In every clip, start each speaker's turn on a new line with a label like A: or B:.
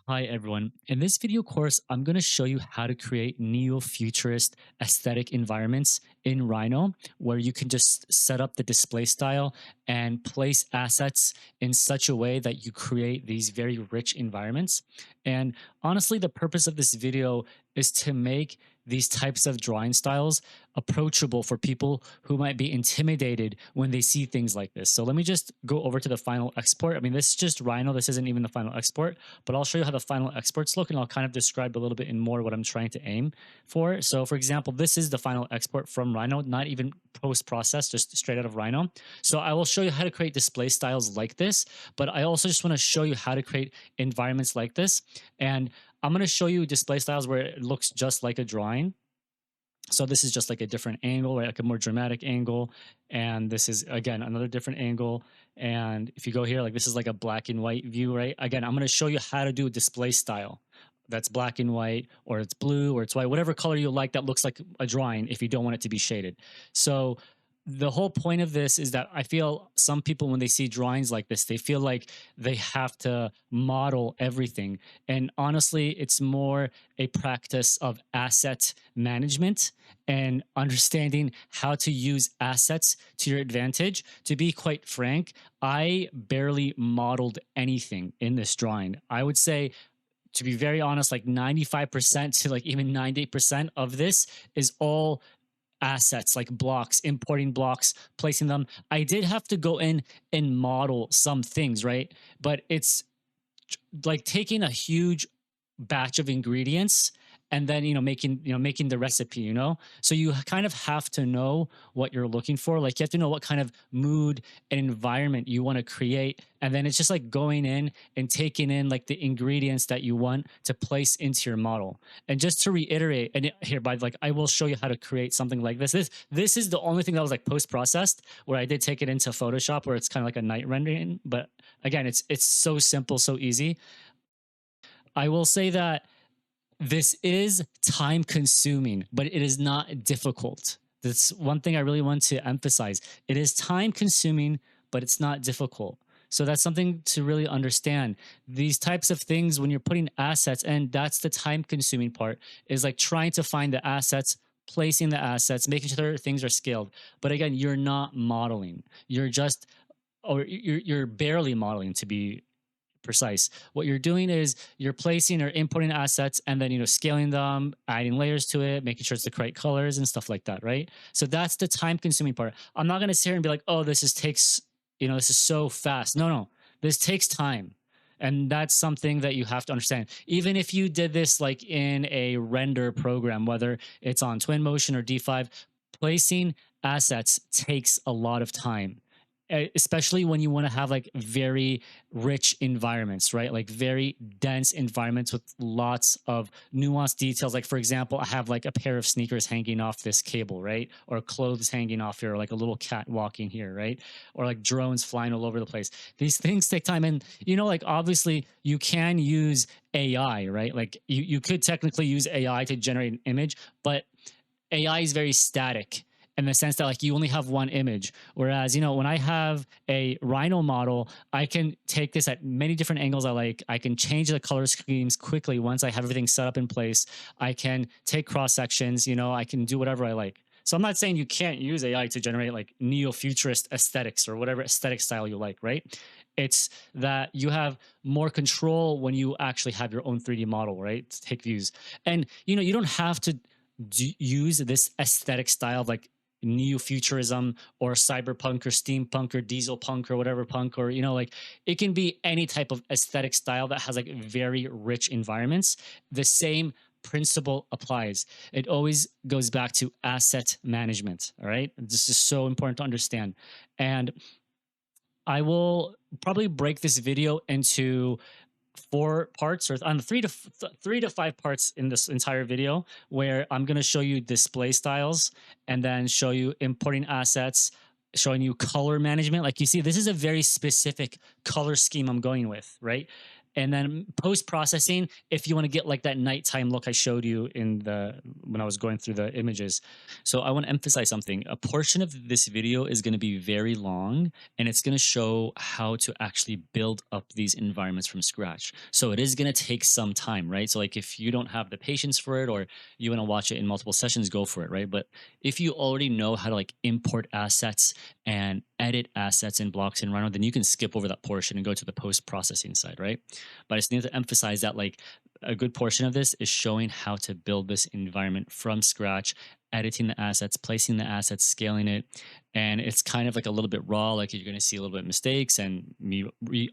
A: Hi everyone. In this video course, I'm going to show you how to create neo-futurist aesthetic environments in Rhino, where you can just set up the display style and place assets in such a way that you create these very rich environments. And honestly, the purpose of this video is to make these types of drawing styles approachable for people who might be intimidated when they see things like this. So let me just go over to the final export. I mean, this is just Rhino. This isn't even the final export, but I'll show you how the final exports look and I'll kind of describe a little bit in more what I'm trying to aim for. So for example, this is the final export from Rhino, not even post-processed, just straight out of Rhino. So I will show you how to create display styles like this, but I also just want to show you how to create environments like this. And I'm going to show you display styles where it looks just like a drawing. So this is just like a different angle, right? Like a more dramatic angle. And this is, again, another different angle. And if you go here, like this is like a black and white view, right? Again, I'm going to show you how to do a display style that's black and white, or it's blue, or it's white, whatever color you like that looks like a drawing if you don't want it to be shaded. So the whole point of this is that I feel some people, when they see drawings like this, they feel like they have to model everything. And honestly, it's more a practice of asset management and understanding how to use assets to your advantage. To be quite frank, I barely modeled anything in this drawing. I would say, to be very honest, like 95% to like even 98% of this is all assets, like blocks, importing blocks, placing them. I did have to go in and model some things, right? But it's like taking a huge batch of ingredients and then making the recipe, so you kind of have to know what you're looking for. Like you have to know what kind of mood and environment you want to create, and then it's just like going in and taking in like the ingredients that you want to place into your model. And just to reiterate, and here, by like, I will show you how to create something like this is the only thing that was like post processed, where I did take it into Photoshop, where it's kind of like a night rendering. But again, it's so simple, so easy. I will say that this is time consuming, but it is not difficult. That's one thing I really want to emphasize. It is time consuming, but it's not difficult. So that's something to really understand. These types of things, when you're putting assets, and that's the time consuming part, is like trying to find the assets, placing the assets, making sure things are scaled. But again, you're not modeling. You're just, or you're barely modeling, to be precise. What you're doing is you're placing or importing assets and then scaling them, adding layers to it, making sure it's the correct colors and stuff like that, right? So that's the time consuming part. I'm not going to sit here and be like, oh, this is so fast. No, no, this takes time. And that's something that you have to understand. Even if you did this like in a render program, whether it's on Twinmotion or D5, placing assets takes a lot of time, especially when you want to have like very rich environments, right? Like very dense environments with lots of nuanced details. Like, for example, I have like a pair of sneakers hanging off this cable, right? Or clothes hanging off here, or like a little cat walking here, right? Or like drones flying all over the place. These things take time. And, like, obviously you can use AI, right? Like you could technically use AI to generate an image, but AI is very static in the sense that like you only have one image. Whereas, when I have a Rhino model, I can take this at many different angles. I can change the color schemes quickly once I have everything set up in place. I can take cross sections, I can do whatever I like. So I'm not saying you can't use AI to generate like neo-futurist aesthetics or whatever aesthetic style you like, right? It's that you have more control when you actually have your own 3D model, right? To take views. And you don't have to use this aesthetic style of like neo-futurism or cyberpunk or steampunk or diesel punk or whatever punk, or like it can be any type of aesthetic style that has like very rich environments. The same principle applies. It always goes back to asset management. All right, this is so important to understand. And I will probably break this video into four parts, or on 3 to 5 parts in this entire video, where I'm going to show you display styles and then show you importing assets, showing you color management. Like you see, this is a very specific color scheme I'm going with, right? And then post processing, if you want to get like that nighttime look I showed you in the when I was going through the images. So I want to emphasize something. A portion of this video is going to be very long, and it's going to show how to actually build up these environments from scratch. So it is going to take some time, right? So like if you don't have the patience for it, or you want to watch it in multiple sessions, go for it, right? But if you already know how to like import assets and edit assets in blocks in Rhino, then you can skip over that portion and go to the post processing side, right? But I just need to emphasize that like a good portion of this is showing how to build this environment from scratch, editing the assets, placing the assets, scaling it. And it's kind of like a little bit raw, like you're going to see a little bit mistakes and me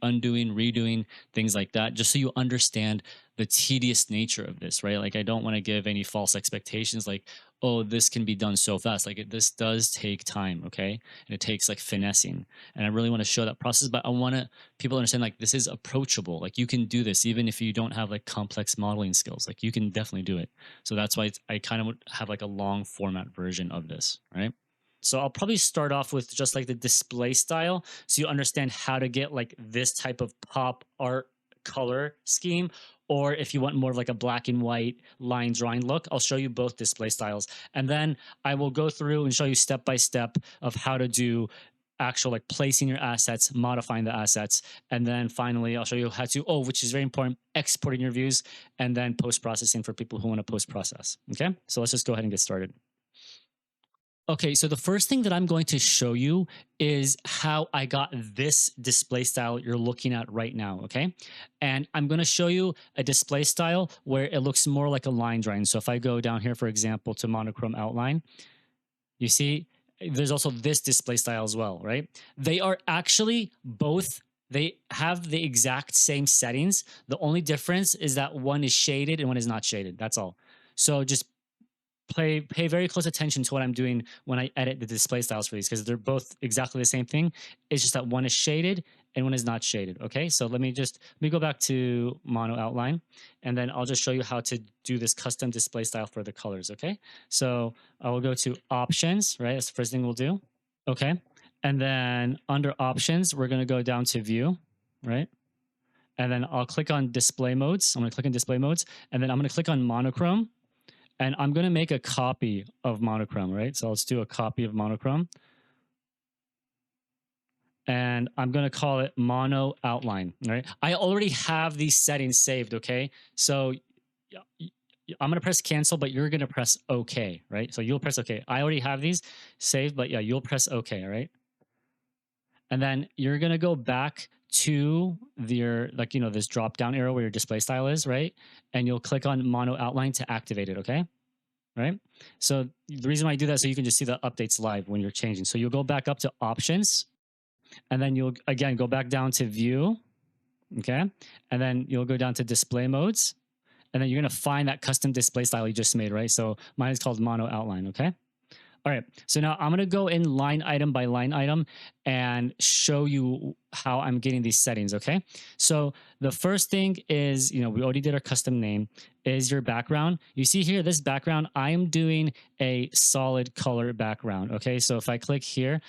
A: undoing, redoing, things like that, just so you understand the tedious nature of this, right? Like I don't want to give any false expectations like, oh, this can be done so fast. Like this does take time, okay? And it takes like finessing. And I really want to show that process, but I want to people understand like this is approachable. Like you can do this even if you don't have like complex modeling skills. Like you can definitely do it. So that's why I kind of have like a long format version of this, right? So I'll probably start off with just like the display style so you understand how to get like this type of pop art color scheme, or if you want more of like a black and white line drawing look, I'll show you both display styles. And then I will go through and show you step by step of how to do actual like placing your assets, modifying the assets, and then finally I'll show you how to, oh, which is very important, exporting your views, and then post processing for people who want to post process. Okay, so let's just go ahead and get started. Okay, so the first thing that I'm going to show you is how I got this display style you're looking at right now, okay? And I'm going to show you a display style where it looks more like a line drawing. So if I go down here, for example, to monochrome outline, you see there's also this display style as well, right? They are actually both, they have the exact same settings. The only difference is that one is shaded and one is not shaded. That's all. So just pay very close attention to what I'm doing when I edit the display styles for these, because they're both exactly the same thing. It's just that one is shaded and one is not shaded. Okay, so let me go back to mono outline, and then I'll just show you how to do this custom display style for the colors. Okay, so I will go to options, right? That's the first thing we'll do. Okay, and then under options, we're going to go down to view, right? And then I'll click on display modes. I'm going to click on display modes, and then I'm going to click on monochrome. And I'm going to make a copy of monochrome, right? So let's do a copy of monochrome. And I'm going to call it mono outline, right? I already have these settings saved, okay? So I'm going to press cancel, but you're going to press OK, right? So you'll press OK. I already have these saved, but yeah, you'll press OK, right? And then you're going to go back to your, like, you know, this drop down arrow where your display style is, right? And you'll click on mono outline to activate it, okay? Right? So the reason why I do that is so you can just see the updates live when you're changing. So you'll go back up to options, and then you'll again go back down to view, okay? And then you'll go down to display modes, and then you're gonna find that custom display style you just made, right? So mine is called mono outline, okay? All right, so now I'm gonna go in line item by line item and show you how I'm getting these settings, okay? So the first thing is, you know, we already did our custom name, is your background. You see here, this background, I'm doing a solid color background, okay? So if I click here,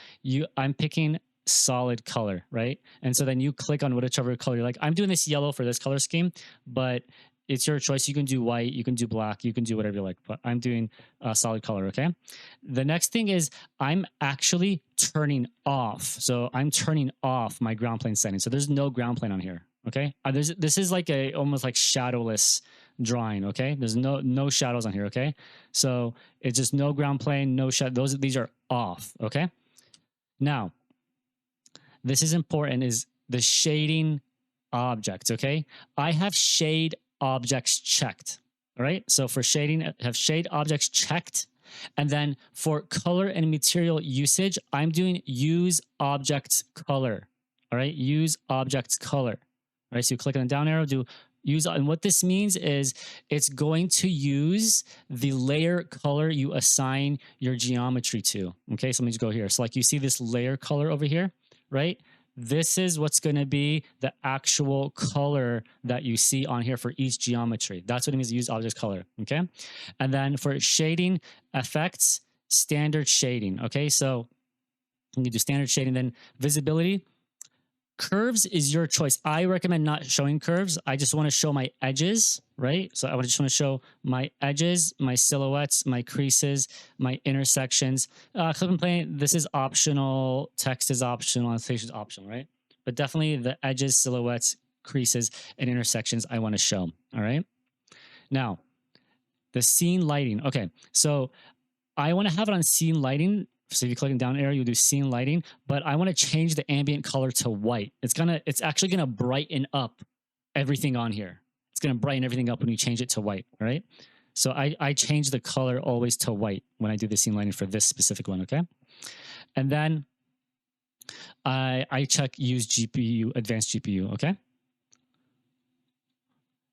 A: I'm picking solid color, right? And so then you click on whichever color you like. I'm doing this yellow for this color scheme, but it's your choice. You can do white, you can do black, you can do whatever you like, but I'm doing a solid color, okay? The next thing is I'm actually turning off. So I'm turning off my ground plane setting. So there's no ground plane on here, okay? This is like a almost like shadowless drawing, okay? There's no shadows on here, okay? So it's just no ground plane, no shadow. These are off, okay? Now, this is important, is the shading objects, okay? I have shade objects checked, all right? So for shading, I have shade objects checked. And then for color and material usage, I'm doing use objects color, all right? Use objects color, all right? So you click on the down arrow, do use, and what this means is it's going to use the layer color you assign your geometry to, okay? So let me just go here. So like you see this layer color over here, right? This is what's going to be the actual color that you see on here for each geometry. That's what it means to use object color, okay? And then for shading effects, standard shading, okay? So you can do standard shading, then visibility. Curves is your choice. I recommend not showing curves. I just want to show my edges, right? So I just want to show my edges, my silhouettes, my creases, my intersections. Clip and plane, this is optional. Text is optional. Annotation is optional, right? But definitely the edges, silhouettes, creases, and intersections I want to show. All right. Now, the scene lighting. Okay. So I want to have it on scene lighting. So if you click on down arrow, you'll do scene lighting, but I want to change the ambient color to white. It's actually gonna brighten up everything on here. It's gonna brighten everything up when you change it to white. All right. So I change the color always to white when I do the scene lighting for this specific one. Okay. And then I check use GPU, advanced GPU. Okay.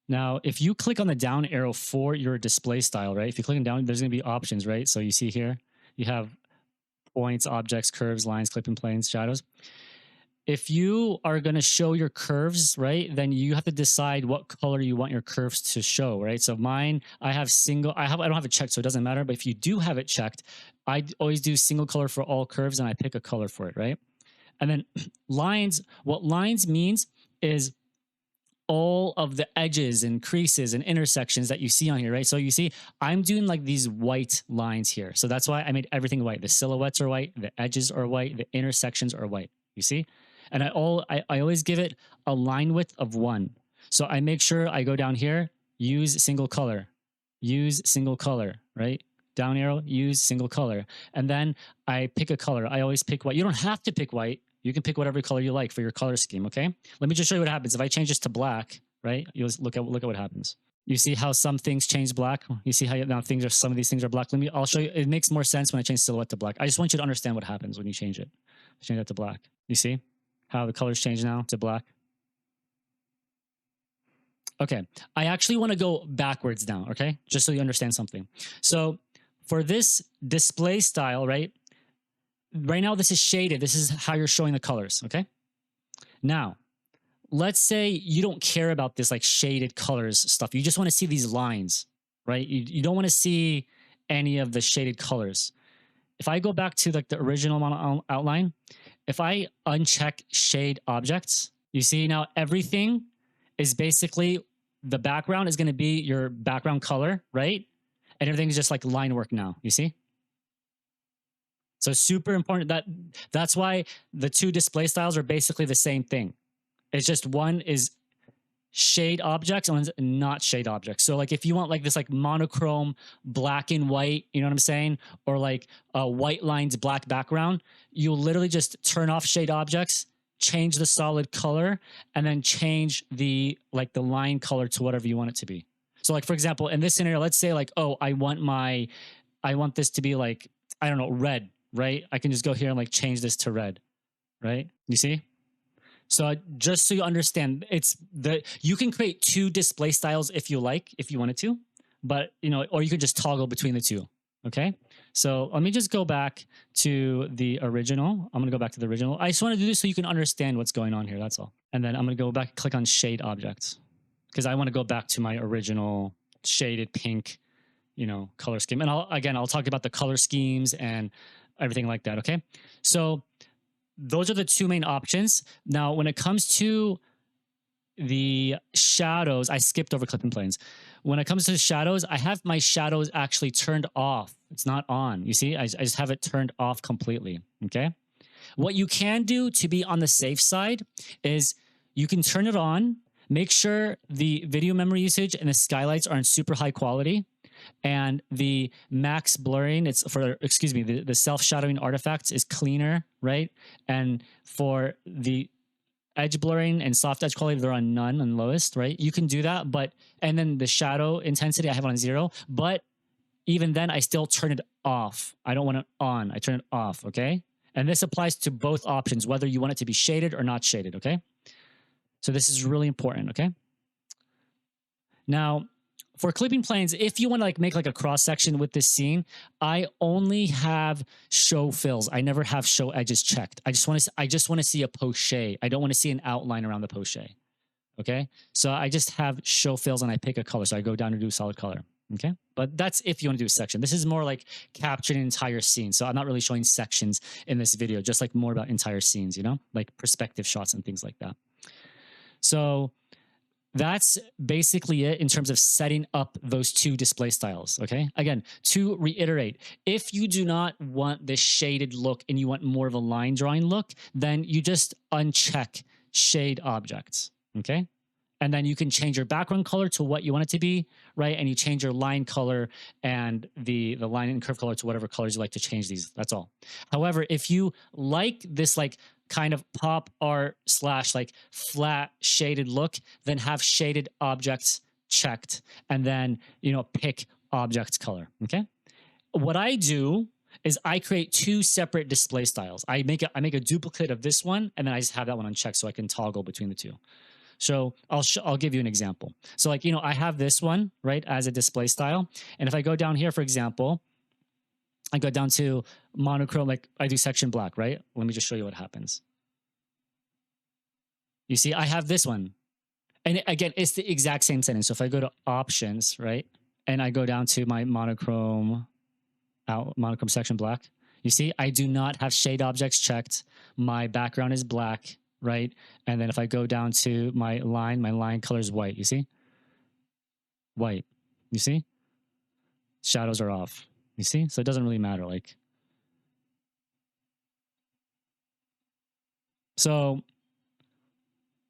A: Now, if you click on the down arrow for your display style, right? If you click on down, there's going to be options, right? So you see here, you have points, objects, curves, lines, clipping planes, shadows. If you are going to show your curves, right, then you have to decide what color you want your curves to show, right? So mine, I don't have it checked, so it doesn't matter. But if you do have it checked, I always do single color for all curves, and I pick a color for it, right? And then lines, what lines means is all of the edges and creases and intersections that you see on here, right? So you see, I'm doing like these white lines here. So that's why I made everything white. The silhouettes are white, the edges are white, the intersections are white. You see? And I always give it a line width of 1. So I make sure I go down here, use single color, right? Down arrow, use single color. And then I pick a color. I always pick white. You don't have to pick white. You can pick whatever color you like for your color scheme, okay? Let me just show you what happens. If I change this to black, right? You'll look at what happens. You see how some things change black? You see how now some of these things are black? I'll show you. It makes more sense when I change silhouette to black. I just want you to understand what happens when you change it. Change that to black. You see how the colors change now to black? Okay, I actually want to go backwards now, okay? Just so you understand something. So for this display style, right now this is shaded. This is how you're showing the colors, okay? Now, let's say you don't care about this like shaded colors stuff. You just want to see these lines, right? You don't want to see any of the shaded colors. If I go back to like the original outline, if I uncheck shade objects, you see now everything is basically, the background is going to be your background color, right? And everything is just like line work now, you see? So super important. That's why the two display styles are basically the same thing. It's just one is shade objects and one's not shade objects. So like if you want like this like monochrome black and white, you know what I'm saying? Or like white lines, black background, you literally just turn off shade objects, change the solid color, and then change the line color to whatever you want it to be. So like for example, in this scenario, let's say like, oh, I want this to be like, I don't know, red, right? I can just go here and like change this to red, right? You see? So just so you understand, you can create two display styles if you wanted to, but or you could just toggle between the two. Okay. So let me just go back to the original. I'm going to go back to the original. I just want to do this so you can understand what's going on here. That's all. And then I'm going to go back and click on shade objects because I want to go back to my original shaded pink, color scheme. And I'll talk about the color schemes and everything like that. Okay. So those are the two main options. Now, when it comes to the shadows, I skipped over clipping planes. When it comes to the shadows, I have my shadows actually turned off. It's not on. You see, I just have it turned off completely. Okay. What you can do to be on the safe side is you can turn it on, make sure the video memory usage and the skylights are in super high quality. And the max blurring, the self-shadowing artifacts is cleaner, right? And for the edge blurring and soft edge quality, they're on none and lowest, right? You can do that, and then the shadow intensity, I have it on 0, but even then I still turn it off. I don't want it on, I turn it off, okay? And this applies to both options, whether you want it to be shaded or not shaded, okay? So this is really important, okay? Now, for clipping planes, if you want to make a cross section with this scene, I only have show fills. I never have show edges checked. I just want to see a poche. I don't want to see an outline around the poche. Okay, so I just have show fills and I pick a color. So I go down and do solid color. Okay. But that's if you want to do a section. This is more like capturing an entire scene. So I'm not really showing sections in this video, just like more about entire scenes, you know, like perspective shots and things like that. So that's basically it in terms of setting up those two display styles. Okay. Again, to reiterate, if you do not want this shaded look and you want more of a line drawing look, then you just uncheck shade objects. Okay. And then you can change your background color to what you want it to be, right? And you change your line color and the line and curve color to whatever colors you like to change these. That's all. However, if you like this like kind of pop art slash like flat shaded look, then have shaded objects checked and then, you know, pick objects color. Okay. What I do is I create two separate display styles. I make a duplicate of this one and then I just have that one unchecked so I can toggle between the two. So I'll give you an example. So like, you know, I have this one, right, as a display style. And if I go down here, for example, I go down to monochrome, like I do section black, right? Let me just show you what happens. You see, I have this one. And again, it's the exact same setting. So if I go to options, right, and I go down to my monochrome section black, you see, I do not have shade objects checked. My background is black, right? And then if I go down to my line color is white. You see? White. You see? Shadows are off. You see? So it doesn't really matter. Like, so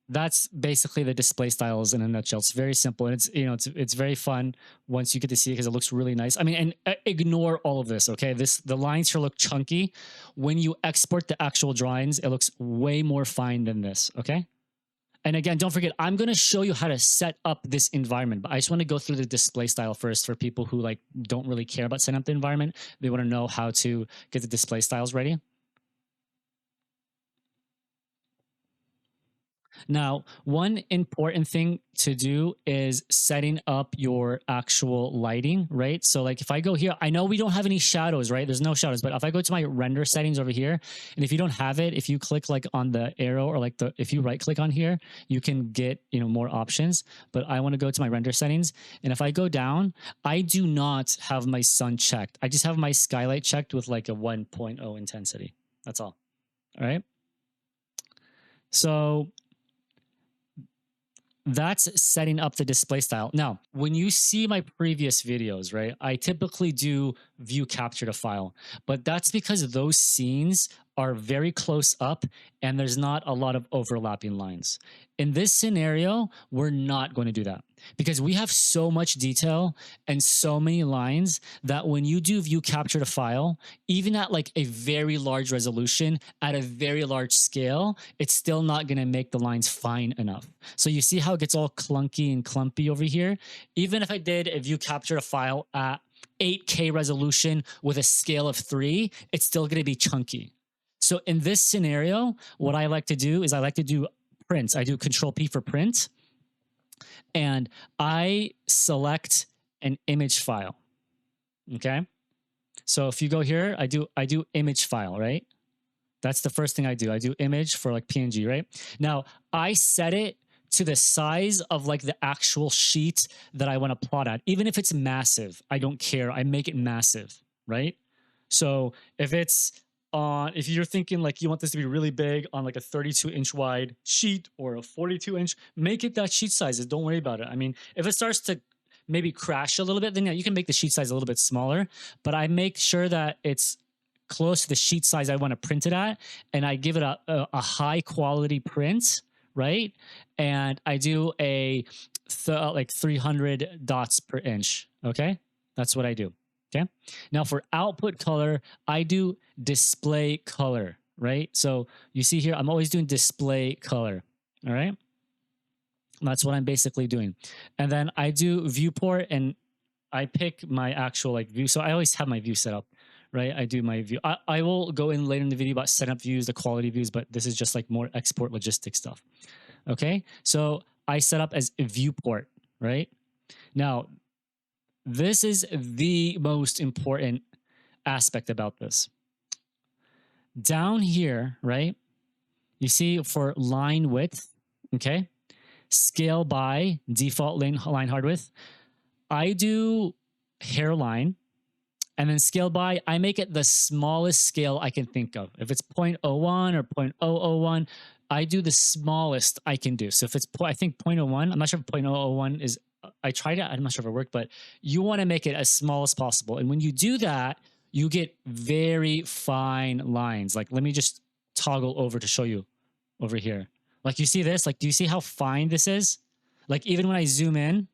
A: that's basically the display styles in a nutshell. It's very simple, and it's very fun once you get to see it because it looks really nice. I mean, and ignore all of this, okay? The lines here look chunky. When you export the actual drawings, it looks way more fine than this, okay? And again, don't forget, I'm going to show you how to set up this environment, but I just want to go through the display style first for people who like don't really care about setting up the environment. They want to know how to get the display styles ready. Now, one important thing to do is setting up your actual lighting, right? So like if I go here, I know we don't have any shadows, right? There's no shadows, but if I go to my render settings over here, and if you don't have it, if you click like on the arrow or like if you right click on here, you can get, you know, more options, but I want to go to my render settings. And if I go down, I do not have my sun checked. I just have my skylight checked with like a 1.0 intensity. That's all. All right. So that's setting up the display style. Now, when you see my previous videos, right, I typically do view capture to file, but that's because those scenes are very close up and there's not a lot of overlapping lines. In this scenario, we're not going to do that because we have so much detail and so many lines that when you do view capture to file, even at like a very large resolution, at a very large scale, it's still not going to make the lines fine enough. So you see how it gets all clunky and clumpy over here? Even if I did a view capture to file at 8K resolution with a scale of 3, it's still going to be chunky. So in this scenario, what I like to do is I like to do prints. I do Control P for print, and I select an image file. Okay. So if you go here, I do image file, right? That's the first thing I do. I do image for like PNG, right? Now I set it to the size of like the actual sheet that I want to plot at. Even if it's massive, I don't care. I make it massive, right? So if it's if you're thinking like you want this to be really big on like a 32-inch wide sheet or a 42-inch, make it that sheet sizes. Don't worry about it. I mean, if it starts to maybe crash a little bit, then yeah, you can make the sheet size a little bit smaller, but I make sure that it's close to the sheet size I want to print it at, and I give it a high quality print, right? And I do like 300 dots per inch, okay? That's what I do. Okay. Now for output color, I do display color, right? So you see here, I'm always doing display color. All right. That's what I'm basically doing. And then I do viewport and I pick my actual like view. So I always have my view set up, right? I do my view. I will go in later in the video about setting up views, the quality views, but this is just like more export logistics stuff. Okay. So I set up as a viewport, right? Now, this is the most important aspect about this. Down here, right? You see for line width, okay? Scale by default line hard width. I do hairline. And then scale by, I make it the smallest scale I can think of. If it's 0.01 or 0.001, I do the smallest I can do. So if it's, I think 0.01, I'm not sure if 0.001 is, I tried it, I'm not sure if it worked, but you want to make it as small as possible. And when you do that, you get very fine lines. Like, let me just toggle over to show you over here. Like, you see this? Like, do you see how fine this is? Like, even when I zoom in,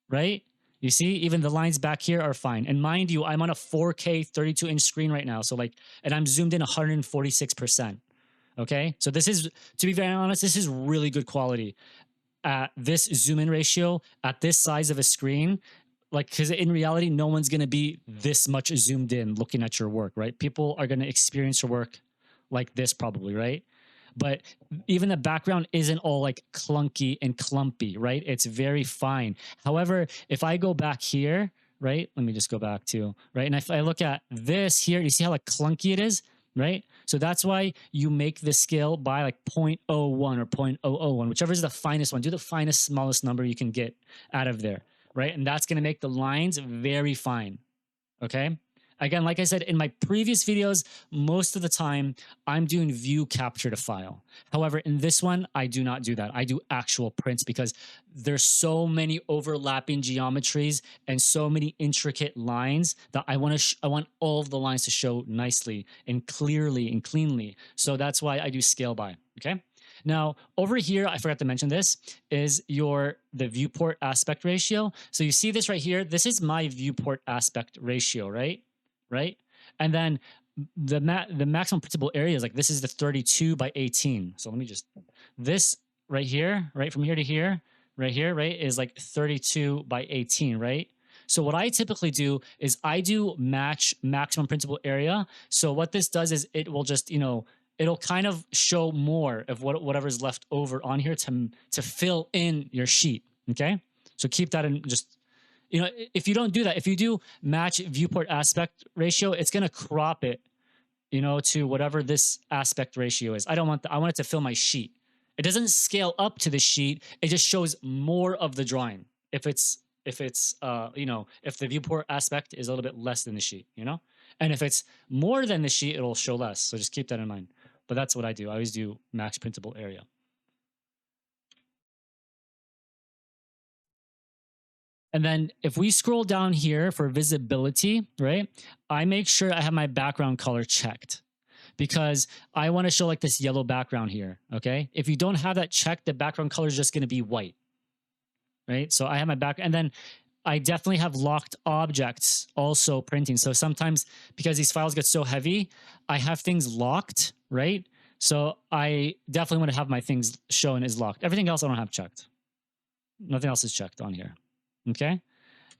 A: right? You see, even the lines back here are fine. And mind you, I'm on a 4K 32-inch screen right now. So like, and I'm zoomed in 146%. Okay. So this is, to be very honest, this is really good quality. At this zoom in ratio, at this size of a screen, like, because in reality, no one's going to be this much zoomed in looking at your work, right? People are going to experience your work like this probably, right? But even the background isn't all like clunky and clumpy, right? It's very fine. However, if I go back here, right? Let me just go back to, right? And if I look at this here, you see how like clunky it is, right? So that's why you make the scale by like 0.01 or 0.001, whichever is the finest one. Do the finest, smallest number you can get out of there, right? And that's going to make the lines very fine, okay? Again, like I said, in my previous videos, most of the time I'm doing view capture to file. However, in this one, I do not do that. I do actual prints because there's so many overlapping geometries and so many intricate lines that I want all of the lines to show nicely and clearly and cleanly. So that's why I do scale by, okay? Now, over here, I forgot to mention this, is the viewport aspect ratio. So you see this right here. This is my viewport aspect ratio, right? Right? And then the maximum printable area is like, this is the 32 by 18. So let me just, this right here, right from here to here, right, is like 32 by 18, right? So what I typically do is I do match maximum printable area. So what this does is it will just, it'll kind of show more of whatever's left over on here to fill in your sheet, okay? So keep that in just, if you don't do that, if you do match viewport aspect ratio, it's going to crop it, to whatever this aspect ratio is. I want it to fill my sheet. It doesn't scale up to the sheet. It just shows more of the drawing. If the viewport aspect is a little bit less than the sheet, and if it's more than the sheet, it'll show less. So just keep that in mind. But that's what I do. I always do max printable area. And then if we scroll down here for visibility, right, I make sure I have my background color checked because I want to show like this yellow background here, okay? If you don't have that checked, the background color is just going to be white, right? So I have my back, and then I definitely have locked objects also printing. So sometimes because these files get so heavy, I have things locked, right? So I definitely want to have my things shown as locked. Everything else I don't have checked. Nothing else is checked on here. Okay.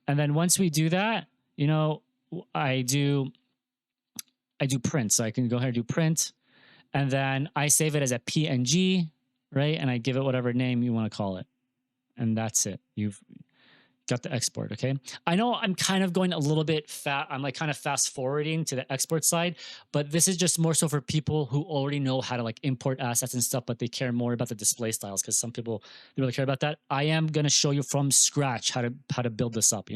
A: And then once we do that, I do print. So I can go ahead and do print, and then I save it as a PNG, right? And I give it whatever name you want to call it. And that's it. You've got the export. Okay. I know I'm kind of going a little bit I'm like kind of fast forwarding to the export side, but this is just more so for people who already know how to like import assets and stuff, but they care more about the display styles because some people they really care about that. I am going to show you from scratch how to build this up,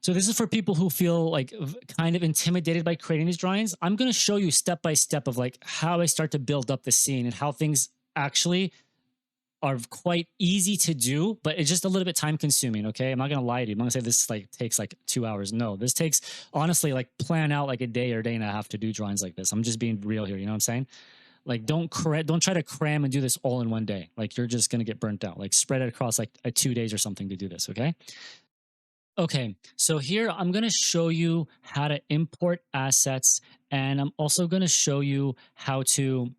A: So this is for people who feel like kind of intimidated by creating these drawings. I'm going to show you step by step of like how I start to build up the scene and how things actually are quite easy to do, but it's just a little bit time consuming. Okay. I'm not going to lie to you. I'm not going to say this like takes like 2 hours. No, this takes honestly like plan out like a day or a day and a half to do drawings like this. I'm just being real here. You know what I'm saying? Like don't try to cram and do this all in one day. Like you're just going to get burnt out. Like spread it across like 2 days or something to do this. Okay. Okay. So here I'm going to show you how to import assets, and I'm also going to show you how to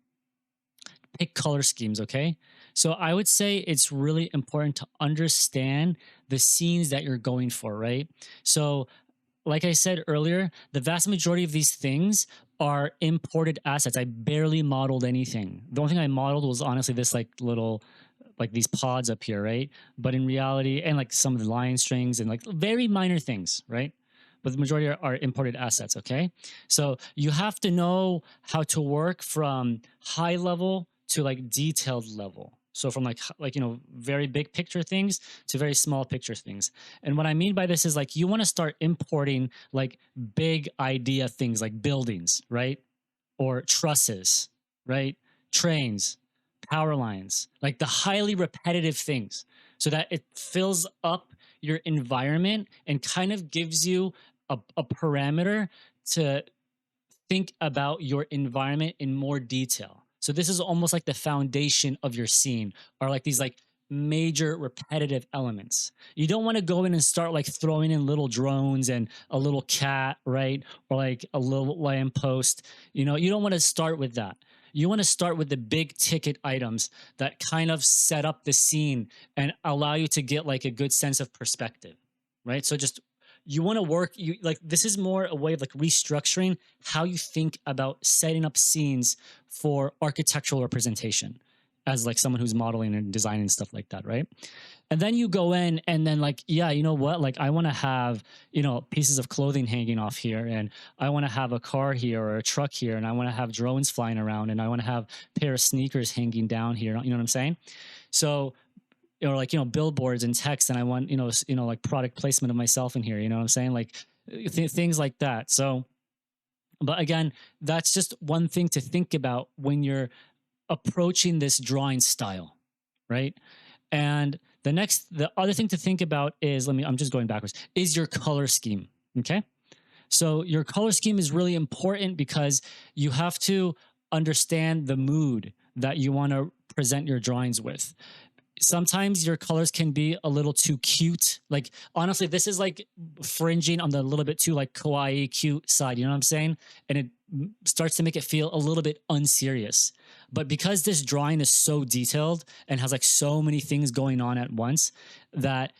A: pick color schemes, okay? So I would say it's really important to understand the scenes that you're going for, right? So like I said earlier, the vast majority of these things are imported assets. I barely modeled anything. The only thing I modeled was honestly this like little, like these pods up here, right? But in reality, and like some of the line strings and like very minor things, right? But the majority are imported assets, okay? So you have to know how to work from high level to like detailed level. So from very big picture things to very small picture things. And what I mean by this is like you want to start importing like big idea things like buildings, right? Or trusses, right? Trains, power lines, like the highly repetitive things, so that it fills up your environment and kind of gives you a parameter to think about your environment in more detail. So this is almost like the foundation of your scene, or like these like major repetitive elements. You don't want to go in and start like throwing in little drones and a little cat, right? Or like a little lamppost. You don't want to start with that. You want to start with the big ticket items that kind of set up the scene and allow you to get like a good sense of perspective, right? So just you want to work you like this is more a way of like restructuring how you think about setting up scenes for architectural representation as like someone who's modeling and designing and stuff like that, right? And then you go in and then like, yeah, you know what, like I want to have pieces of clothing hanging off here, and I want to have a car here or a truck here, and I want to have drones flying around, and I want to have a pair of sneakers hanging down here, you know what I'm saying? So, or like billboards and text, and I want like product placement of myself in here, you know what I'm saying, like things like that. So but again, that's just one thing to think about when you're approaching this drawing style, right? And the other thing to think about is, I'm just going backwards, is your color scheme. Okay. So your color scheme is really important because you have to understand the mood that you want to present your drawings with. Sometimes your colors can be a little too cute. Like honestly, this is like fringing on the little bit too like kawaii cute side, you know what I'm saying? And it starts to make it feel a little bit unserious. But because this drawing is so detailed and has like so many things going on at once, that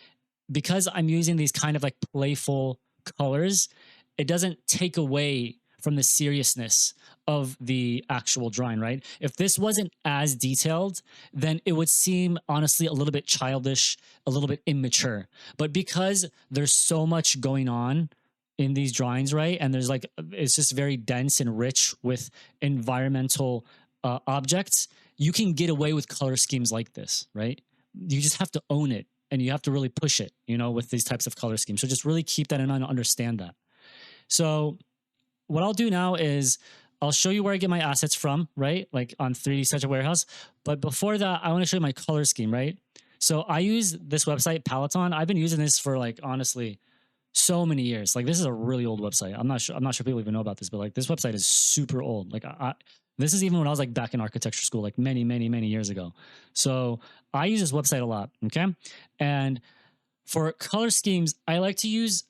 A: because I'm using these kind of like playful colors, it doesn't take away from the seriousness of the actual drawing, right? If this wasn't as detailed, then it would seem honestly a little bit childish, a little bit immature. But because there's so much going on in these drawings, right? And there's like, it's just very dense and rich with environmental objects, you can get away with color schemes like this, right? You just have to own it and you have to really push it, with these types of color schemes. So just really keep that in mind and understand that. So what I'll do now is I'll show you where I get my assets from, right? Like on 3D Sketch Warehouse. But before that, I want to show you my color scheme, right? So I use this website, Peloton. I've been using this for like, honestly, so many years. Like this is a really old website. I'm not sure people even know about this, but like this website is super old. Like this is even when I was like back in architecture school, like many, many, many years ago. So I use this website a lot. Okay. And for color schemes, I like to use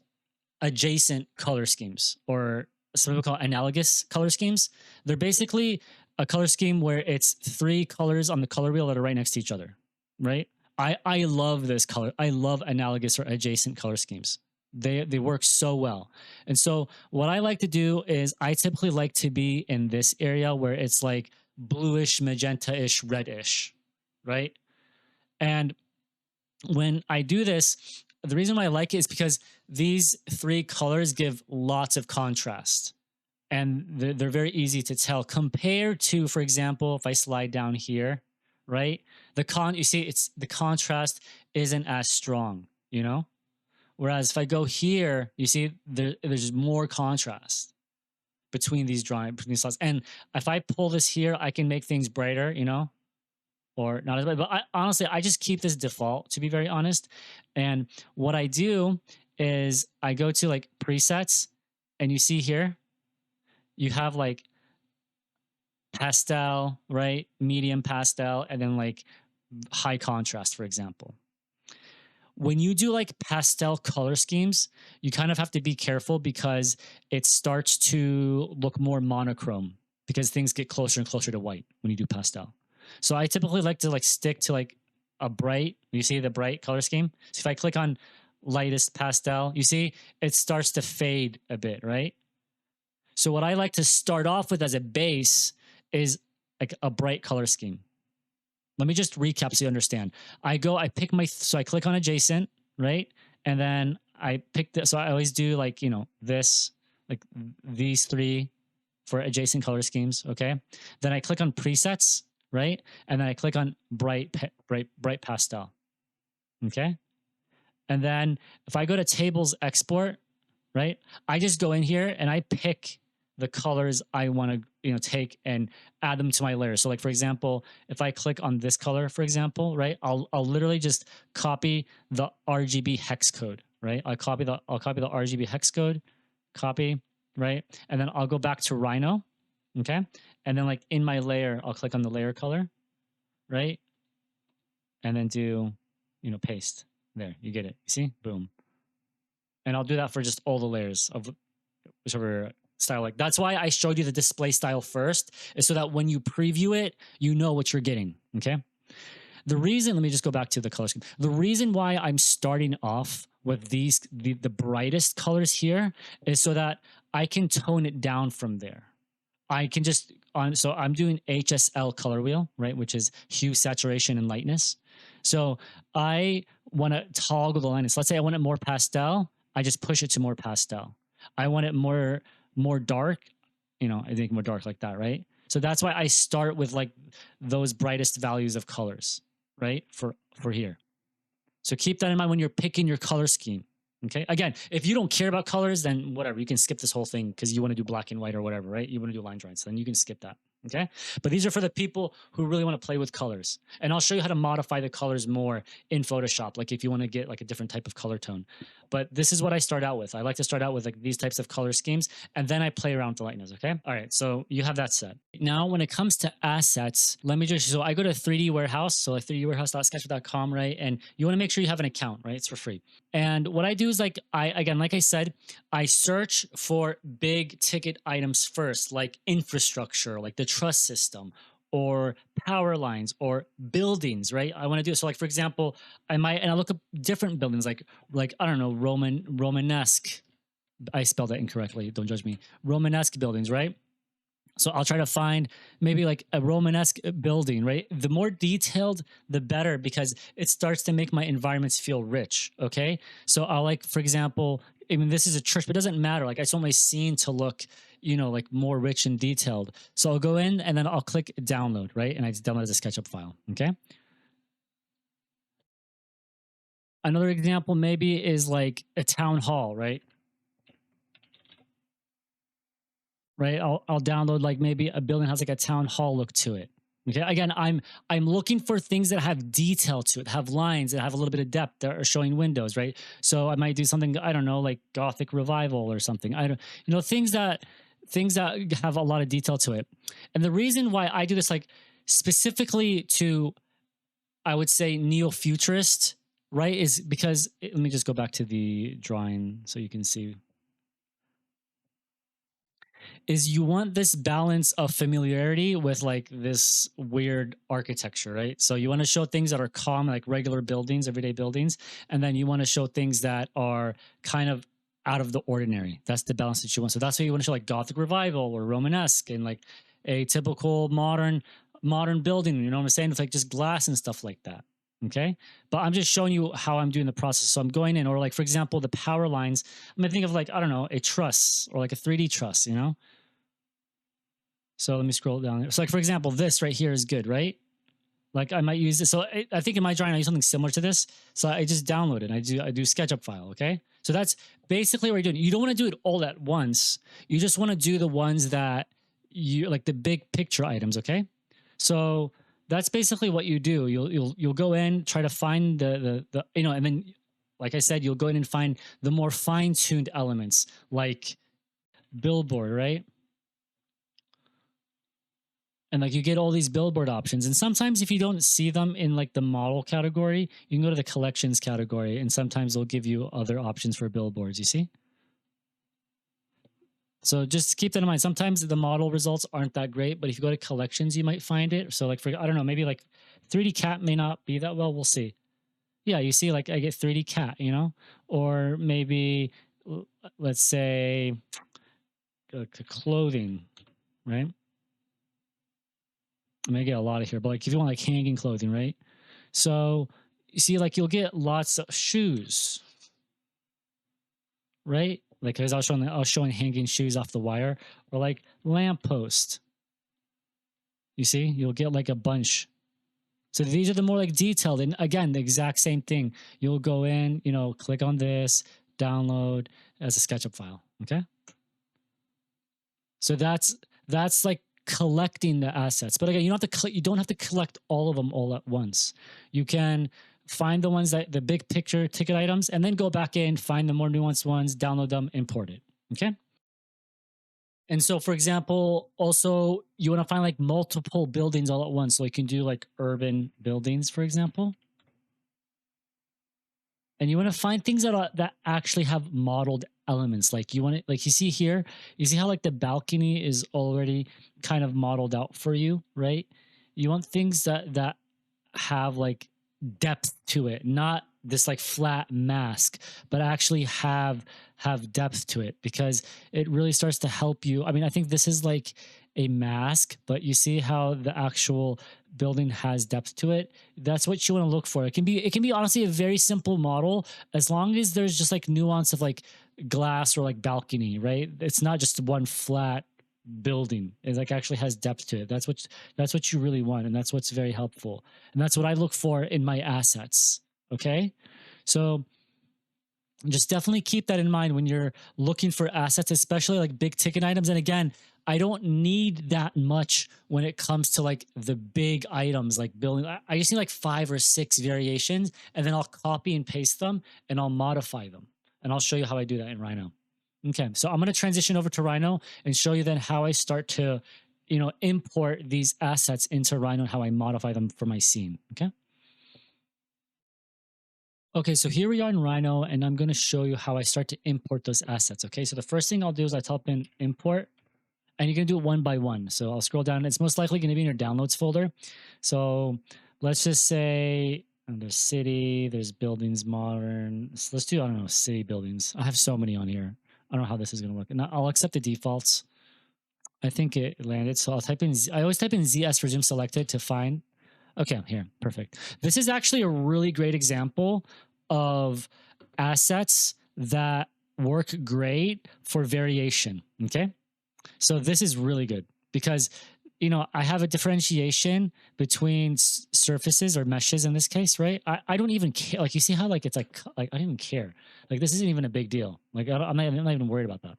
A: adjacent color schemes, or some people call analogous color schemes. They're basically a color scheme where it's 3 colors on the color wheel that are right next to each other, right? I love this color. I love analogous or adjacent color schemes. They work so well. And so what I like to do is I typically like to be in this area where it's like bluish, magenta-ish, reddish, right? And when I do this, the reason why I like it is because these 3 colors give lots of contrast, and they're very easy to tell compared to, for example, if I slide down here, right? You see, it's the contrast isn't as strong, Whereas if I go here, you see there's more contrast between these slots. And if I pull this here, I can make things brighter, or not as bright. But honestly, I just keep this default, to be very honest. And what I do is I go to like presets, and you see here, you have like pastel, right? Medium pastel, and then like high contrast, for example. When you do like pastel color schemes, you kind of have to be careful because it starts to look more monochrome because things get closer and closer to white when you do pastel. So I typically like to like stick to like a bright, you see the bright color scheme? So if I click on lightest pastel, you see it starts to fade a bit, right? So what I like to start off with as a base is like a bright color scheme. Let me just recap so you understand. I pick so I click on adjacent, right? And then I pick this. So I always do like, this, like these 3 for adjacent color schemes. Okay. Then I click on presets, right? And then I click on bright pastel. Okay. And then if I go to tables export, right? I just go in here and I pick the colors I want to, take and add them to my layer. So like for example, if I click on this color, for example, right? I'll literally just copy the RGB hex code, right? I'll copy the RGB hex code, copy, right? And then I'll go back to Rhino, okay? And then like in my layer, I'll click on the layer color, right? And then do, paste. There, you get it. You see? Boom. And I'll do that for just all the layers of whichever style. Like that's why I showed you the display style first, is so that when you preview it, you know what you're getting. Okay. The reason, let me just go back to the color scheme. The reason why I'm starting off with the brightest colors here is so that I can tone it down from there. I can just so I'm doing HSL color wheel, right, which is hue, saturation, and lightness. So I want to toggle the lightness. Let's say I want it more pastel. I just push it to more pastel. I want it more dark. I think more dark like that, right? So that's why I start with like those brightest values of colors, right? For here. So keep that in mind when you're picking your color scheme. Okay. Again, if you don't care about colors, then whatever, you can skip this whole thing because you want to do black and white or whatever, right? You want to do line drawings, so then you can skip that. Okay. But these are for the people who really want to play with colors. And I'll show you how to modify the colors more in Photoshop, like if you want to get like a different type of color tone. But this is what I start out with. I like to start out with like these types of color schemes, and then I play around with the lightness. Okay. All right. So you have that set. Now, when it comes to assets, let me just, so I go to 3D Warehouse, so like 3dwarehouse.sketchfab.com, right? And you want to make sure you have an account, right? It's for free. And what I do is like, like I said, I search for big ticket items first, like infrastructure, like the truss system, or power lines, or buildings, right? I want to do it. So like, for example, and I look up different buildings, like I don't know, Romanesque. I spelled that incorrectly. Don't judge me. Romanesque buildings, right? So I'll try to find maybe like a Romanesque building, right? The more detailed, the better, because it starts to make my environments feel rich. Okay. So I'll like, for example, I mean, this is a church, but it doesn't matter. Like I just want my scene to look, like more rich and detailed. So I'll go in and then I'll click download, right? And I just download as a SketchUp file. Okay. Another example maybe is like a town hall, right? Right. I'll download like maybe a building has like a town hall look to it. Okay. Again, I'm looking for things that have detail to it, have lines that have a little bit of depth that are showing windows, right? So I might do something, I don't know, like Gothic revival or something. I don't, things that have a lot of detail to it. And the reason why I do this, like specifically to, I would say neo-futurist, right, is because let me just go back to the drawing so you can see. Is you want this balance of familiarity with like this weird architecture, right? So you want to show things that are common, like regular buildings, everyday buildings, and then you want to show things that are kind of out of the ordinary. That's the balance that you want. So that's why you want to show like Gothic revival or Romanesque and like a typical modern building. You know what I'm saying? With like just glass and stuff like that. Okay. But I'm just showing you how I'm doing the process. So I'm going in, or like, for example, the power lines. I'm going to think of like, I don't know, a truss or like a 3D truss, So let me scroll down there. So like, for example, this right here is good, right? Like I might use this. So I think in my drawing, I use something similar to this. So I just download it. I do SketchUp file. Okay. So that's basically what you're doing. You don't want to do it all at once. You just want to do the ones that you like, the big picture items. Okay. So that's basically what you do. You'll go in, try to find the and then, like I said, you'll go in and find the more fine-tuned elements like billboard, right? And like you get all these billboard options. And sometimes if you don't see them in like the model category, you can go to the collections category, and sometimes they'll give you other options for billboards, you see? So just keep that in mind. Sometimes the model results aren't that great, but if you go to collections, you might find it. So like, for, I don't know, maybe like 3D cat may not be that well. We'll see. Yeah, you see, like I get 3D cat, or maybe let's say clothing, right? I may get a lot of here, but like if you want like hanging clothing, right? So you see, like you'll get lots of shoes, right? Like because I was showing hanging shoes off the wire, or like lamppost. You see, you'll get like a bunch. So these are the more like detailed, and again, the exact same thing. You'll go in, click on this, download as a SketchUp file. Okay. So that's like collecting the assets. But again, you don't have to collect all of them all at once. You can find the ones that the big picture ticket items, and then go back in, find the more nuanced ones, download them, import it. Okay. And so, for example, also you want to find like multiple buildings all at once. So you can do like urban buildings, for example. And you want to find things that actually have modeled elements. Like you want it, like you see here, you see how like the balcony is already kind of modeled out for you, right? You want things that have like depth to it, not this like flat mask, but actually have depth to it, because it really starts to help you. I mean, I think this is like a mask, but you see how the actual building has depth to it. That's what you want to look for. It can be honestly a very simple model, as long as there's just like nuance of like glass or like balcony, right? It's not just one flat building. It like actually has depth to it. That's what you really want, and that's what's very helpful. And that's what I look for in my assets. Okay? So just definitely keep that in mind when you're looking for assets, especially like big ticket items. And again, I don't need that much when it comes to like the big items like building. I just need like 5 or 6 variations, and then I'll copy and paste them and I'll modify them. And I'll show you how I do that in Rhino. Okay, so I'm going to transition over to Rhino and show you then how I start to, import these assets into Rhino and how I modify them for my scene. Okay. Okay, so here we are in Rhino, and I'm going to show you how I start to import those assets. Okay, so the first thing I'll do is I type in import, and you're going to do it one by one. So I'll scroll down. It's most likely going to be in your downloads folder. So let's just say there's city, there's buildings, modern. So let's do, I don't know, city buildings. I have so many on here. I don't know how this is going to work. And I'll accept the defaults. I think it landed. So I'll type in, I always type in ZS resume selected to find. Okay, here, perfect. This is actually a really great example of assets that work great for variation. Okay. So this is really good because, I have a differentiation between surfaces or meshes in this case, right? I don't even care. Like, you see how like, it's like I don't even care. Like, this isn't even a big deal. Like, I'm not even worried about that.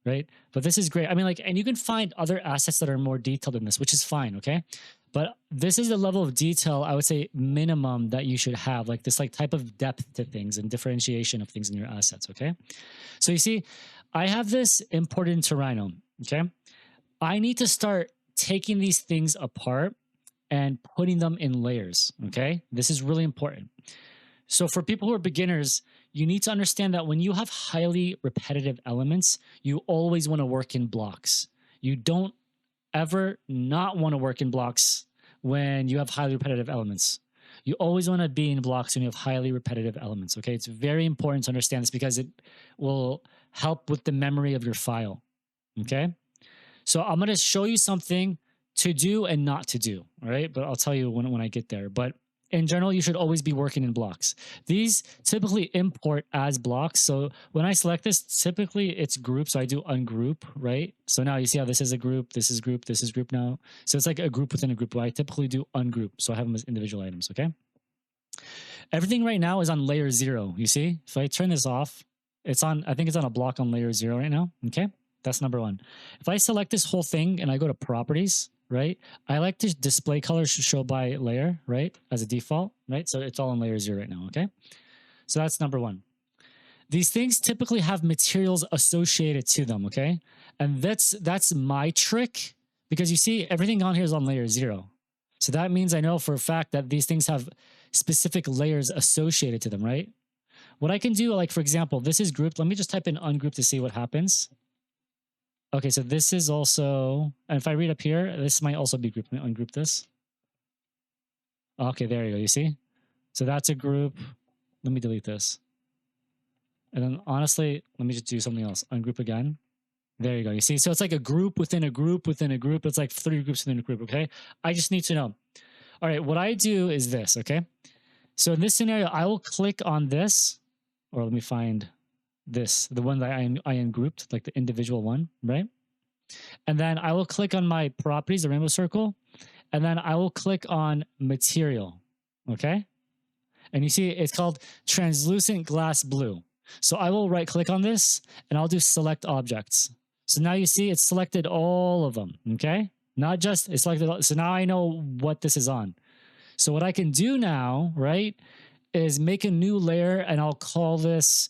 A: Right. But this is great. I mean, like, and you can find other assets that are more detailed in this, which is fine. Okay. But this is the level of detail, I would say, minimum that you should have, like this like type of depth to things and differentiation of things in your assets. Okay. So you see, I have this imported into Rhino. Okay. I need to start taking these things apart and putting them in layers. Okay. This is really important. So for people who are beginners, you need to understand that when you have highly repetitive elements, you always want to work in blocks. You don't ever not want to work in blocks when you have highly repetitive elements. You always want to be in blocks when you have highly repetitive elements. Okay. It's very important to understand this because it will help with the memory of your file. Okay. So I'm going to show you something to do and not to do. All right. But I'll tell you when I get there. But in general, you should always be working in blocks. These typically import as blocks. So when I select this, typically it's group. So I do ungroup, right? So now you see how this is a group, this is group, this is group now. So it's like a group within a group. I typically do ungroup. So I have them as individual items, okay? Everything right now is on layer 0. You see, if I turn this off, I think it's on a block on layer 0 right now, okay? That's number 1. If I select this whole thing and I go to properties, right? I like to display colors show by layer, right? As a default, right? So it's all on layer 0 right now, okay? So that's number 1. These things typically have materials associated to them, okay? And that's my trick, because you see everything on here is on layer 0. So that means I know for a fact that these things have specific layers associated to them, right? What I can do, like for example, this is grouped. Let me just type in ungroup to see what happens. Okay, so this is also, and if I read up here, this might also be grouped. Let me ungroup this. Okay, there you go. You see? So that's a group. Let me delete this. And then honestly, let me just do something else. Ungroup again. There you go. You see? So it's like a group within a group within a group. It's like 3 groups within a group, okay? I just need to know. All right, what I do is this, okay? So in this scenario, I will click on this, or let me find this, the one that I ungrouped, like the individual one, right? And then I will click on my properties, the rainbow circle, and then I will click on material. Okay. And you see it's called translucent glass blue. So I will right click on this and I'll do select objects. So now you see it's selected all of them. Okay. Not just it's selected. So now I know what this is on. So what I can do now, right, is make a new layer and I'll call this,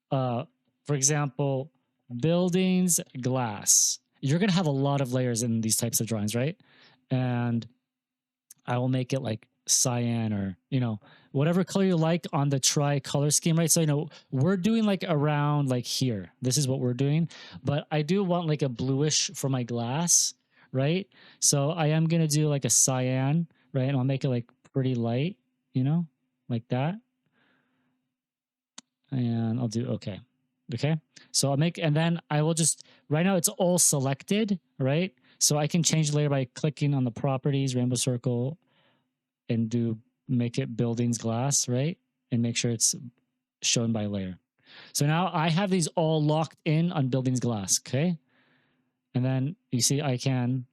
A: for example, buildings glass. You're going to have a lot of layers in these types of drawings, right? And I will make it like cyan or, whatever color you like on the tri color scheme, right? So, we're doing like around like here. This is what we're doing, but I do want like a bluish for my glass, right? So I am going to do like a cyan, right? And I'll make it like pretty light, like that. And I'll do okay. Okay. So I'll make, and then I will just, right now it's all selected, right? So I can change the layer by clicking on the properties, rainbow circle, and make it buildings glass, right? And make sure it's shown by layer. So now I have these all locked in on buildings glass. Okay. And then you see, I can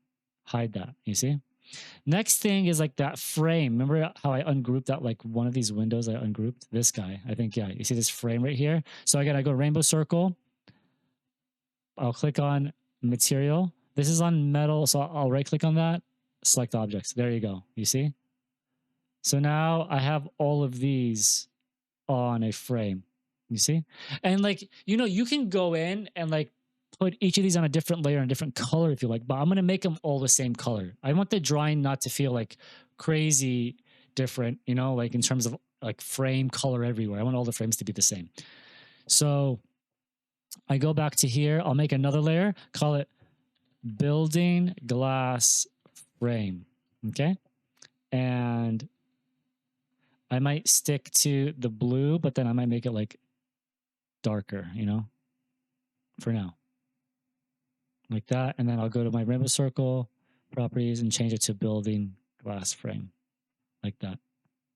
A: hide that. You see? Next thing is like that frame. Remember how I ungrouped that, like one of these windows I ungrouped? This guy, I think, yeah. You see this frame right here? So I gotta go rainbow circle. I'll click on material. This is on metal, so I'll right click on that, select objects. There you go. You see? So now I have all of these on a frame. You see? And like, you can go in and like put each of these on a different layer and a different color if you like, but I'm going to make them all the same color. I want the drawing not to feel like crazy different, like in terms of like frame color everywhere. I want all the frames to be the same. So I go back to here. I'll make another layer, call it building glass frame. Okay. And I might stick to the blue, but then I might make it like darker, for now. Like that. And then I'll go to my rainbow circle properties and change it to building glass frame. Like that.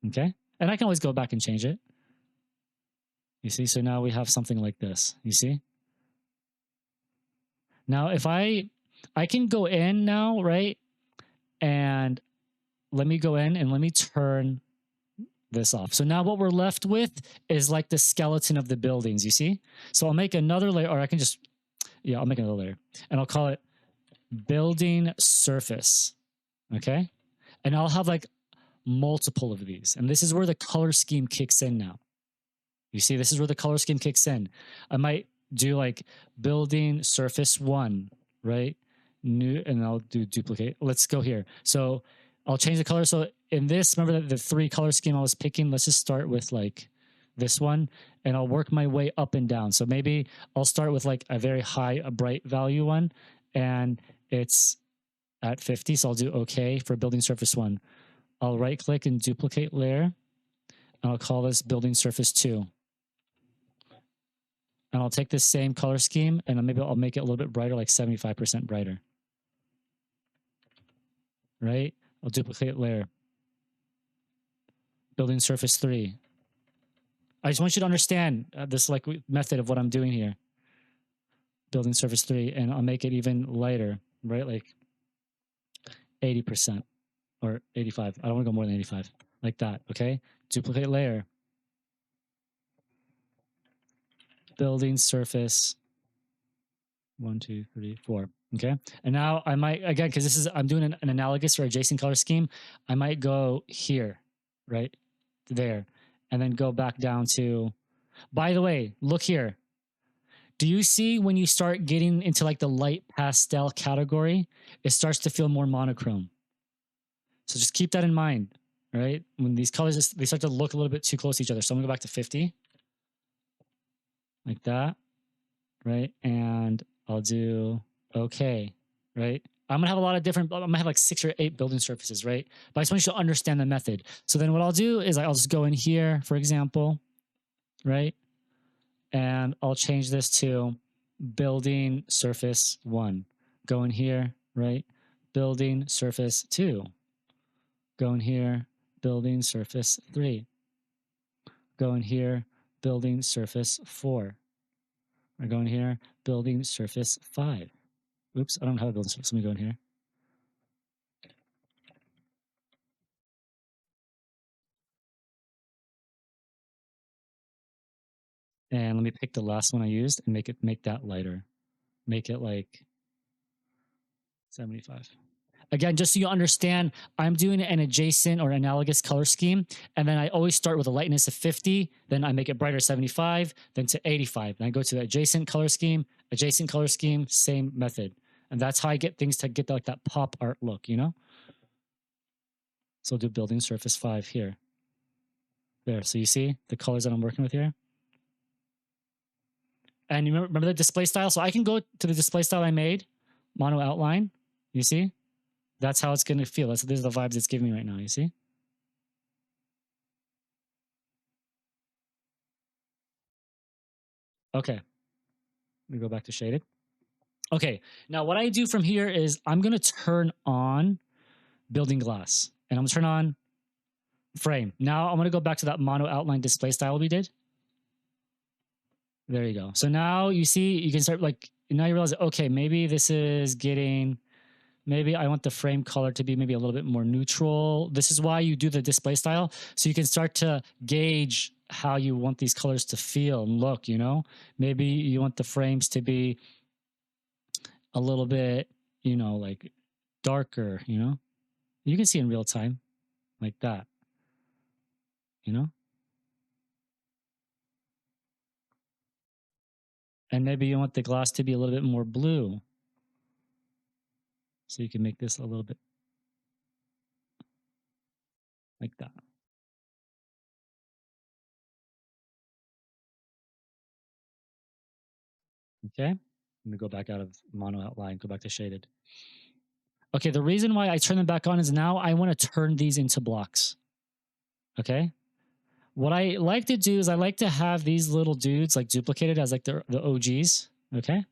A: Okay. And I can always go back and change it. You see? So now we have something like this. You see? Now, if I can go in now, right? And let me go in and let me turn this off. So now what we're left with is like the skeleton of the buildings, you see? So I'll make another layer, or I can just, I'll make another layer and I'll call it building surface. Okay. And I'll have like multiple of these. And this is where the color scheme kicks in now. You see, this is where the color scheme kicks in. I might do like building surface 1, right? New, and I'll do duplicate. Let's go here. So I'll change the color. So in this, remember that the 3 color scheme I was picking, let's just start with like this one and I'll work my way up and down. So maybe I'll start with like a very high, a bright value one, and it's at 50. So I'll do okay for building surface 1. I'll right click and duplicate layer. And I'll call this building surface 2. And I'll take this same color scheme and maybe I'll make it a little bit brighter, like 75% brighter. Right? I'll duplicate layer. Building surface 3. I just want you to understand this like method of what I'm doing here. Building surface 3, and I'll make it even lighter, right? Like 80% or 85. I don't want to go more than 85. Like that, okay? Duplicate layer. Building surface 1, 2, 3, 4. Okay. And now I might, again, because I'm doing an analogous or adjacent color scheme, I might go here, right? There. And then go back down to, by the way, look here. Do you see when you start getting into like the light pastel category, it starts to feel more monochrome. So just keep that in mind, right? When these colors, they start to look a little bit too close to each other. So I'm gonna go back to 50. Like that, right? And I'll do okay, right? I'm gonna have a lot of different, I'm gonna have like 6 or 8 building surfaces, right? But I just want you to understand the method. So then what I'll do is I'll just go in here, for example, right? And I'll change this to building surface 1. Go in here, right? Building surface 2. Go in here, building surface 3. Go in here, building surface 4. I go in here, building surface 5. Oops, I don't have a building surface. Let me go in here. And let me pick the last one I used and make that lighter. Make it like 75. Again, just so you understand, I'm doing an adjacent or analogous color scheme. And then I always start with a lightness of 50. Then I make it brighter 75, then to 85. Then I go to the adjacent color scheme, same method. And that's how I get things to get like that pop art look, you know? So I'll do building surface 5 here. There. So you see the colors that I'm working with here? And you remember the display style? So I can go to the display style I made, mono outline. You see? That's how it's going to feel. These are the vibes it's giving me right now. You see? Okay. Let me go back to shaded. Okay. Now what I do from here is I'm going to turn on building glass and I'm going to turn on frame. Now I'm going to go back to that mono outline display style we did. There you go. So now you see, you can start like, now you realize, okay, maybe this is getting, maybe I want the frame color to be maybe a little bit more neutral. This is why you do the display style. So you can start to gauge how you want these colors to feel and look, you know? Maybe you want the frames to be a little bit, you know, like darker, you know? You can see in real time like that, you know? And maybe you want the glass to be a little bit more blue. So you can make this a little bit like that. Okay. Let me go back out of mono outline, go back to shaded. Okay, the reason why I turn them back on is now I want to turn these into blocks. Okay. What I like to do is I like to have these little dudes like duplicated as like the OGs. Okay.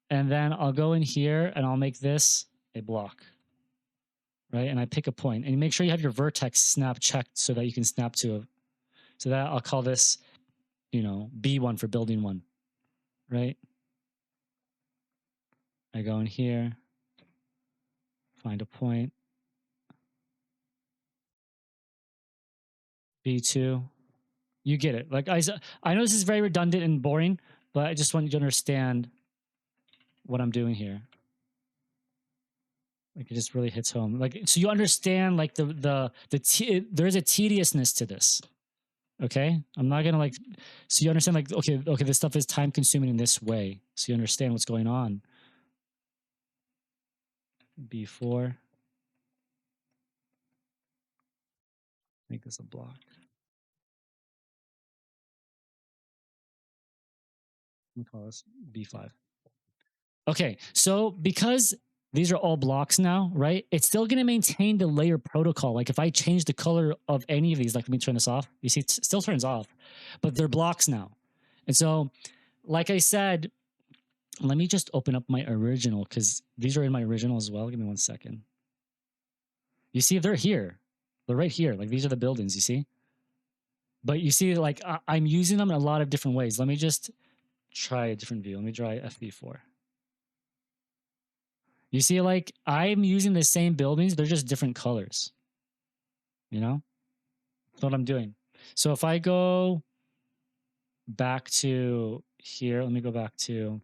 A: And then I'll go in here and I'll make this a block. Right. And I pick a point and you make sure you have your vertex snap checked so that you can snap to a, so that I'll call this, you know, B1 for building one. Right. I go in here, find a point. B2. You get it. Like I know this is very redundant and boring, but I just want you to understand what I'm doing here. Like it just really hits home. Like so you understand like there's a tediousness to this. Okay? I'm not going to like so you understand like okay, this stuff is time consuming in this way. So you understand what's going on. B4. Make this a block. We call this B5. Okay, so because these are all blocks now, right? It's still going to maintain the layer protocol. Like if I change the color of any of these, like let me turn this off. You see, it still turns off, but they're blocks now. And so, like I said, let me just open up my original because these are in my original as well. Give me 1 second. You see, they're here. They're right here. Like these are the buildings, you see? But you see, like I'm using them in a lot of different ways. Let me just try a different view. Let me try FB4. You see, like I'm using the same buildings, they're just different colors. You know? That's what I'm doing. So if I go back to here, let me go back to.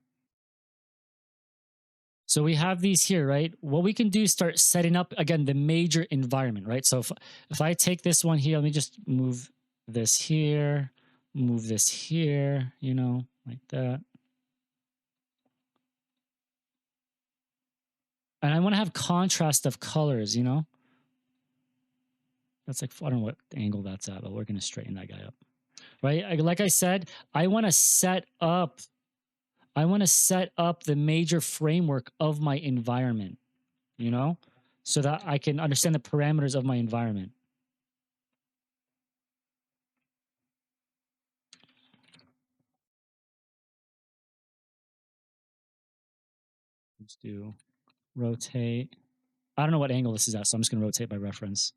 A: So we have these here, right? What we can do is start setting up again the major environment, right? So if I take this one here, let me just move this here, move this here, you know, like that. And I want to have contrast of colors, you know? That's like, I don't know what angle that's at, but we're going to straighten that guy up, right? Like I said, I want to set up the major framework of my environment, you know, so that I can understand the parameters of my environment. Let's do rotate. I don't know what angle this is at, so I'm just going to rotate by reference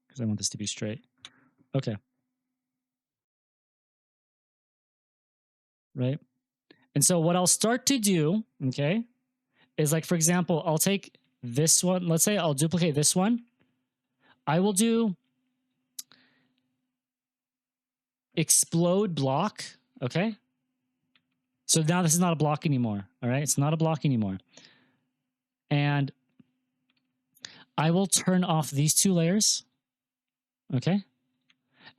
A: because I want this to be straight. Okay. Right. And so what I'll start to do, okay, is like, for example, I'll take this one. Let's say I'll duplicate this one. I will do explode block. Okay. So now this is not a block anymore. All right. It's not a block anymore. And I will turn off these two layers. Okay.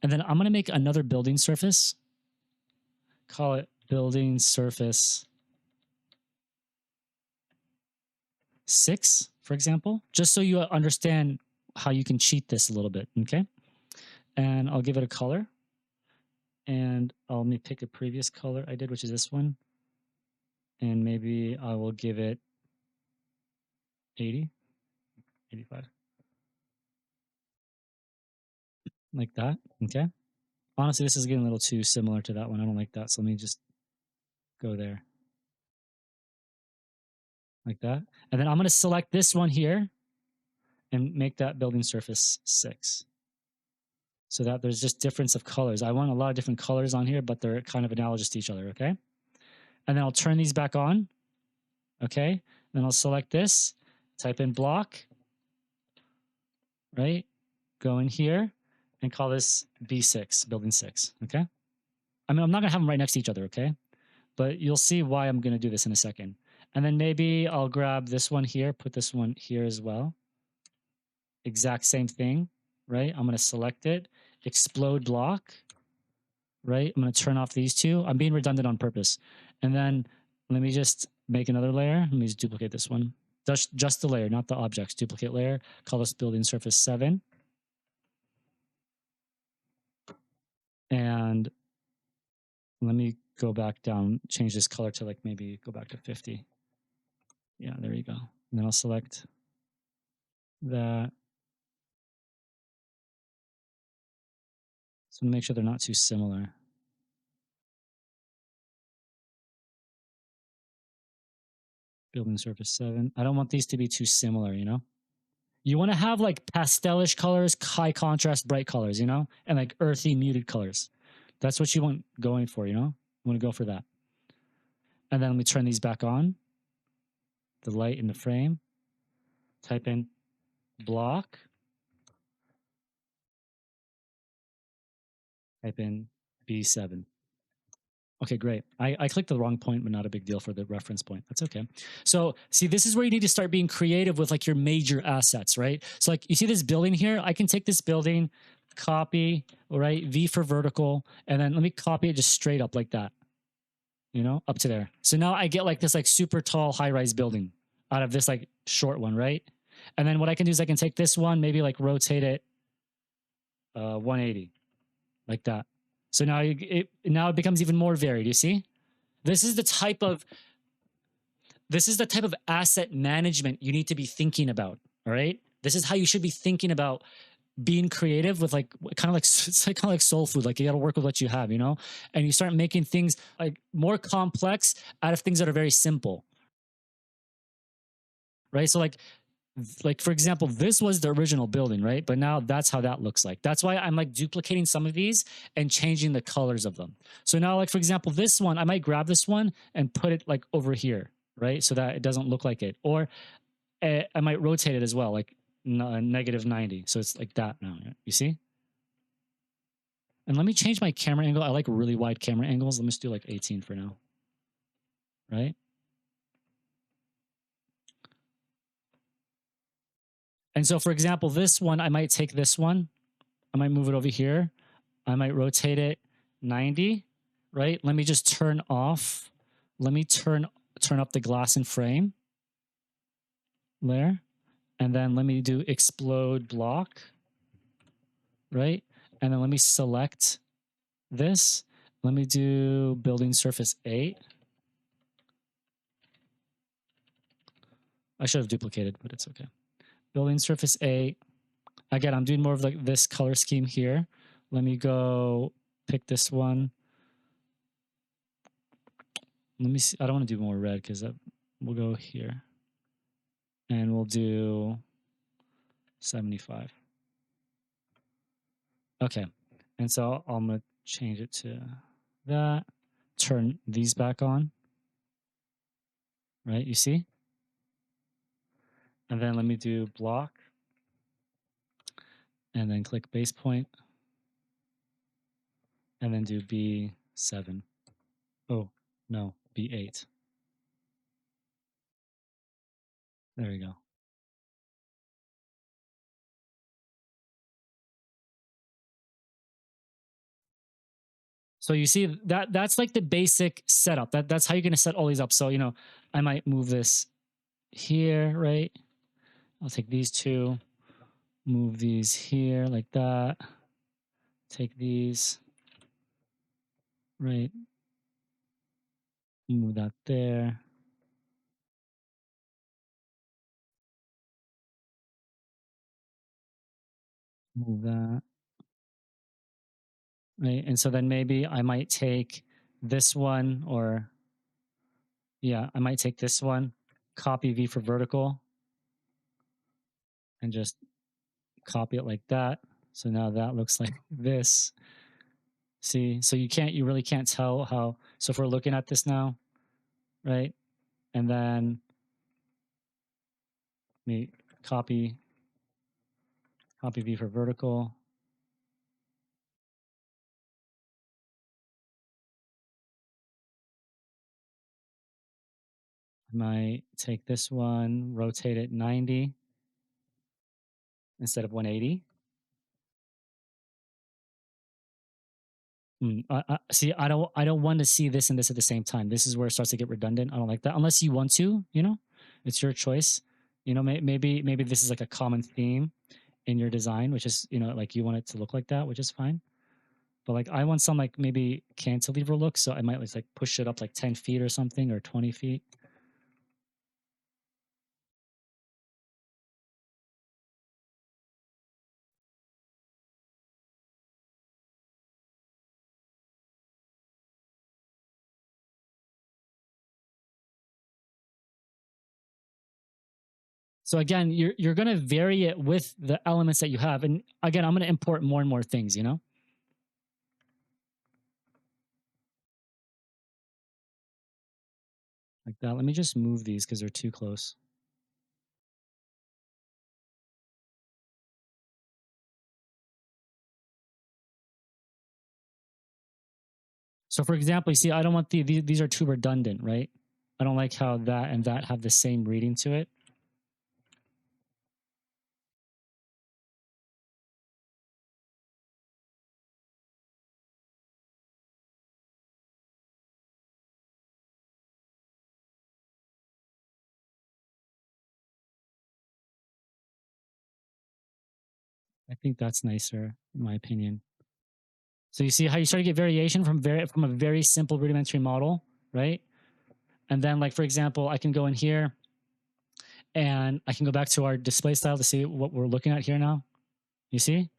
A: And then I'm going to make another building surface. Call it building surface 6, for example, just so you understand how you can cheat this a little bit. Okay. And I'll give it a color. And let me pick a previous color I did, which is this one. And maybe I will give it 80, 85. Like that. Okay. Honestly, this is getting a little too similar to that one. I don't like that. So let me just go there. Like that. And then I'm going to select this one here and make that building surface 6. So that there's just difference of colors. I want a lot of different colors on here, but they're kind of analogous to each other. Okay. And then I'll turn these back on. Okay. Then I'll select this, type in block, right? Go in here and call this B6, building 6. Okay. I mean, I'm not going to have them right next to each other. Okay. But you'll see why I'm going to do this in a second. And then maybe I'll grab this one here, put this one here as well. Exact same thing, right? I'm going to select it, explode block, right? I'm going to turn off these two. I'm being redundant on purpose. And then let me just make another layer. Let me just duplicate this one. Just the layer, not the objects. Duplicate layer. Call this building surface 7. And let me go back down, change this color to like maybe go back to 50. Yeah, there you go. And then I'll select that. So make sure they're not too similar. Building surface 7. I don't want these to be too similar, you know? You want to have like pastelish colors, high contrast, bright colors, you know? And like earthy, muted colors. That's what you want going for, you know? You want to go for that. And then let me turn these back on. The light in the frame. Type in block. Type in B7. Okay, great. I clicked the wrong point, but not a big deal for the reference point. That's okay. So see, this is where you need to start being creative with like your major assets, right? So like you see this building here, I can take this building, copy, right? V for vertical, and then let me copy it just straight up like that, you know, up to there. So now I get like this like super tall high-rise building out of this like short one, right? And then what I can do is I can take this one, maybe like rotate it 180 like that. So now it becomes even more varied. You see, this is the type of asset management you need to be thinking about. All right, this is how you should be thinking about being creative with like kind of like it's like kind of like soul food. Like you got to work with what you have, you know, and you start making things like more complex out of things that are very simple. Right. So like for example, this was the original building, right? But now that's how that looks like. That's why I'm like duplicating some of these and changing the colors of them. So now like for example, this one, I might grab this one and put it like over here, right? So that it doesn't look like it. Or I might rotate it as well, like negative 90. So it's like that now, you see? And let me change my camera angle. I like really wide camera angles. Let me just do like 18 for now, right? And so for example, this one, I might take this one, I might move it over here. I might rotate it 90, right? Let me just turn off. Let me turn up the glass and frame layer. And then let me do explode block, right? And then let me select this. Let me do building surface 8. I should have duplicated, but it's okay. Building surface 8. Again, I'm doing more of like this color scheme here. Let me go pick this one. Let me see. I don't want to do more red because we'll go here. And we'll do 75. Okay. And so I'm going to change it to that. Turn these back on. Right? You see? And then let me do block. And then click base point. And then do B7. Oh, no, B8. There you go. So you see that's like the basic setup. That's how you're gonna set all these up. So I might move this here, right? I'll take these two, move these here like that. Take these, right? Move that there. Move that, right? And so then maybe I might take this one, or yeah, I might take this one, copy V for vertical, and just copy it like that. So now that looks like this. See, so you really can't tell how. So if we're looking at this now, right? And then me copy V for vertical. I might take this one, rotate it 90 instead of 180. See, I don't want to see this and this at the same time. This is where it starts to get redundant. I don't like that unless you want to. It's your choice. Maybe this is like a common theme in your design, which is like you want it to look like that, which is fine. But like I want some like maybe cantilever look, so I might like push it up like 10 feet or something, or 20 feet. So again, you're gonna vary it with the elements that you have, and again, I'm gonna import more and more things. Like that. Let me just move these because they're too close. So for example, you see, I don't want these are too redundant, right? I don't like how that and that have the same reading to it. I think that's nicer, in my opinion. So you see how you start to get variation from a very simple rudimentary model, right? And then like for example, I can go in here and I can go back to our display style to see what we're looking at here now. You see?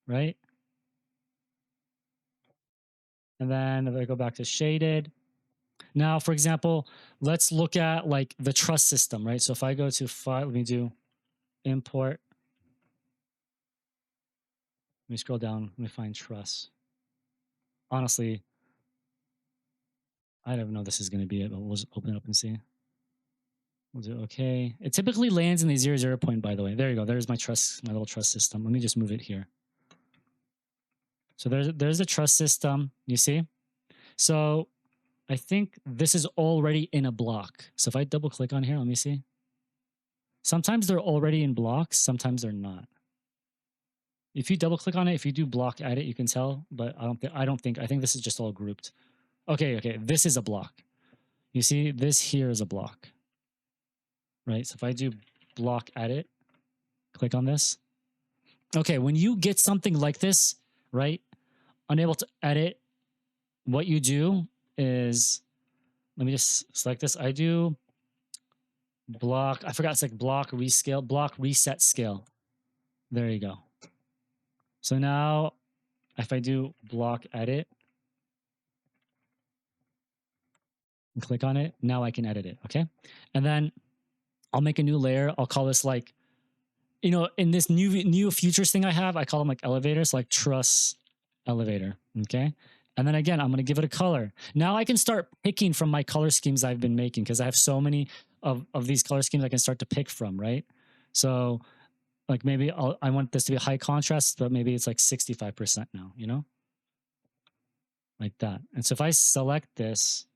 A: Right? And then if I go back to shaded. Now, for example, let's look at like the truss system, right? So if I go to file, let me do import. Let me scroll down. Let me find truss. Honestly, I don't know this is going to be it, but we'll just open it up and see. We'll do okay. It typically lands in the 0, 0 point, by the way. There you go. There's my truss, my little truss system. Let me just move it here. So there's a truss system, you see? So I think this is already in a block. So if I double click on here, let me see. Sometimes they're already in blocks, sometimes they're not. If you double click on it, if you do block edit, you can tell, but I think this is just all grouped. Okay, this is a block. You see, this here is a block, right? So if I do block edit, click on this. Okay, when you get something like this, right, unable to edit, what you do is, let me just select this. I do block, I forgot, it's like block rescale, block reset scale. There you go. So now if I do block edit and click on it, now I can edit it. Okay. And then I'll make a new layer. I'll call this like, in this new futures thing I have, I call them like elevators, like truss elevator. Okay. And then again, I'm going to give it a color. Now I can start picking from my color schemes I've been making because I have so many of these color schemes I can start to pick from, right? So like maybe I want this to be high contrast, but maybe it's like 65% now, like that. And so if I select this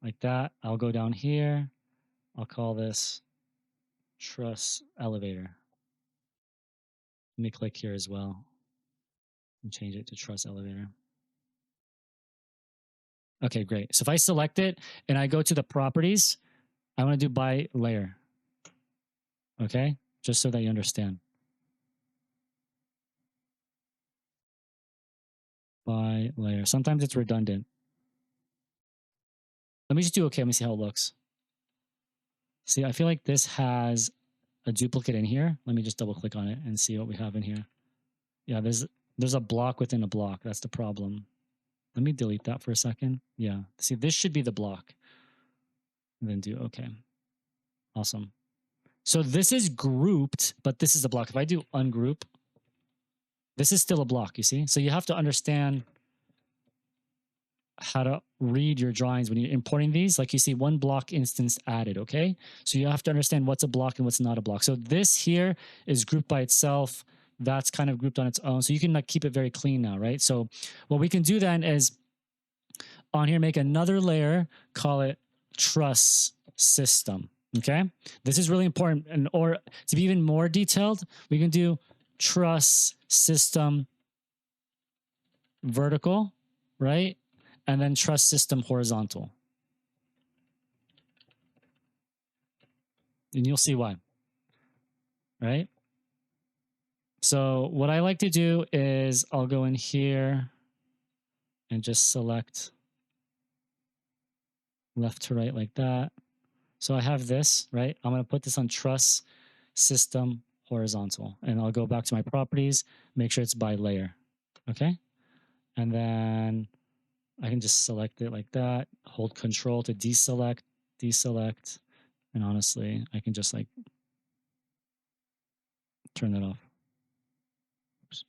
A: like that, I'll go down here. I'll call this truss elevator. Let me click here as well and change it to truss elevator. Okay, great. So if I select it and I go to the properties, I want to do by layer. Okay, just so that you understand. By layer. Sometimes it's redundant. Let me just do okay. Let me see how it looks. See, I feel like this has a duplicate in here. Let me just double click on it and see what we have in here. Yeah, there's a block within a block. That's the problem. Let me delete that for a second. Yeah. See, this should be the block. And then do okay. Awesome. So this is grouped, but this is a block. If I do ungroup, this is still a block, you see? So you have to understand how to read your drawings when you're importing these. Like you see one block instance added, okay? So you have to understand what's a block and what's not a block. So this here is grouped by itself. That's kind of grouped on its own. So you can like keep it very clean now, right? So what we can do then is on here, make another layer, call it truss system, okay? This is really important. And or to be even more detailed, we can do truss system vertical, right? And then truss system horizontal. And you'll see why, right? So what I like to do is I'll go in here and just select left to right like that. So I have this, right? I'm going to put this on truss system horizontal, and I'll go back to my properties, make sure it's by layer. Okay. And then I can just select it like that, hold control to deselect, and honestly, I can just like turn that off. Oops.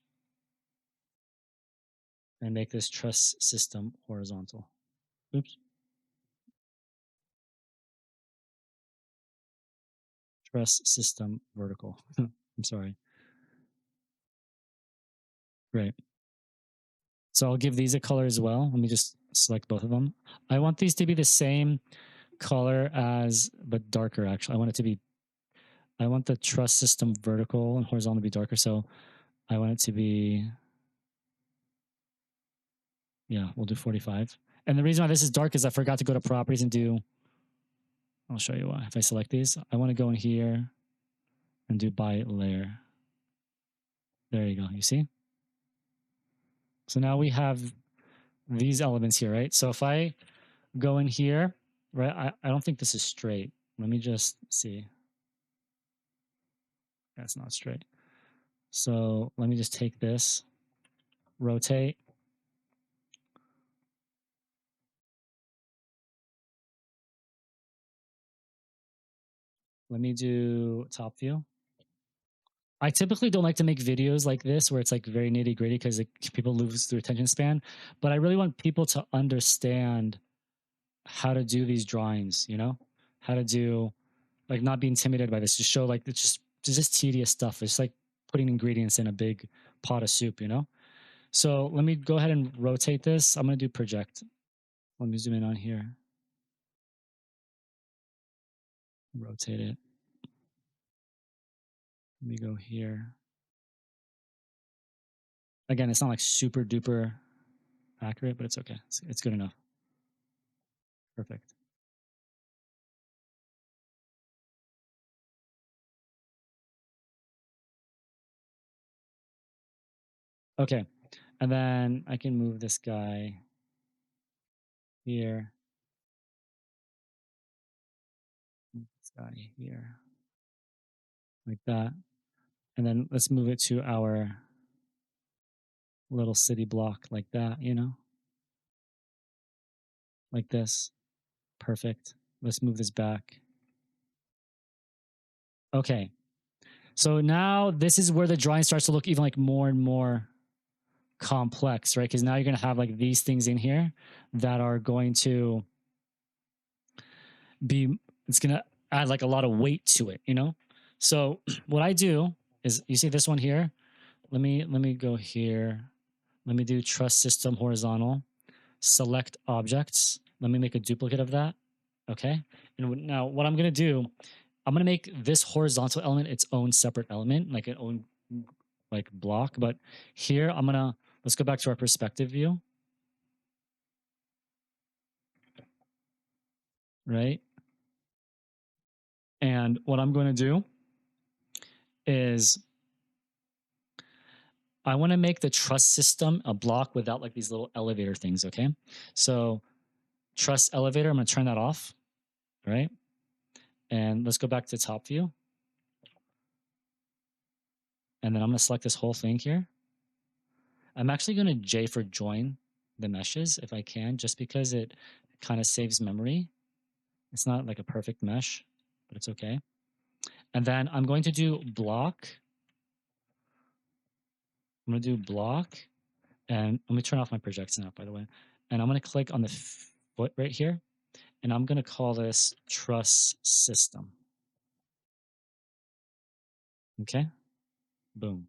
A: And make this truss system horizontal. Oops. Truss system vertical. I'm sorry. Great. So I'll give these a color as well. Let me just select both of them. I want these to be the same color as, but darker actually. I want the truss system vertical and horizontal to be darker. So I want it to be, yeah, we'll do 45. And the reason why this is dark is I forgot to go to properties and do, I'll show you why. If I select these, I want to go in here and do by layer. There you go. You see? So now we have these elements here, right? So if I go in here, right, I don't think this is straight. Let me just see. That's not straight. So let me just take this, rotate. Let me do top view. I typically don't like to make videos like this where it's like very nitty gritty because people lose their attention span. But I really want people to understand how to do these drawings, you know, how to do, like, not be intimidated by this, to show like it's just tedious stuff. It's like putting ingredients in a big pot of soup, you know? So let me go ahead and rotate this. I'm going to do project. Let me zoom in on here. Rotate it. Let me go here. Again, it's not like super duper accurate, but it's okay. It's good enough. Perfect. Okay. And then I can move this guy here. Move this guy here. Like that. And then let's move it to our little city block like that, you know? Like this. Perfect. Let's move this back. Okay. So now this is where the drawing starts to look even like more and more complex, right? Because now you're going to have like these things in here that are going to be, it's going to add like a lot of weight to it, you know? So what I do is, you see this one here? Let me go here. Let me do truss system horizontal. Select objects. Let me make a duplicate of that. Okay. And now what I'm going to do, I'm going to make this horizontal element its own separate element, like an own like block. But here I'm going to, let's go back to our perspective view, right? And what I'm going to do is I want to make the truss system a block without like these little elevator things. Okay. So truss elevator, I'm going to turn that off. Right. And let's go back to top view. And then I'm going to select this whole thing here. I'm actually going to J for join the meshes if I can, just because it kind of saves memory. It's not like a perfect mesh, but it's okay. And then I'm going to do block. I'm going to do block. And let me turn off my project snap, by the way. And I'm going to click on the foot right here. And I'm going to call this truss system. Okay. Boom.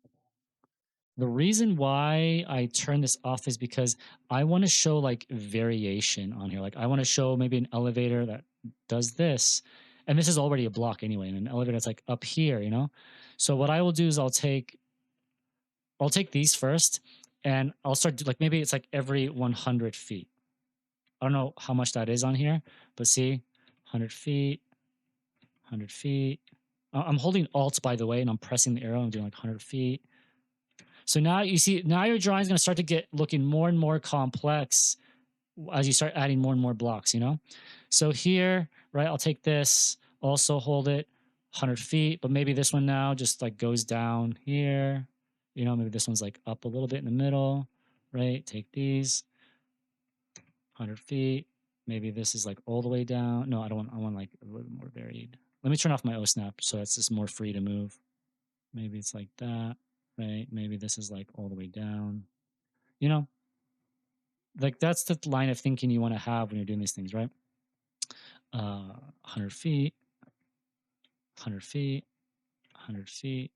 A: The reason why I turn this off is because I want to show like variation on here. Like I want to show maybe an elevator that does this. And this is already a block anyway, and an elevator that's like up here, you know? So what I will do is I'll take these first and I'll start like maybe it's like every 100 feet. I don't know how much that is on here, but see, 100 feet, 100 feet. I'm holding Alt by the way, and I'm pressing the arrow. I'm doing like 100 feet. So now you see, now your drawing is going to start to get looking more and more complex as you start adding more and more blocks, you know? So here, right, I'll take this, also hold it 100 feet, but maybe this one now just like goes down here. You know, maybe this one's like up a little bit in the middle, right? Take these 100 feet. Maybe this is like all the way down. No, I want like a little more varied. Let me turn off my O snap so it's just more free to move. Maybe it's like that, right? Maybe this is like all the way down. You know, like that's the line of thinking you want to have when you're doing these things, right? 100 feet, 100 feet, 100 feet,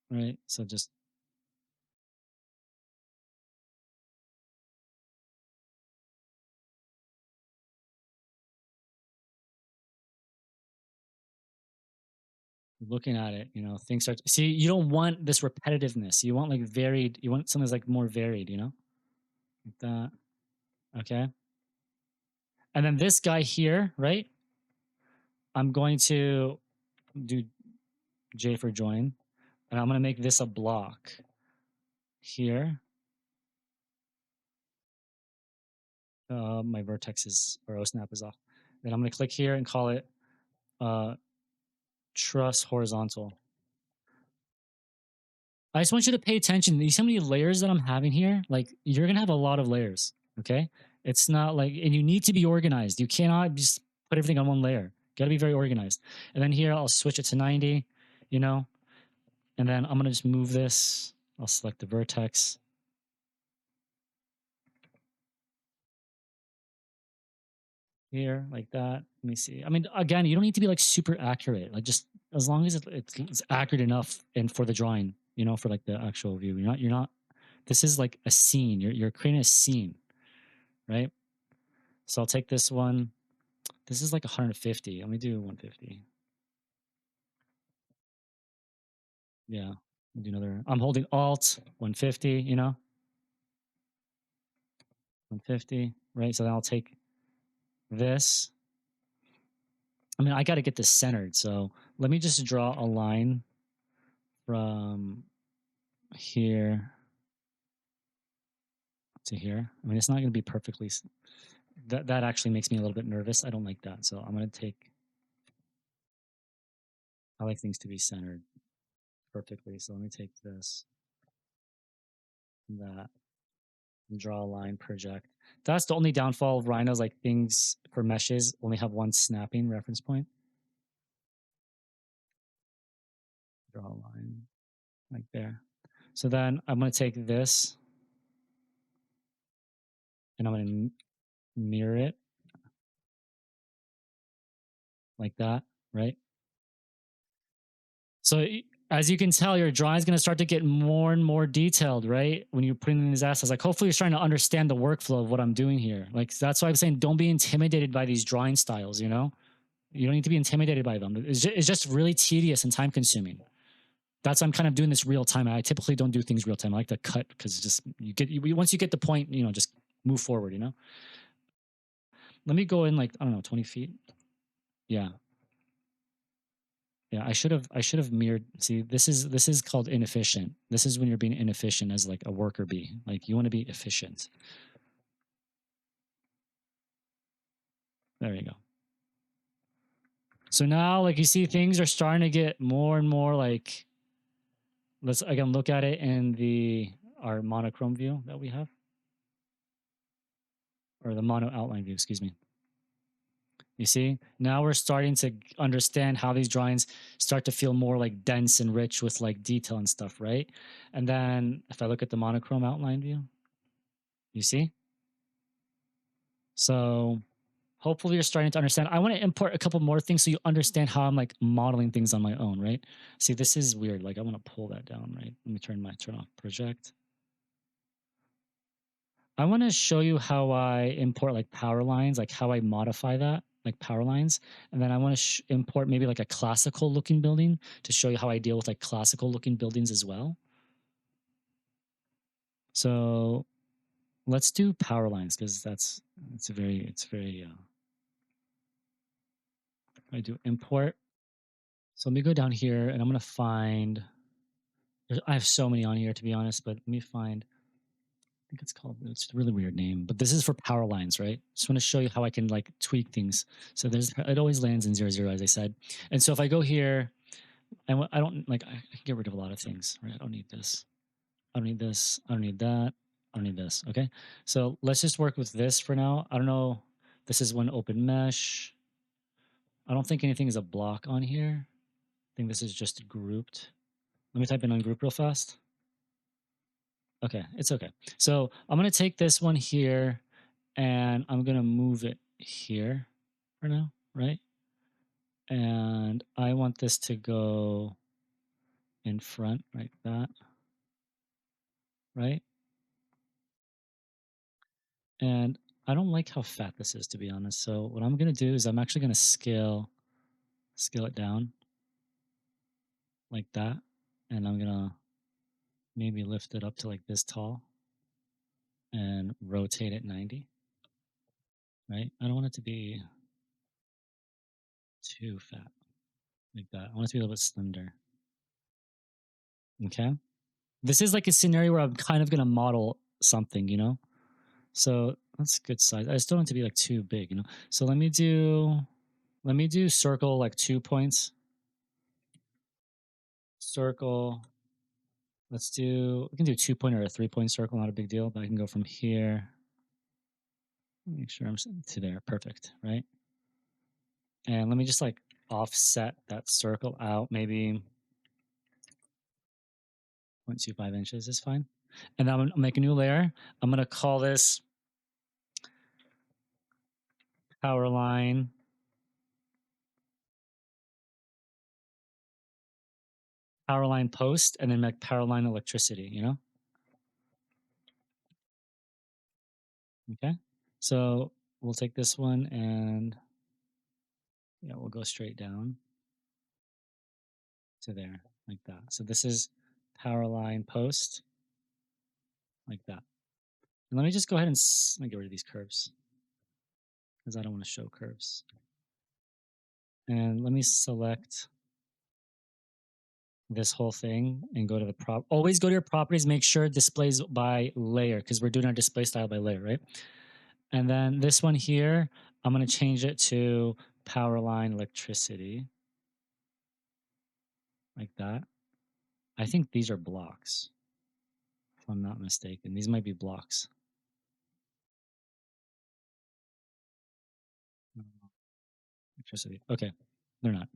A: right? So just looking at it, you know, things start. See, you don't want this repetitiveness. You want like varied. You want something that's like more varied, you know, like that. Okay. And then this guy here, right? I'm going to do J for join, and I'm going to make this a block here. My vertex is or O snap is off. Then I'm going to click here and call it uh, truss horizontal. I just want you to pay attention. You see how many layers that I'm having here? Like you're gonna have a lot of layers. Okay. It's not like, and you need to be organized. You cannot just put everything on one layer. You gotta be very organized. And then here I'll switch it to 90, you know, and then I'm gonna just move this. I'll select the vertex. Here, like that. Let me see. I mean, again, you don't need to be like super accurate. Like just as long as it's accurate enough and for the drawing, you know, for like the actual view. You're not, this is like a scene. You're creating a scene, right? So I'll take this one. This is like 150. Let me do 150. Yeah. I'll do another. I'm holding Alt 150, you know, 150, right? So then I'll take this. I mean, I got to get this centered. So let me just draw a line from here to here. I mean, it's not going to be perfectly. That actually makes me a little bit nervous. I don't like that. So I'm going to take. I like things to be centered perfectly. So let me take this, that, and draw a line, project. That's the only downfall of Rhinos. Like things for meshes only have one snapping reference point. Draw a line like there. So then I'm going to take this and I'm going to mirror it like that, right? So As you can tell, your drawing is going to start to get more and more detailed, right? When you're putting in these assets, like hopefully you're starting to understand the workflow of what I'm doing here. Like that's why I'm saying don't be intimidated by these drawing styles. You don't need to be intimidated by them. It's just really tedious and time consuming. That's why I'm kind of doing this real time. I typically don't do things real time. I like to cut because just once you get the point, just move forward. Let me go in like I don't know, 20 feet. Yeah, yeah. I should have mirrored. See, this is called inefficient. This is when you're being inefficient as like a worker bee. Like you want to be efficient. There you go. So now, like you see, things are starting to get more and more like. Let's again look at it in our monochrome view that we have, or the mono outline view. Excuse me. You see, now we're starting to understand how these drawings start to feel more like dense and rich with like detail and stuff, right? And then if I look at the monochrome outline view, you see? So hopefully you're starting to understand. I want to import a couple more things so you understand how I'm like modeling things on my own, right? See, this is weird. Like I want to pull that down, right? Let me turn off project. I want to show you how I import like power lines, like how I modify that, like power lines. And then I want to import maybe like a classical looking building to show you how I deal with like classical looking buildings as well. So let's do power lines because I do import. So let me go down here and I'm going to find, I have so many on here to be honest, but let me find, I think it's a really weird name, but this is for power lines, right? Just want to show you how I can like tweak things. So it always lands in 0, 0, as I said. And so if I go here, I don't like, I can get rid of a lot of things, right? I don't need this. I don't need this. I don't need that. I don't need this. Okay. So let's just work with this for now. I don't know. This is one open mesh. I don't think anything is a block on here. I think this is just grouped. Let me type in ungroup real fast. Okay, it's okay. So I'm gonna take this one here and I'm gonna move it here for now, right? And I want this to go in front like that, right? And I don't like how fat this is, to be honest. So what I'm gonna do is I'm actually gonna scale it down like that, and I'm gonna maybe lift it up to like this tall and rotate it 90, right? I don't want it to be too fat like that. I want it to be a little bit slender. Okay. This is like a scenario where I'm kind of gonna model something. So that's good size. I just don't want it to be like too big. So let me do circle like 2 points. Circle. We can do 2 point or a 3 point circle, not a big deal, but I can go from here. Make sure I'm to there. Perfect, right? And let me just like offset that circle out, maybe 0.25 inches is fine. And then I'm gonna make a new layer. I'm gonna call this power line post, and then make power line electricity. Okay. So we'll take this one and yeah, we'll go straight down to there like that. So this is power line post like that. And let me just go ahead and let me get rid of these curves because I don't want to show curves. And let me select this whole thing and go to the always go to your properties, make sure it displays by layer because we're doing our display style by layer, right? And then this one here, I'm going to change it to power line electricity like that. I think these are blocks, if I'm not mistaken. These might be blocks. Electricity. Okay, they're not.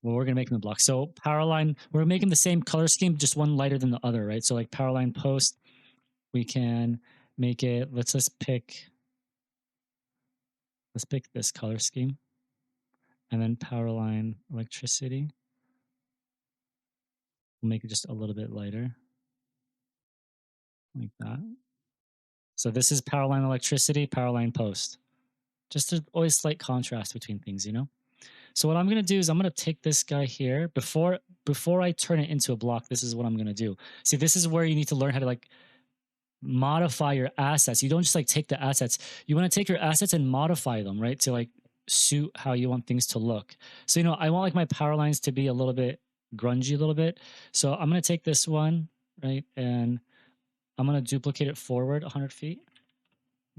A: Well, we're gonna make them blocks. So power line, we're making the same color scheme, just one lighter than the other, right? So like power line post, we can make it. Let's pick this color scheme, and then power line electricity. We'll make it just a little bit lighter, like that. So this is power line electricity, power line post. Just to always slight contrast between things, you know? So what I'm gonna do is I'm gonna take this guy here before I turn it into a block. This is what I'm gonna do. See, this is where you need to learn how to like modify your assets. You don't just like take the assets. You want to take your assets and modify them, right? To like suit how you want things to look. So, you know, I want like my power lines to be a little bit grungy, a little bit. So I'm going to take this one, right? And I'm going to duplicate it forward 100 feet.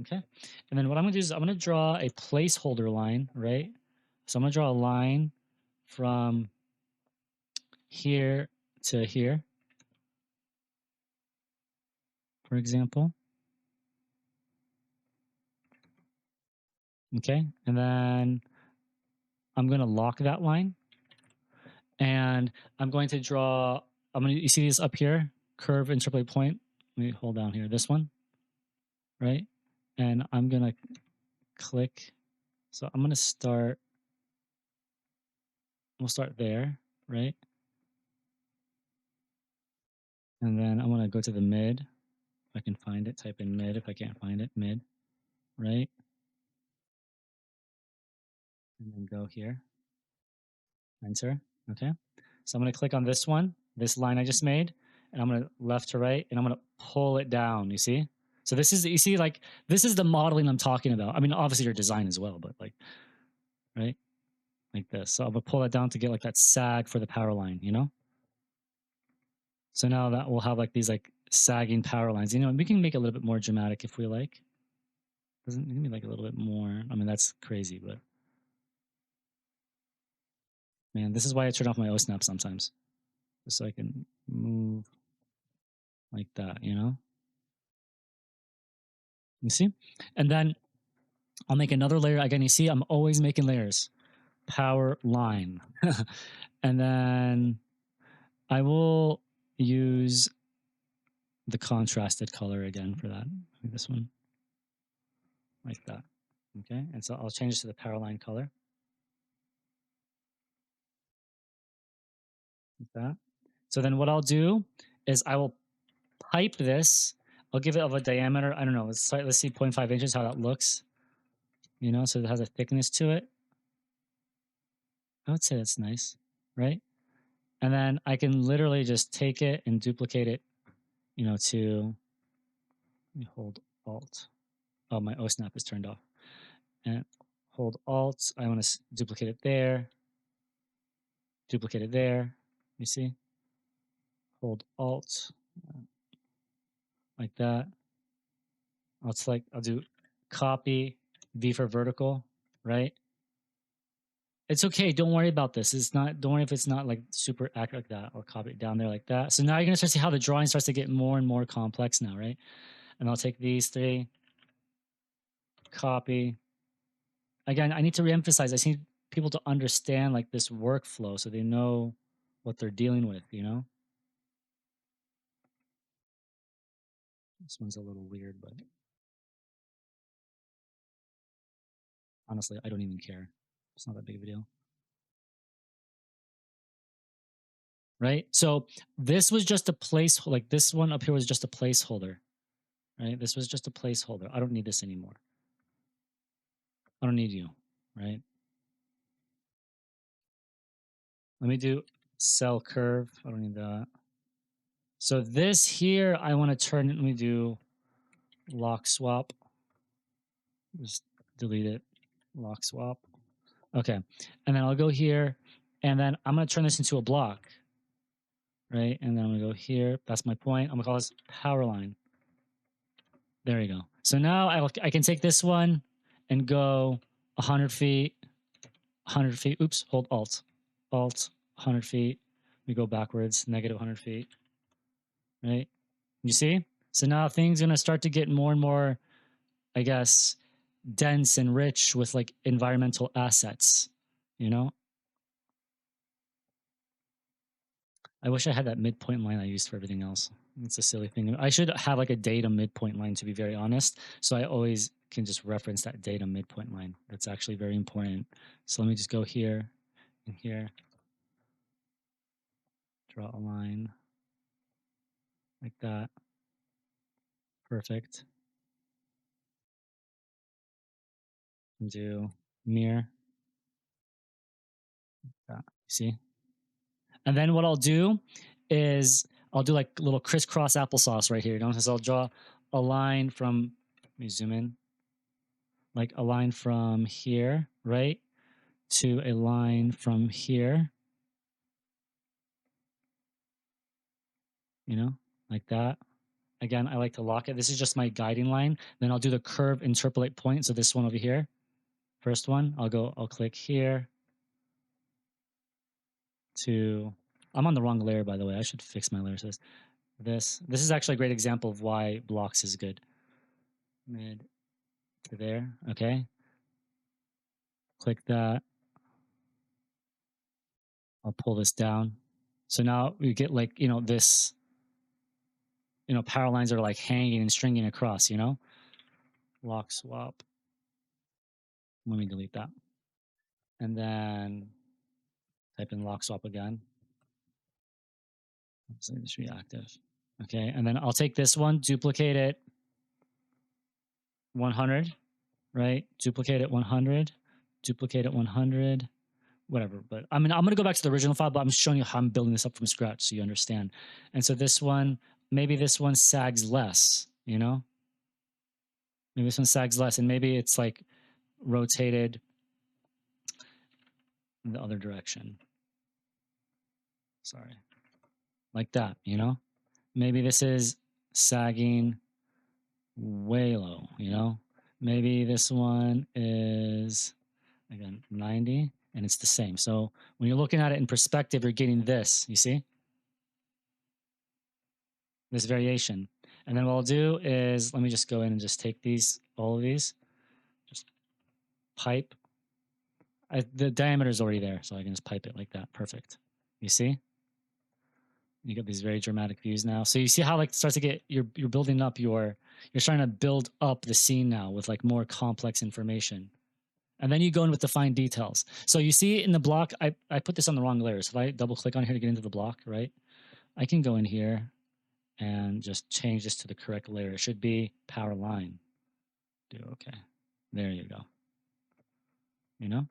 A: Okay. And then what I'm going to do is I'm going to draw a placeholder line, right? So I'm going to draw a line from here to here, for example. Okay. And then I'm going to lock that line. And I'm going to draw, you see these up here, curve, interpolate point. Let me hold down here, this one, right? And I'm going to click. So I'm going to start, we'll start there, right? And then I want to go to the mid. If I can find it, type in mid. If I can't find it, mid, right? And then go here, enter, okay? So I'm going to click on this one, this line I just made, and I'm going to left to right, and I'm going to pull it down, you see? So this is, you see, like, this is the modeling I'm talking about. I mean, obviously your design as well, but like, right? Like this. So I'm going to pull that down to get like that sag for the power line, you know? So now that we'll have like these like sagging power lines, you know, and we can make it a little bit more dramatic if we like. Doesn't give me like a little bit more. I mean, that's crazy, but man, this is why I turn off my O snap sometimes. Just so I can move like that, you know? You see? And then I'll make another layer. Again, you see, I'm always making layers. Power line. And then I will use the contrasted color again for that. This one. Like that. Okay. And so I'll change it to the power line color. Like that. So then what I'll do is I will pipe this. I'll give it of a diameter. I don't know. Let's see 0.5 inches, how that looks. You know, so it has a thickness to it. I would say that's nice, right? And then I can literally just take it and duplicate it, you know, to, let me hold Alt. Oh, my O snap is turned off. And hold Alt. I want to duplicate it there. Duplicate it there. You see? Hold Alt like that. I'll do copy, V for vertical, right? It's okay. Don't worry about this. It's not, don't worry if it's not like super accurate like that, or copy it down there like that. So now you're going to start to see how the drawing starts to get more and more complex now, right? And I'll take these three, copy. Again, I need to reemphasize, I need people to understand like this workflow so they know what they're dealing with, you know? This one's a little weird, but honestly, I don't even care. It's not that big of a deal. Right? So this was just a place, like this one up here was just a placeholder, right? This was just a placeholder. I don't need this anymore. I don't need you, right? Let me do cell curve. I don't need that. So this here, I want to turn it. Let me do lock swap. Just delete it. Lock swap. Okay. And then I'll go here, and then I'm going to turn this into a block, right? And then I'm going to go here. That's my point. I'm going to call this power line. There you go. So now I can take this one and go 100 feet, 100 feet. Oops, hold Alt. Alt, 100 feet. We go backwards, negative 100 feet, right? You see? So now things are going to start to get more and more, I guess, dense and rich with like environmental assets, you know? I wish I had that midpoint line I used for everything else. It's a silly thing. I should have like a data midpoint line, to be very honest. So I always can just reference that data midpoint line. That's actually very important. So let me just go here and here. Draw a line like that. Perfect. And do mirror. That. See? And then what I'll do is I'll do like little crisscross applesauce right here. You know, so I'll draw a line from, let me zoom in, like a line from here, right, to a line from here, you know, like that. Again, I like to lock it. This is just my guiding line. Then I'll do the curve interpolate point. So this one over here, first one, I'll click here to, I'm on the wrong layer, by the way. I should fix my layer. So this is actually a great example of why blocks is good. Mid to there. Okay. Click that. I'll pull this down. So now we get like, you know, this, you know, power lines are like hanging and stringing across, you know, lock swap. Let me delete that. And then type in lock swap again. Let's say this should be active. Okay. And then I'll take this one, duplicate it 100, right? Duplicate it 100, duplicate it 100, whatever. But I mean, I'm going to go back to the original file, but I'm showing you how I'm building this up from scratch so you understand. And so this one, maybe this one sags less, you know? Maybe this one sags less, and maybe it's like rotated in the other direction. Sorry. Like that, you know? Maybe this is sagging way low, you know? Maybe this one is, again, 90, and it's the same. So when you're looking at it in perspective, you're getting this, you see? This variation. And then what I'll do is, let me just go in and just take these, all of these, just pipe. The diameter is already there, so I can just pipe it like that. Perfect. You see? You get these very dramatic views now. So you see how like it starts to get, you're building up you're trying to build up the scene now with like more complex information. And then you go in with the fine details. So you see in the block, I put this on the wrong layer. So if I double click on here to get into the block, right? I can go in here and just change this to the correct layer. It should be power line. Do okay. There you go. You know?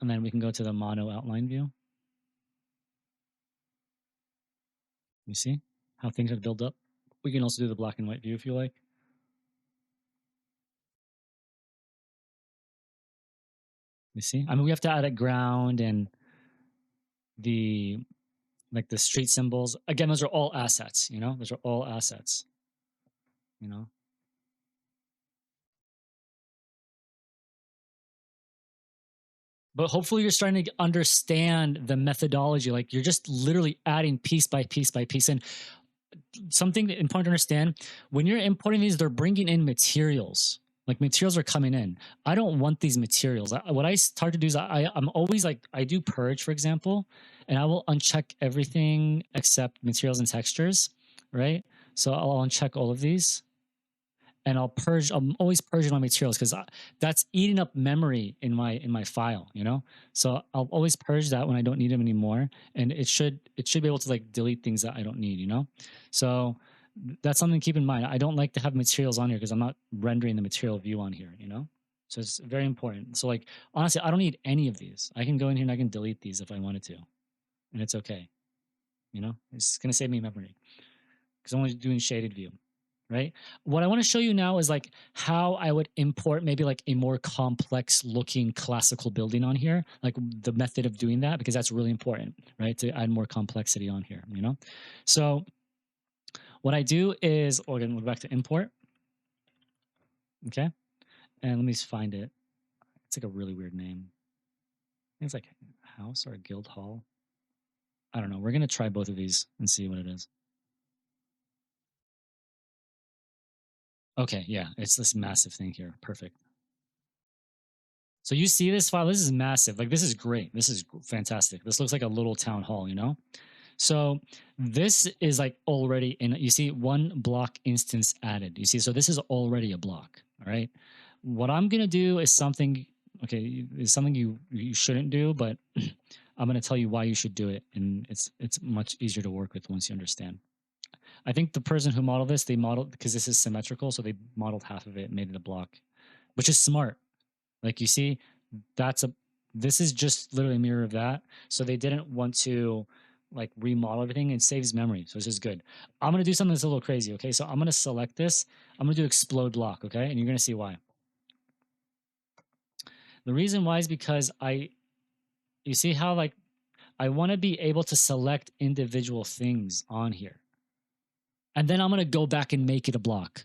A: And then we can go to the mono outline view. You see how things have built up? We can also do the black and white view if you like. You see? I mean, we have to add a ground and the like the street symbols. Again, those are all assets, you know? Those are all assets, you know? But hopefully you're starting to understand the methodology. Like you're just literally adding piece by piece by piece. And something important to understand, when you're importing these, they're bringing in materials. Like materials are coming in. I don't want these materials. What I start to do is I'm always like, I do purge, for example, and I will uncheck everything except materials and textures, right? So I'll uncheck all of these and I'll purge. I'm always purging my materials because that's eating up memory in my file, you know. So I'll always purge that when I don't need them anymore, and it should be able to like delete things that I don't need, you know. So that's something to keep in mind. I don't like to have materials on here because I'm not rendering the material view on here, you know. So it's very important. So like honestly, I don't need any of these. I can go in here and I can delete these if I wanted to, and it's okay. You know, it's gonna save me memory because I'm only doing shaded view, right? What I want to show you now is like how I would import maybe like a more complex looking classical building on here, like the method of doing that, because that's really important, right? To add more complexity on here, you know? So what I do is, oh, again, we're back to import. Okay. And let me just find it. It's like a really weird name. I think it's like house or guild hall. I don't know. We're going to try both of these and see what it is. Okay, yeah, it's this massive thing here. Perfect. So you see this file? This is massive. Like this is great. This is fantastic. This looks like a little town hall, you know? So this is like already in, you see one block instance added. You see, so this is already a block, all right? What I'm going to do is something, okay, is something you shouldn't do, but I'm going to tell you why you should do it, and it's much easier to work with once you understand. I think the person who modeled this, they modeled because this is symmetrical, so they modeled half of it, made it a block, which is smart. Like you see, that's a this is just literally a mirror of that. So they didn't want to like remodel everything. It saves memory, so this is good. I'm gonna do something that's a little crazy. Okay, so I'm gonna select this. I'm gonna do explode block. Okay, and you're gonna see why. The reason why is because you see how like I want to be able to select individual things on here. And then I'm going to go back and make it a block.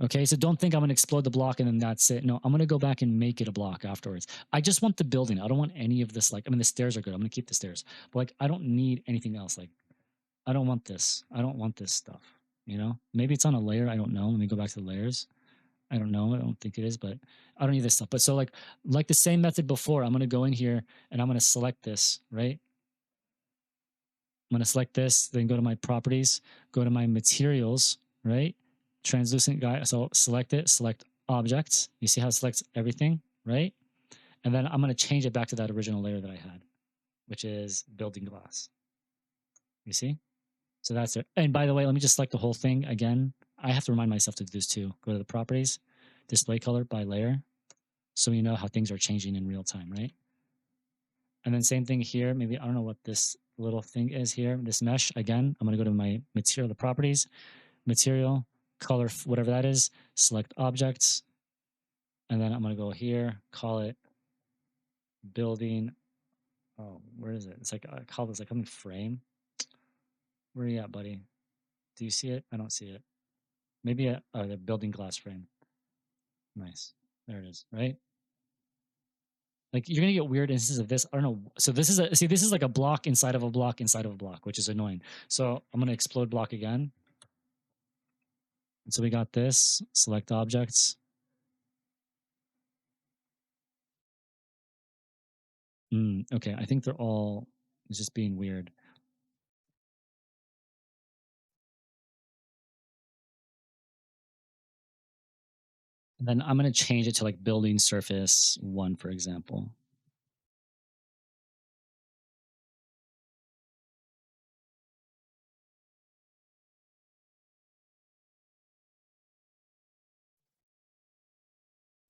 A: Okay, so don't think I'm going to explode the block and then that's it. No, I'm going to go back and make it a block afterwards. I just want the building. I don't want any of this. Like, I mean, the stairs are good. I'm going to keep the stairs. But like, I don't need anything else. Like, I don't want this. I don't want this stuff. You know, maybe it's on a layer. I don't know. Let me go back to the layers. I don't know. I don't think it is, but I don't need this stuff. But so like the same method before, I'm going to go in here and I'm going to select this, right? I'm going to select this, then go to my properties, go to my materials, right? Translucent guy. So select it, select objects. You see how it selects everything, right? And then I'm going to change it back to that original layer that I had, which is building glass. You see? So that's it. And by the way, let me just select the whole thing again. I have to remind myself to do this too. Go to the properties, display color by layer. So you know how things are changing in real time, right? And then same thing here. Maybe I don't know what this little thing is here. This mesh again. I'm going to go to my material, the properties, material, color, whatever that is. Select objects, and then I'm going to go here. Call it building. Oh, where is it? It's like I call this like something frame. Where are you at, buddy? Do you see it? I don't see it. Maybe the building glass frame. Nice. There it is. Right. Like you're gonna get weird instances of this. I don't know. So this is this is like a block inside of a block inside of a block, which is annoying. So I'm gonna explode block again. And so we got this. Select objects. Okay, I think they're all it's just being weird. And then I'm gonna change it to like building surface 1, for example.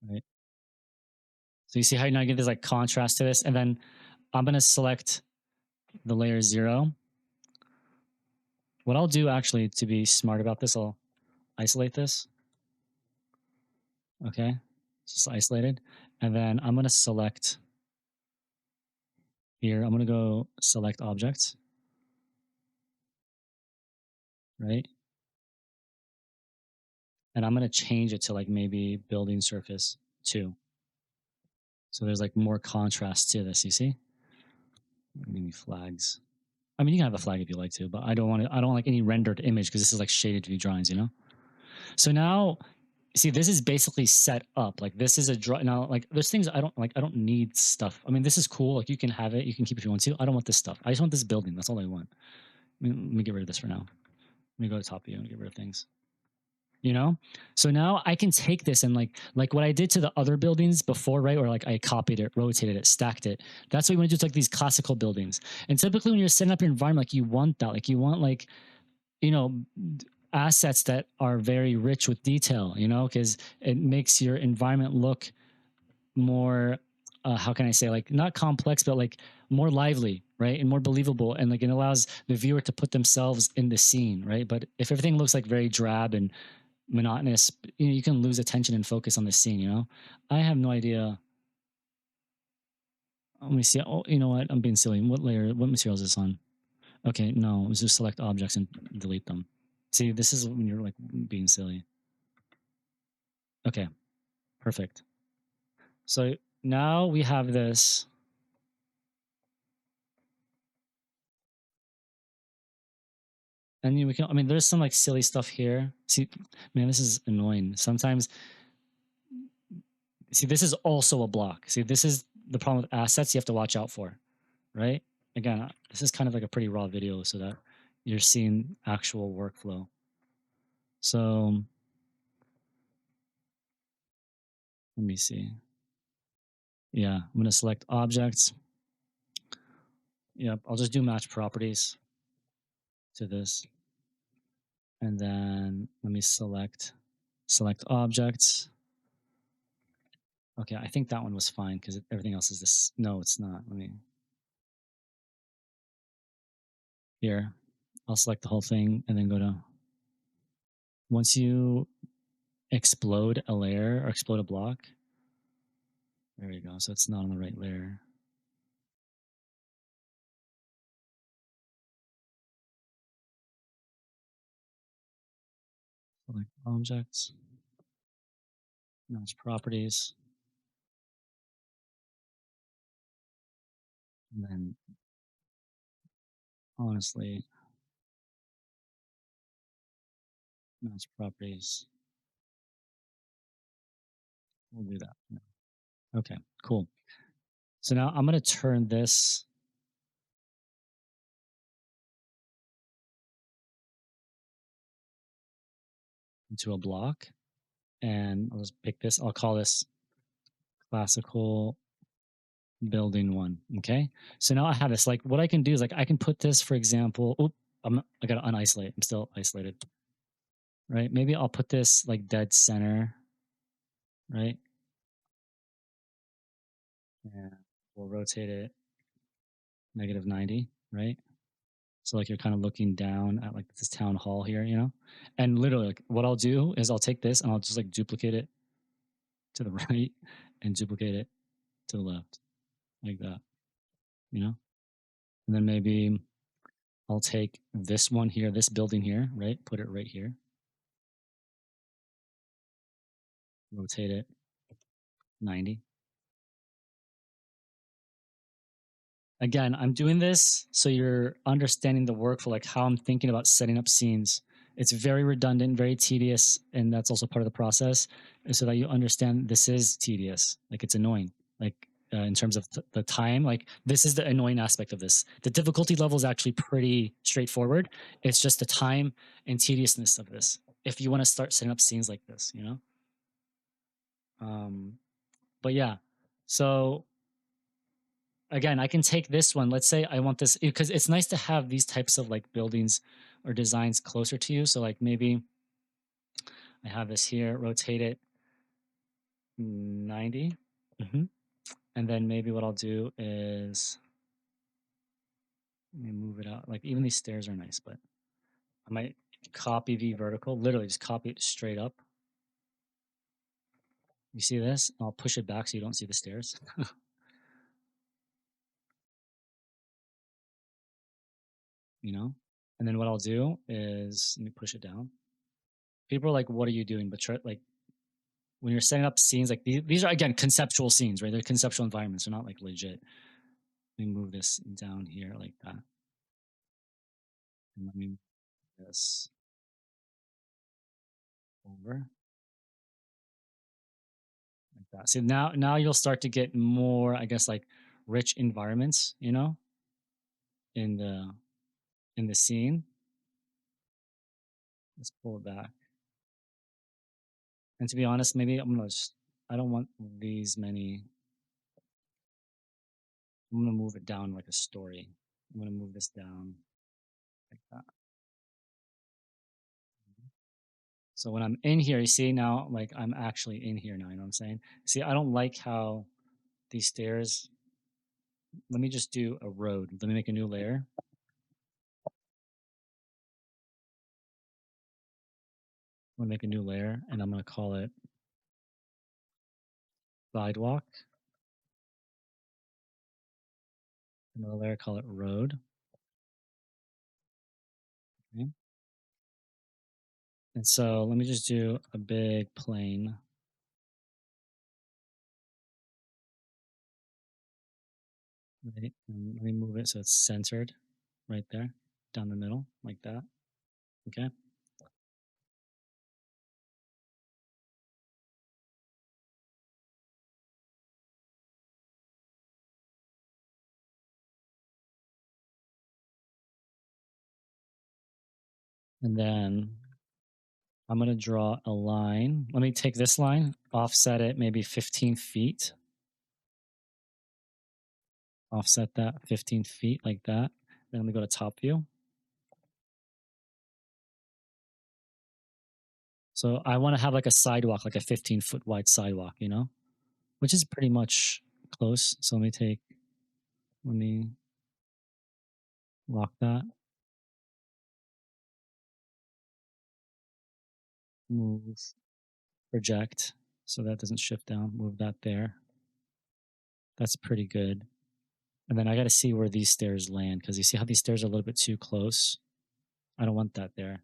A: Right. So you see how now you get this like contrast to this, and then I'm gonna select the layer 0. What I'll do actually to be smart about this, I'll isolate this. Okay, it's just isolated, and then I'm gonna select here. I'm gonna go select objects, right? And I'm gonna change it to like maybe building surface 2. So there's like more contrast to this. You see? Maybe flags. I mean, you can have a flag if you like to, but I don't want to. I don't like any rendered image because this is like shaded view drawings, you know. So now, see, this is basically set up. Like this is a draw. Now, like there's things I don't like. I don't need stuff. I mean, this is cool. Like you can have it. You can keep it if you want to. I don't want this stuff. I just want this building. That's all I want. Let me get rid of this for now. Let me go to top view and get rid of things. You know, so now I can take this and like what I did to the other buildings before, right? Or like I copied it, rotated it, stacked it. That's what you want to do to like these classical buildings. And typically when you're setting up your environment, like you want that, like you want like, you know, assets that are very rich with detail, you know, because it makes your environment look more how can I say, like not complex but like more lively, right? And more believable, and like it allows the viewer to put themselves in the scene, right? But if everything looks like very drab and monotonous, you know, you can lose attention and focus on the scene, you know. I have no idea. Let me see. Oh, you know what, I'm being silly. What layer, what material is this on? Okay, no, let's just select objects and delete them. See, this is when you're like being silly. Okay, perfect. So now we have this. And we can, I mean, there's some like silly stuff here. See, man, this is annoying. Sometimes, see, this is also a block. See, this is the problem with assets you have to watch out for, right? Again, this is kind of like a pretty raw video so that you're seeing actual workflow. So let me see. Yeah, I'm going to select objects. Yep, I'll just do match properties to this. And then let me select objects. Okay, I think that one was fine because everything else is this. No, it's not. Let me here. I'll select the whole thing and then go to once you explode a layer or explode a block. There you go. So it's not on the right layer. Select objects, match properties, and then honestly, match properties. We'll do that. Okay, cool. So now I'm going to turn this into a block and I'll just pick this. I'll call this classical building one. Okay. So now I have this. Like what I can do is like I can put this, for example. Oh, I gotta unisolate. I'm still isolated. Right. Maybe I'll put this like dead center. Right. And we'll rotate it -90. Right. So like you're kind of looking down at like this town hall here, you know? And literally like what I'll do is I'll take this and I'll just like duplicate it to the right and duplicate it to the left like that, you know? And then maybe I'll take this one here, this building here, right? Put it right here. Rotate it 90. Again, I'm doing this so you're understanding the workflow, like how I'm thinking about setting up scenes. It's very redundant, very tedious, and that's also part of the process, so that you understand this is tedious. Like it's annoying. Like in terms of the time, like this is the annoying aspect of this. The difficulty level is actually pretty straightforward. It's just the time and tediousness of this. If you want to start setting up scenes like this, you know. But yeah, so again, I can take this one. Let's say I want this because it's nice to have these types of like buildings or designs closer to you. So like maybe I have this here, rotate it 90. Mm-hmm. And then maybe what I'll do is let me move it out. Like even these stairs are nice, but I might copy the vertical, literally just copy it straight up. You see this? I'll push it back so you don't see the stairs. You know? And then what I'll do is let me push it down. People are like, what are you doing? But try, like when you're setting up scenes, like these are again conceptual scenes, right? They're conceptual environments. They're not like legit. Let me move this down here like that. And let me move this over like that. So now you'll start to get more, I guess, like rich environments, you know, in the scene. Let's pull it back. And to be honest, maybe I'm gonna just I don't want these many. I'm gonna move it down like a story. I'm gonna move this down like that. So when I'm in here, you see now, like I'm actually in here now. You know what I'm saying? See, I don't like how these stairs. Let me just do a road. Let me make a new layer. I'm gonna make a new layer, and I'm gonna call it sidewalk. Another layer, call it road. Okay. And so let me just do a big plane. Right? And let me move it so it's centered right there, down the middle, like that. Okay. And then I'm gonna draw a line. Let me take this line, offset it maybe 15 feet. Offset that 15 feet like that. Then we go to top view. So I want to have like a sidewalk, like a 15-foot wide sidewalk, which is pretty much close. So let me lock that, move, project. So that doesn't shift down, move that there. That's pretty good. And then I got to see where these stairs land because you see how these stairs are a little bit too close. I don't want that there.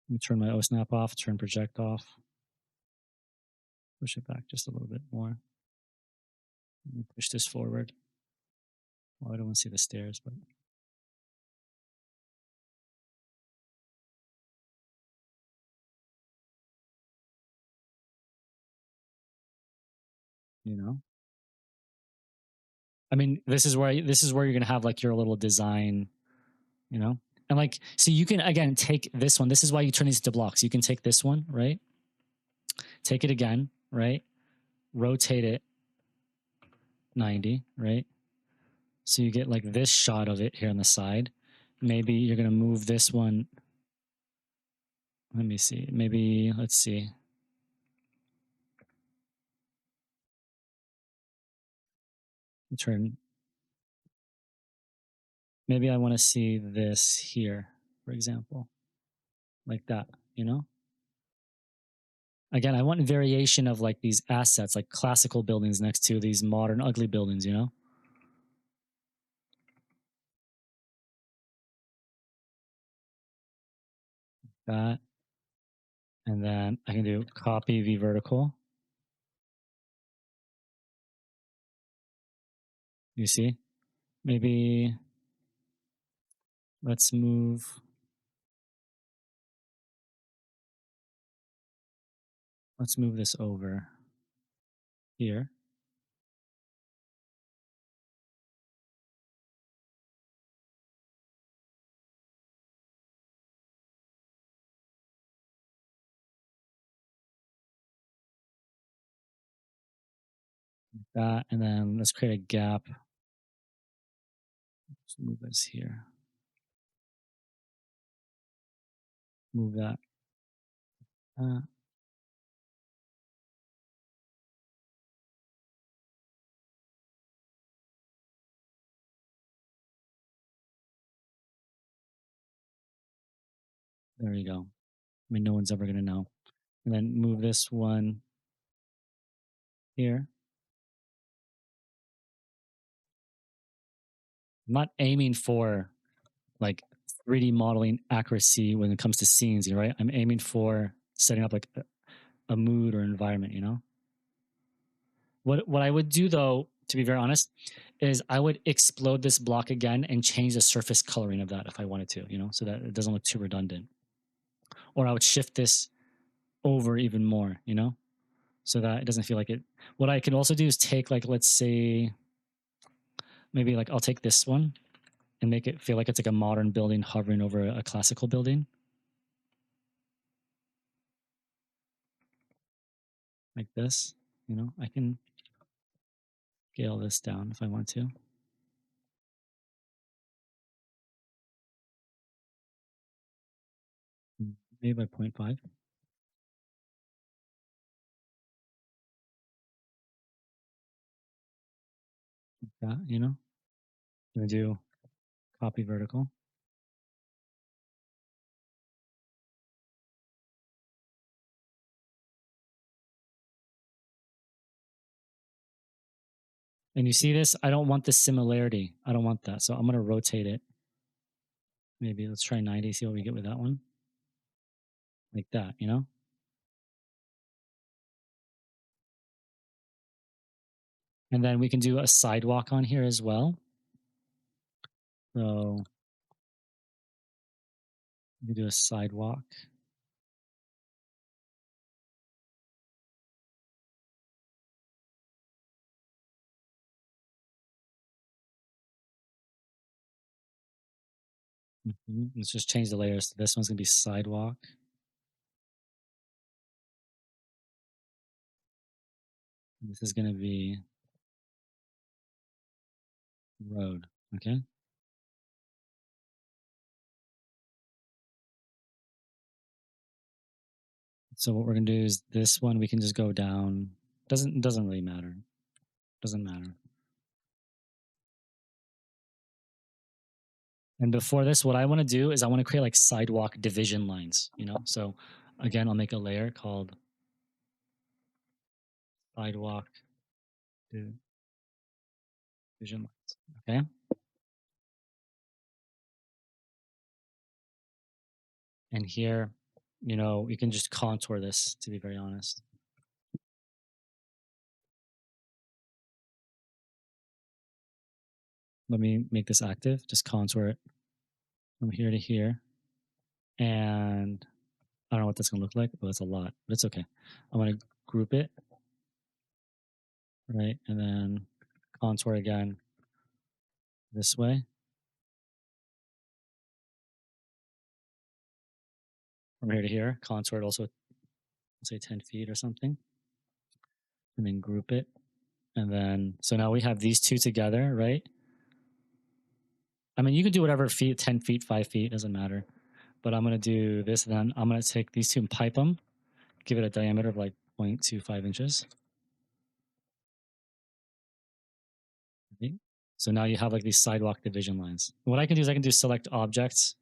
A: Let me turn my O snap off, turn project off, push it back just a little bit more. Let me push this forward. Well, I don't want to see the stairs, but you know, I mean, this is where you're gonna have like your little design, you know, and like so you can again take this one. This is why you turn these into blocks. You can take this one, right? Take it again, right? Rotate it 90, right? So you get like this shot of it here on the side. Maybe you're gonna move this one. Let me see. Maybe let's see. Turn. Maybe I want to see this here, for example, like that. You know. Again, I want variation of like these assets, like classical buildings next to these modern ugly buildings. That, and then I can do copy v vertical. You see, maybe let's move. Let's move this over here. That, and then let's create a gap. Let's move this here. Move that. Uh, there you go. I mean, no one's ever gonna know. And then move this one here. I'm not aiming for like 3D modeling accuracy when it comes to scenes, right? I'm aiming for setting up like a mood or environment, What I would do though, to be very honest, is I would explode this block again and change the surface coloring of that if I wanted to, so that it doesn't look too redundant. Or I would shift this over even more, so that it doesn't feel like it. What I can also do is take like let's say maybe like I'll take this one and make it feel like it's like a modern building hovering over a classical building. Like this, I can scale this down if I want to. Maybe by 0.5, like that, Gonna do copy vertical. And you see this? I don't want this similarity. I don't want that. So I'm going to rotate it. Maybe let's try 90, see what we get with that one. Like that. And then we can do a sidewalk on here as well. So we do a sidewalk. Let's just change the layers. This one's gonna be sidewalk. This is gonna be road. Okay. So what we're gonna do is this one we can just go down. Doesn't really matter. Doesn't matter. And before this, what I want to do is I want to create like sidewalk division lines, you know? So again, I'll make a layer called sidewalk division lines. Okay. And here, you can just contour this to be very honest. Let me make this active, just contour it from here to here. And I don't know what that's going to look like, but it's a lot, but it's okay. I'm going to group it, right? And then contour again this way from here to here. Contour it also, say 10 feet or something, and then group it. And then, so now we have these two together, right? I mean, you can do whatever feet, 10 feet, 5 feet, doesn't matter. But I'm going to do this. Then I'm going to take these two and pipe them, give it a diameter of like 0.25 inches. Okay. So now you have like these sidewalk division lines. What I can do is I can do select objects,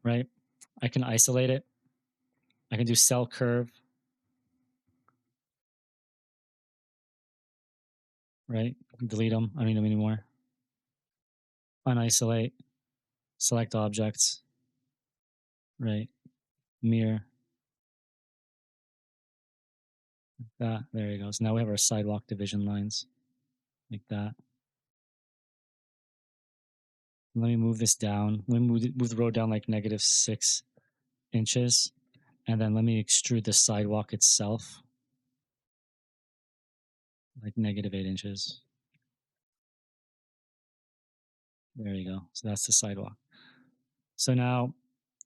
A: right? I can isolate it. I can do cell curve, right? Delete them. I don't need them anymore. Unisolate, select objects, right? Mirror, like that. There you go. So now we have our sidewalk division lines like that. Let me move this down. Let me move the road down like -6 inches. And then let me extrude the sidewalk itself like -8 inches. There you go. So that's the sidewalk. So now,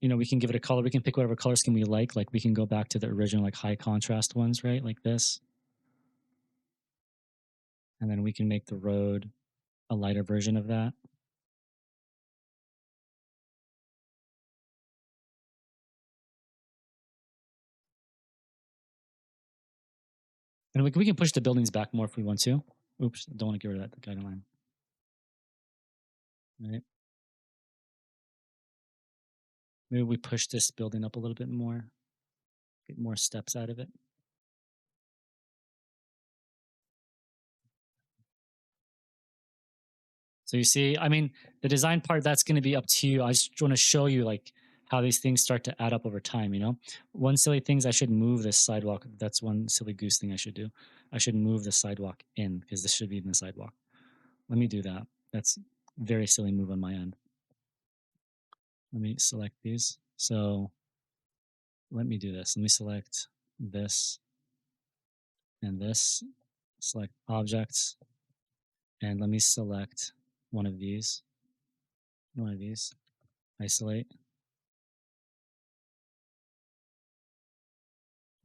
A: we can give it a color. We can pick whatever color scheme we like. Like we can go back to the original like high contrast ones, right? Like this. And then we can make the road a lighter version of that. And we can push the buildings back more if we want to. Oops, don't want to get rid of that guideline. Right. Maybe we push this building up a little bit more, get more steps out of it. So you see, I mean, the design part, that's going to be up to you. I just want to show you like how these things start to add up over time. One silly thing is I should move this sidewalk. That's one silly goose thing I should do. I should move the sidewalk in because this should be in the sidewalk. Let me do that. That's very silly move on my end. Let me select these. So let me do this. Let me select this and this. Select objects. And let me select one of these. One of these. Isolate.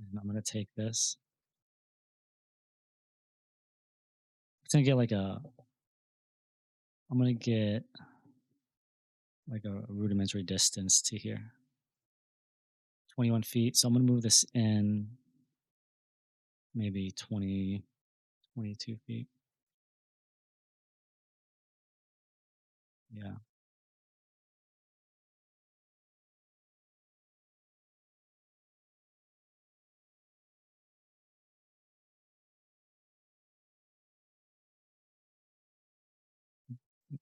A: And I'm going to take this. It's going to get like I'm going to get like a rudimentary distance to here. 21 feet. So I'm going to move this in maybe 20, 22 feet. Yeah.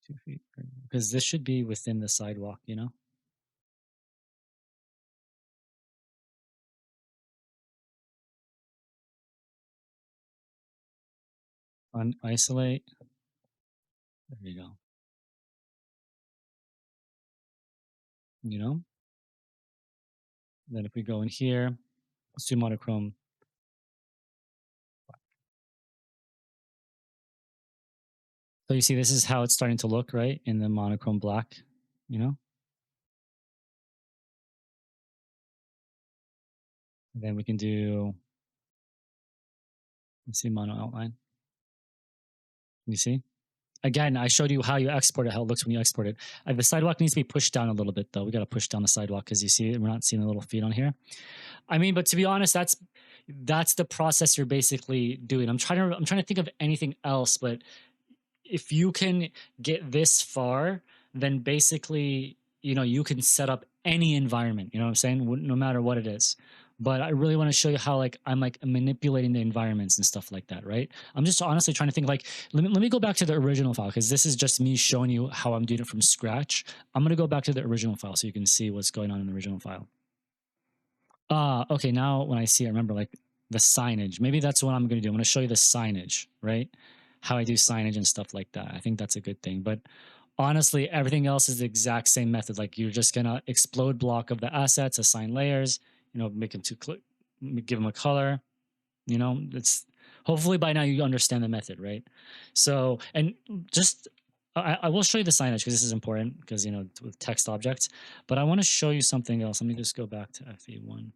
A: Two feet. Because this should be within the sidewalk. Isolate. There you go. You know? Then if we go in here, let's do monochrome. So you see, this is how it's starting to look, right? In the monochrome black, you know? And then we can do, let's see, mono outline. You see? Again, I showed you how you export it, how it looks when you export it. The sidewalk needs to be pushed down a little bit though. We got to push down the sidewalk because you see we're not seeing the little feet on here. I mean, but to be honest, that's the process you're basically doing. I'm trying to think of anything else, but if you can get this far, then basically, you can set up any environment, you know what I'm saying? No matter what it is. But I really want to show you how like I'm like manipulating the environments and stuff like that, right? I'm just honestly trying to think like let me go back to the original file because this is just me showing you how I'm doing it from scratch. I'm gonna go back to the original file so you can see what's going on in the original file. Okay. Now when I see, I remember like the signage. Maybe that's what I'm going to do. I'm going to show you the signage, right? How I do signage and stuff like that. I think that's a good thing. But honestly, everything else is the exact same method. Like you're just going to explode block of the assets, assign layers, make them give them a color. It's hopefully by now you understand the method, right? So, and just I will show you the signage because this is important because with text objects. But I want to show you something else. Let me just go back to FE1.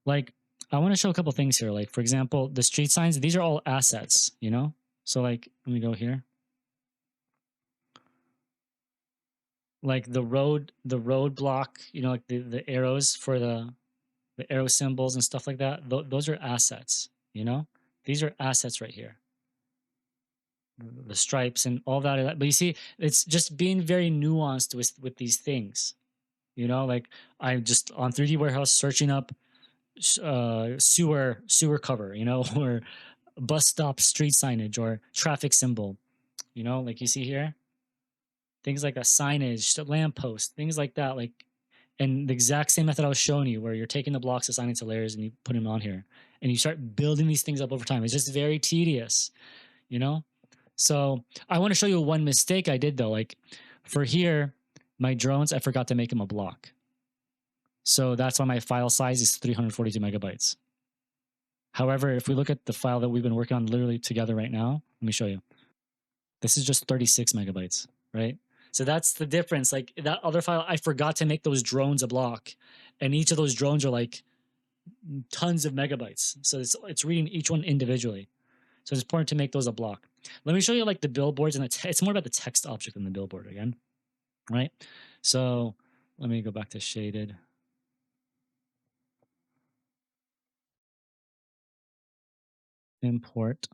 A: Like I want to show a couple things here. Like for example, the street signs, these are all assets. So like let me go here. Like the road block, like the arrows for the arrow symbols and stuff like that. Those are assets. These are assets right here. The stripes and all that. But you see, it's just being very nuanced with these things. Like I'm just on 3D warehouse searching up sewer cover, or bus stop street signage or traffic symbol, like you see here, things like a signage, a lamppost, things like that, like, and the exact same method I was showing you, where you're taking the blocks, assigning to layers, and you put them on here, and you start building these things up over time. It's just very tedious, you know. So I want to show you one mistake I did though. Like for here, my drones, I forgot to make them a block, so that's why my file size is 342 megabytes. However, if we look at the file that we've been working on literally together right now, let me show you. This is just 36 megabytes, right? So that's the difference. Like that other file, I forgot to make those drones a block. And each of those drones are like tons of megabytes. So it's reading each one individually. So it's important to make those a block. Let me show you like the billboards and it's more about the text object than the billboard again, right? So let me go back to shaded. Import.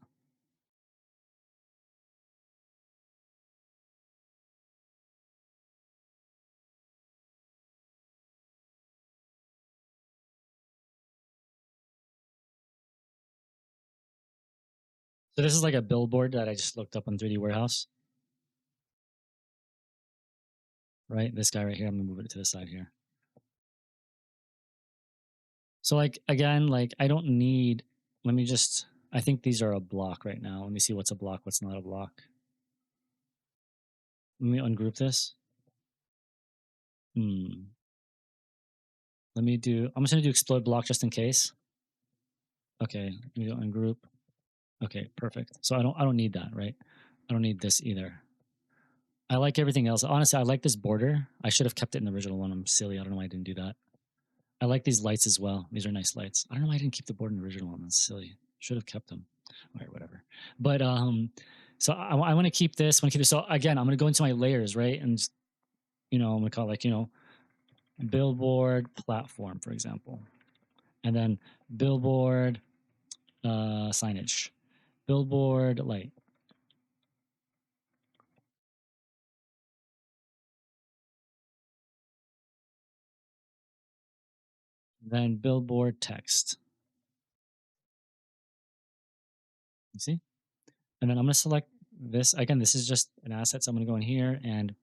A: So this is like a billboard that I just looked up on 3D Warehouse, right? This guy right here. I'm gonna move it to the side here. So like again, like I don't need, let me just, I think these are a block right now. Let me see what's a block, what's not a block. Let me ungroup this. Hmm. Let me do, I'm just gonna do explode block just in case. Okay, let me do ungroup. Okay, perfect. So I don't need that, right? I don't need this either. I like everything else. Honestly, I like this border. I should have kept it in the original one. I'm silly. I don't know why I didn't do that. I like these lights as well. These are nice lights. I don't know why I didn't keep the board in the original one. That's silly. Should have kept them. All right, whatever. But so I want to keep this. Want to keep this. So again, I'm going to go into my layers, right? And I'm going to call it like billboard platform, for example, and then billboard signage, billboard light, then billboard text. You see? And then I'm going to select this again. This is just an asset, so I'm going to go in here and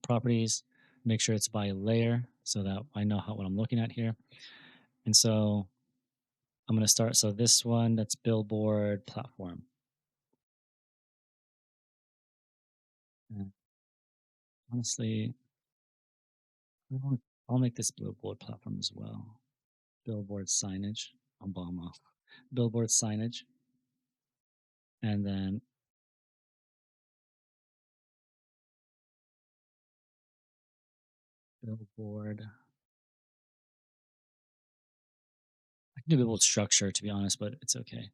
A: properties, make sure it's by layer so that I know what I'm looking at here. And so I'm going to start. So this one, that's billboard platform. And honestly, I'll make this billboard platform as well. Billboard signage, Obama, billboard signage, and then billboard Do billboard structure to be honest, but it's okay.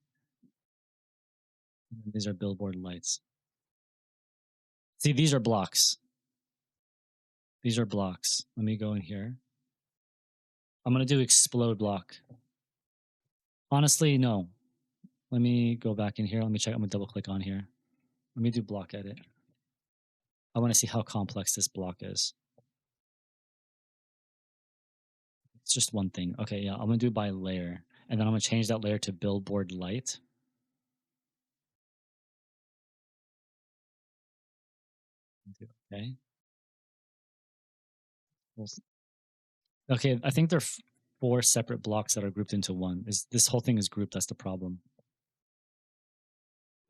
A: These are billboard lights. See, these are blocks. These are blocks. Let me go in here. I'm gonna do explode block. Honestly, no. Let me go back in here. Let me check. I'm gonna double click on here. Let me do block edit. I want to see how complex this block is. It's just one thing. Okay, yeah, I'm gonna do by layer, and then I'm gonna change that layer to billboard light. Okay. Okay, I think there are four separate blocks that are grouped into one. Is this whole thing is grouped? That's the problem.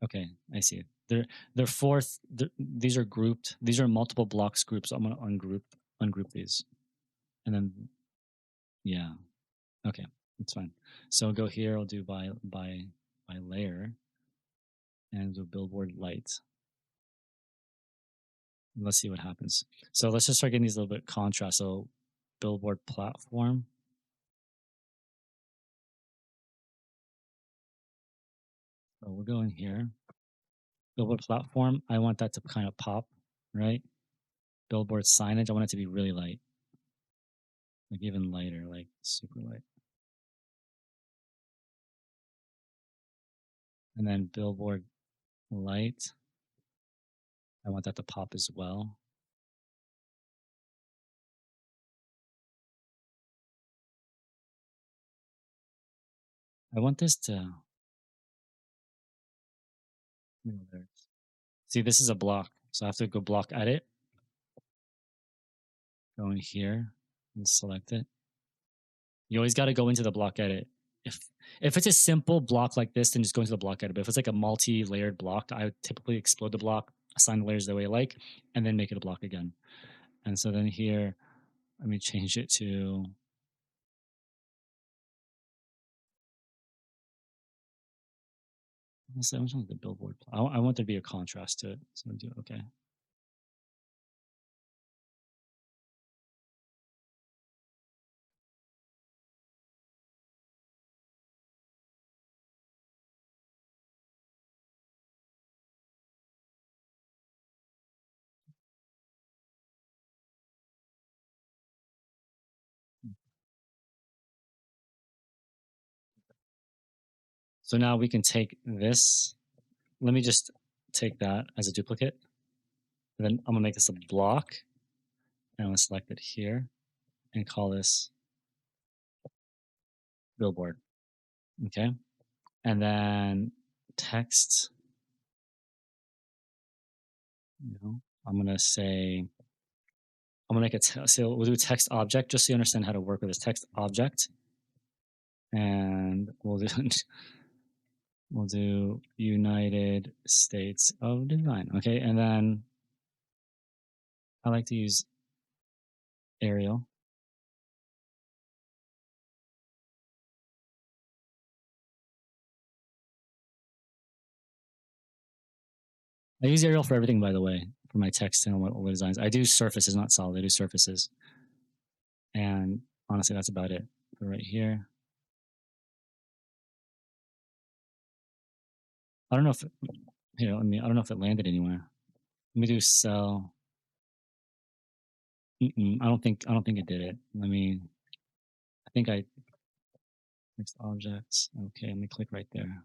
A: Okay, I see. They're fourth. These are grouped. These are multiple blocks grouped. So I'm gonna ungroup these, and then yeah. Okay, that's fine. So I'll go here. I'll do by layer and do billboard light. Let's see what happens. So let's just start getting these a little bit contrast. So billboard platform. So we'll go in here. Billboard platform. I want that to kind of pop, right? Billboard signage. I want it to be really light, like even lighter, like super light. And then billboard light. I want that to pop as well. I want this to. See, this is a block, so I have to go block edit. Go in here and select it. You always got to go into the block edit. If if it's a simple block like this, then just go into the block edit. But if it's like a multi-layered block, I would typically explode the block, assign the layers the way I like, and then make it a block again. And so then here, let me change it to. Honestly, I want the billboard. I want there to be a contrast to it. So I'll do okay. So now we can take this. Let me just take that as a duplicate. And then I'm gonna make this a block. And I'm gonna select it here and call this billboard. Okay. And then text. I'm gonna say I'm gonna make it. So we'll do a text object just so you understand how to work with this text object. And we'll do we'll do United States of Design. Okay, and then I like to use Arial. I use Arial for everything, by the way, for my text and all the designs. I do surfaces, not solid. I do surfaces. And honestly, that's about it for right here. I don't know if here. I don't know if it landed anywhere. Let me do cell. I don't think it did it. Let me. I think I next objects. Okay, let me click right there.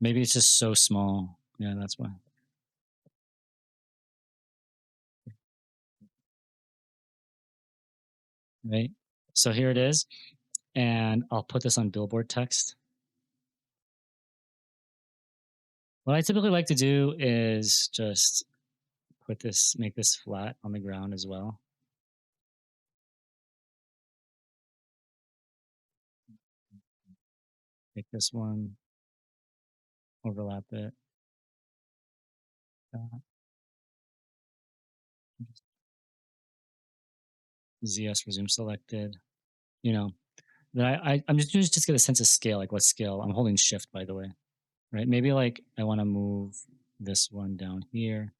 A: Maybe it's just so small. Yeah, that's why. Right. So here it is, and I'll put this on billboard text. What I typically like to do is just make this flat on the ground as well. Take this one, overlap it. ZS resume selected. You know, then I'm just get a sense of scale, like what scale. I'm holding shift, by the way. Right? Maybe like I want to move this one down here.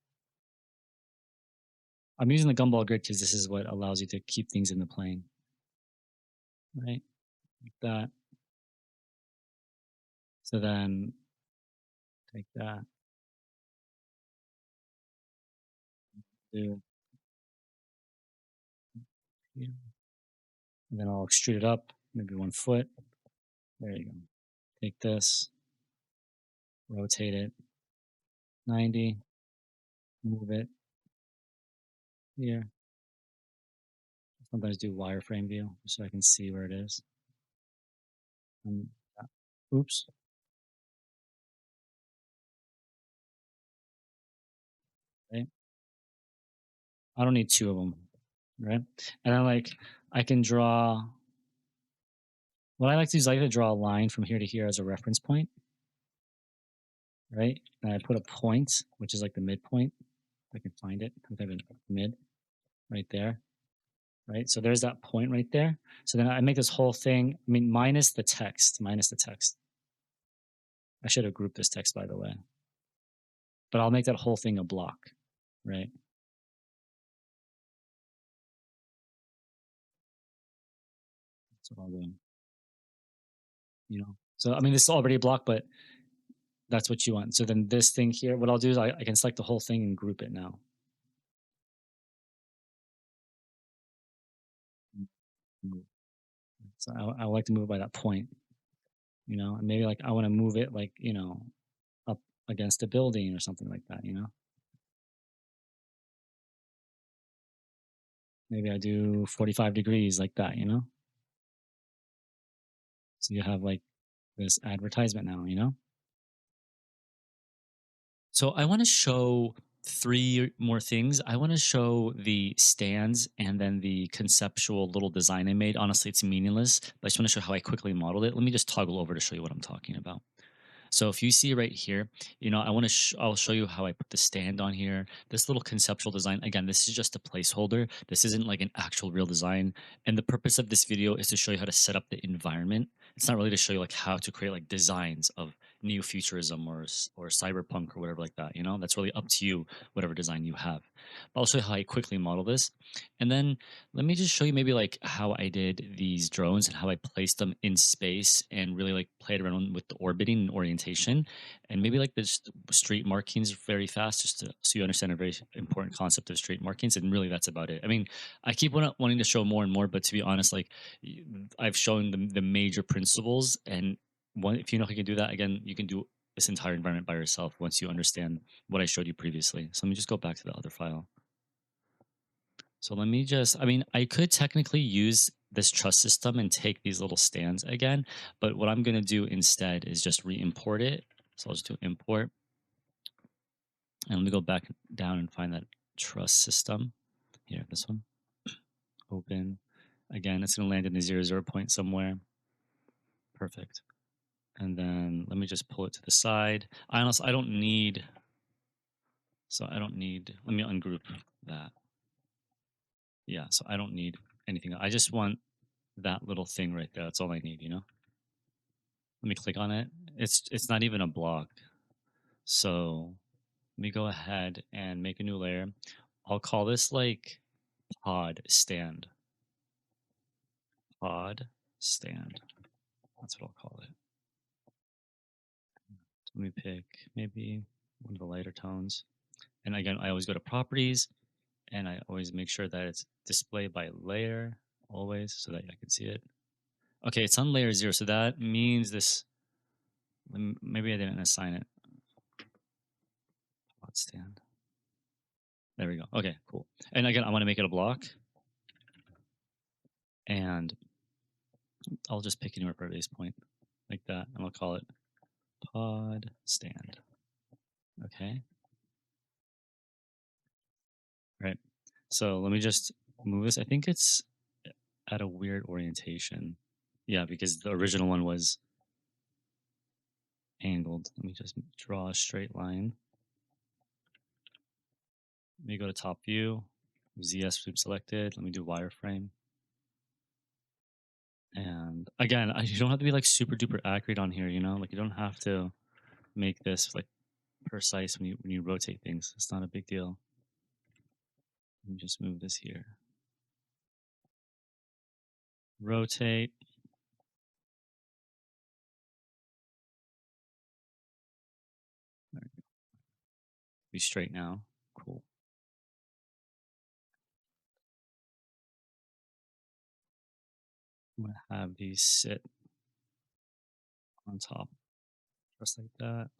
A: I'm using the Gumball grid because this is what allows you to keep things in the plane. Right? Like that. So then take that, do here, and then I'll extrude it up, maybe 1 foot. There you go. Take this, rotate it 90, move it here. Sometimes do wireframe view so I can see where it is. And, oops, right? I don't need two of them, right? And then like I can draw. What I like to do is I like to draw a line from here to here as a reference point, right? And I put a point, which is like the midpoint. If I can find it, I type in mid right there, right? So there's that point right there. So then I make this whole thing. I mean, minus the text, minus the text. I should have grouped this text, by the way, but I'll make that whole thing a block, right? That's what I'll do. You know. So I mean, this is already a block, but that's what you want. So then this thing here, what I'll do is I can select the whole thing and group it now. So I like to move by that point, you know, and maybe like I want to move it like, you know, up against a building or something like that, you know. Maybe I do 45 degrees like that, you know. So you have like this advertisement now, you know. So I want to show three more things. I want to show the stands and then the conceptual little design I made. Honestly, it's meaningless, but I just want to show how I quickly modeled it. Let me just toggle over to show you what I'm talking about. So if you see right here, you know, I'll show you how I put the stand on here. This little conceptual design, again, this is just a placeholder. This isn't like an actual real design. And the purpose of this video is to show you how to set up the environment. It's not really to show you like how to create like designs of neo-futurism or cyberpunk or whatever like that. You know, that's really up to you, whatever design you have. But I'll show you how I quickly model this. And then let me just show you maybe like how I did these drones and how I placed them in space and really like played around with the orbiting and orientation and maybe like the street markings very fast just so you understand a very important concept of street markings. And really that's about it. I mean, I keep wanting to show more and more, but to be honest, like I've shown the major principles and if you know how you can do that, again, you can do this entire environment by yourself once you understand what I showed you previously. So let me just go back to the other file. So let me just, I mean, I could technically use this truss system and take these little stands again, but what I'm going to do instead is just re-import it. So I'll just do import. And let me go back down and find that truss system. Here, this one. Open. Again, it's going to land in the 0, 0 point somewhere. Perfect. And then let me just pull it to the side. I don't need, let me ungroup that. Yeah, so I don't need anything. I just want that little thing right there. That's all I need, you know? Let me click on it. It's not even a block. So let me go ahead and make a new layer. I'll call this like pod stand. Pod stand. That's what I'll call it. Let me pick maybe one of the lighter tones. And again, I always go to properties and I always make sure that it's display by layer always so that I can see it. Okay, it's on layer 0. So that means this, maybe I didn't assign it. Pod stand. There we go. Okay, cool. And again, I want to make it a block. And I'll just pick anywhere for a base point like that. And I'll call it pod stand. Okay. Right. So let me just move this. I think it's at a weird orientation. Yeah, because the original one was angled. Let me just draw a straight line. Let me go to top view. ZS sweep selected. Let me do wireframe. And again, you don't have to be like super duper accurate on here, you know? Like you don't have to make this like precise when you rotate things. It's not a big deal. Let me just move this here. Rotate. Be straight now. Cool. I'm gonna have these sit on top, just like that.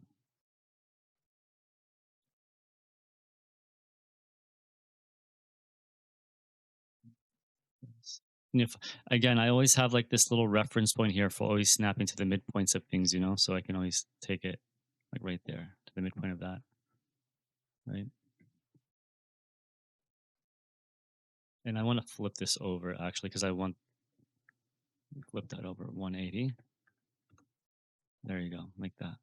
A: Yes. And if again, I always have like this little reference point here for always snapping to the midpoints of things, so I can always take it like right there to the midpoint of that, right? And I want to flip this over actually because I want to flip that over 180. There you go, like that.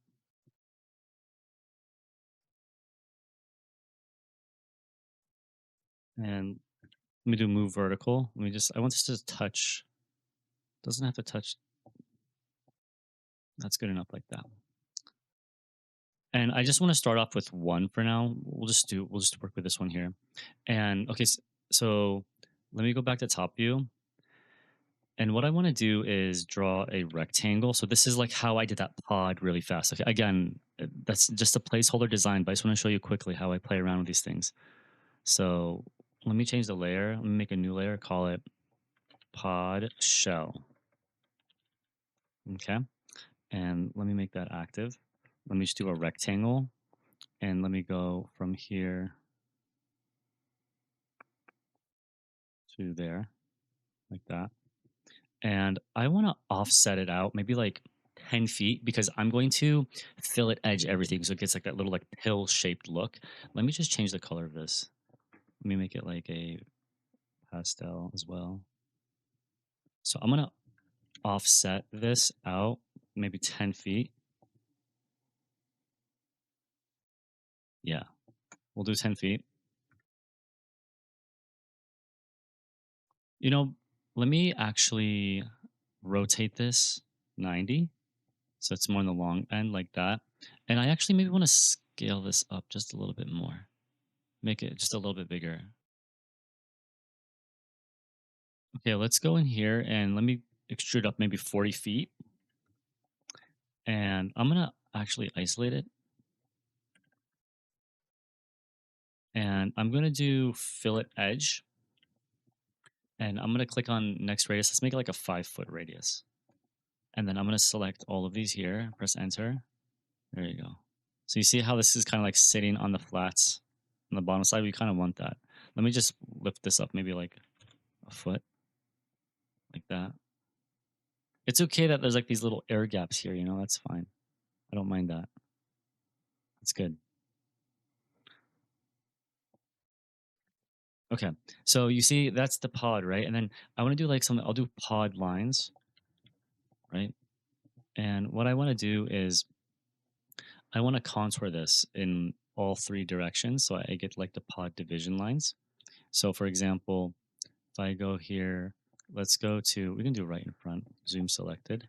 A: And let me do move vertical. I want this to touch. Doesn't have to touch. That's good enough like that. And I just want to start off with one for now. We'll just work with this one here. And okay, so let me go back to top view. And what I want to do is draw a rectangle. So this is like how I did that pod really fast. Okay, again, that's just a placeholder design, but I just want to show you quickly how I play around with these things. So let me change the layer. Let me make a new layer, call it pod shell. Okay. And let me make that active. Let me just do a rectangle and let me go from here to there like that. And I want to offset it out maybe like 10 feet because I'm going to fillet edge everything so it gets like that little like pill shaped look. Let me just change the color of this. Let me make it like a pastel as well. So I'm going to offset this out maybe 10 feet. Yeah, we'll do 10 feet. You know, let me actually rotate this 90 so it's more on the long end like that. And I actually maybe want to scale this up just a little bit more, make it just a little bit bigger. Okay, let's go in here and let me extrude up maybe 40 feet. And I'm going to actually isolate it. And I'm going to do fillet edge. And I'm going to click on next radius. Let's make it like a 5 foot radius. And then I'm going to select all of these here, press enter. There you go. So you see how this is kind of like sitting on the flats on the bottom side? We kind of want that. Let me just lift this up maybe like a foot, like that. It's okay that there's like these little air gaps here, that's fine. I don't mind that. It's good. Okay. So you see that's the pod, right? And then I want to do like something, I'll do pod lines, right? And what I want to do is I want to contour this in all three directions. So I get like the pod division lines. So for example, if I go here, let's go to, we can do right in front, zoom selected,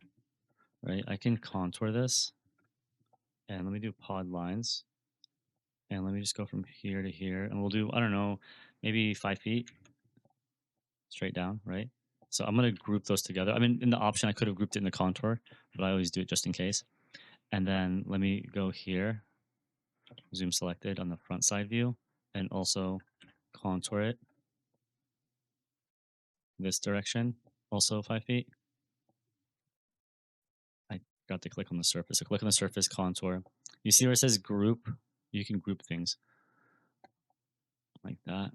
A: right? I can contour this and let me do pod lines. And let me just go from here to here and we'll do, I don't know, maybe 5 feet straight down, right? So I'm going to group those together. I mean, in the option, I could have grouped it in the contour, but I always do it just in case. And then let me go here, zoom selected on the front side view, and also contour it this direction, also 5 feet. I got to click on the surface. So click on the surface, contour. You see where it says group? You can group things like that,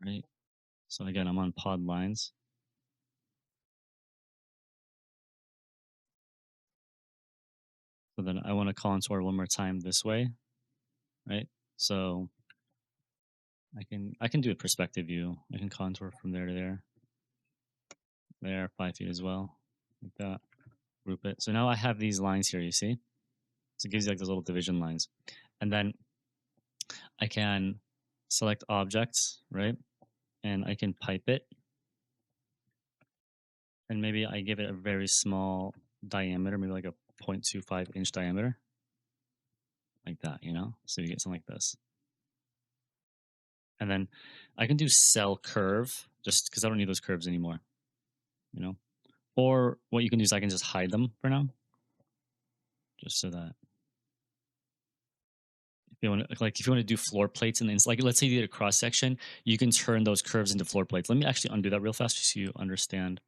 A: right? So again, I'm on pod lines. So then I want to contour one more time this way, right? So I can do a perspective view. I can contour from there to there, 5 feet as well, like that. Group it. So now I have these lines here. You see, so it gives you like those little division lines, and then I can select objects, right? And I can pipe it, and maybe I give it a very small diameter, maybe like a 0.25 inch diameter, like that. So you get something like this, and then I can do cell curve just because I don't need those curves anymore. You know, or what you can do is I can just hide them for now, just so that You want to, like if you want to do floor plates and then it's like let's say you did a cross section, you can turn those curves into floor plates. Let me actually undo that real fast so you understand.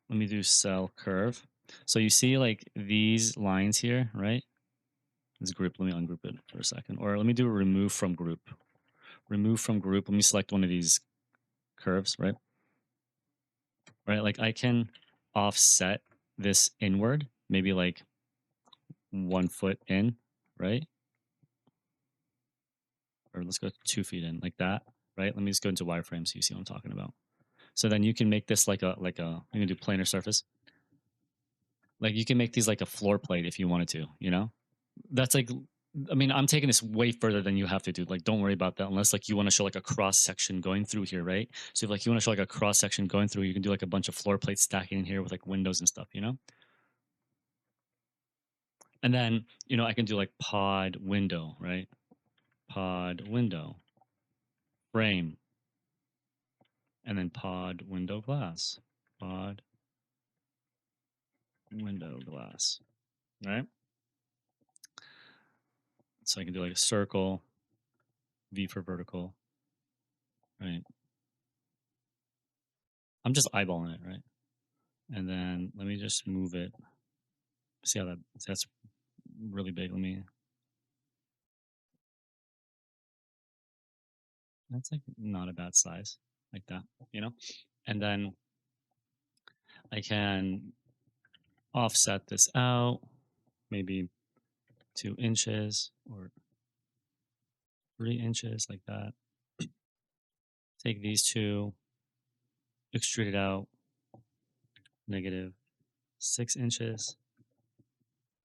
A: Let me do cell curve. So you see like these lines here, right? This group. Let me ungroup it for a second, or let me do a remove from group. Remove from group. Let me select one of these curves, right? Right, like I can offset this inward, maybe like 1 foot in, right? Or let's go 2 feet in, like that, right? Let me just go into wireframe so you see what I'm talking about. So then you can make this I'm gonna do planar surface. Like you can make these like a floor plate if you wanted to, you know? That's like I mean, I'm taking this way further than you have to do. Like, don't worry about that unless like you want to show like a cross section going through here, right? So if like you want to show like a cross section going through, you can do like a bunch of floor plates stacking in here with like windows and stuff, you know? And then, I can do like pod window, right? Pod window, frame, and then pod window glass. Pod window glass, right? So I can do like a circle, V for vertical, right? I'm just eyeballing it, right? And then let me just move it. See how that's really big. That's like not a bad size, like that, you know? And then I can offset this out, maybe 2 inches or 3 inches, like that. Take these two, extrude it out, -6 inches,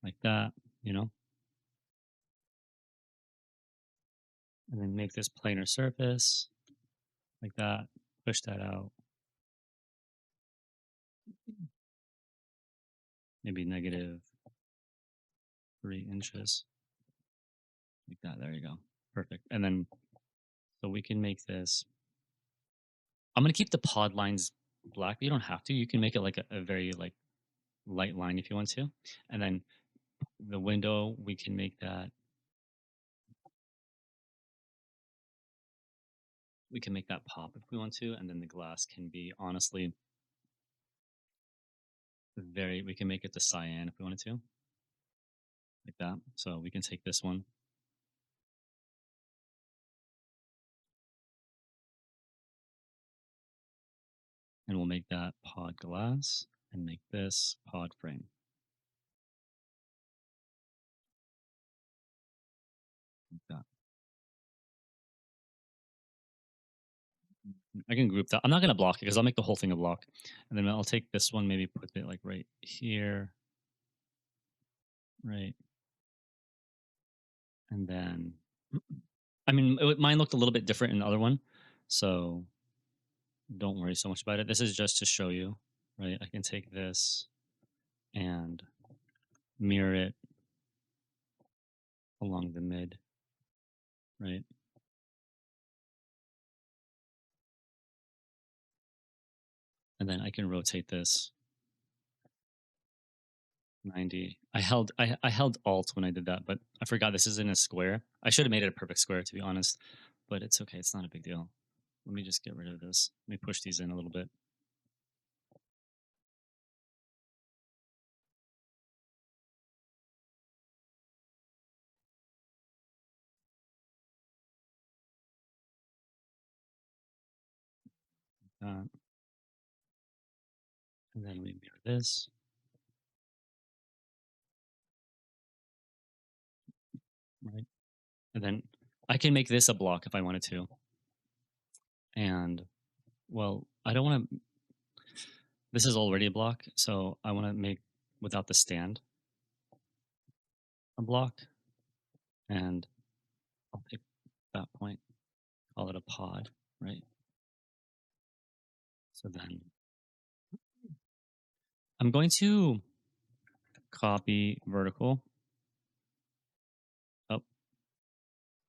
A: like that, you know? And then make this planar surface, like that, push that out, maybe -3 inches, like that. There you go. Perfect. And then, so we can make this. I'm going to keep the pod lines black, but you don't have to. You can make it like a very like light line if you want to. And then the window, we can make that. We can make that pop if we want to. And then the glass can be honestly we can make it the cyan if we wanted to, like that. So we can take this one and we'll make that pod glass and make this pod frame. Like that. I can group that. I'm not going to block it because I'll make the whole thing a block. And then I'll take this one, maybe put it like right here, right? And then, I mean, mine looked a little bit different in the other one. So don't worry so much about it. This is just to show you, right? I can take this and mirror it along the mid, right? And then I can rotate this 90. I held Alt when I did that, but I forgot this is in a square. I should have made it a perfect square to be honest, but it's okay. It's not a big deal. Let me just get rid of this. Let me push these in a little bit. And then we mirror this, right? And then I can make this a block if I wanted to. And well, I don't want to. This is already a block, so I want to make without the stand a block, and I'll pick that point, call it a pod, right? So then I'm going to copy vertical up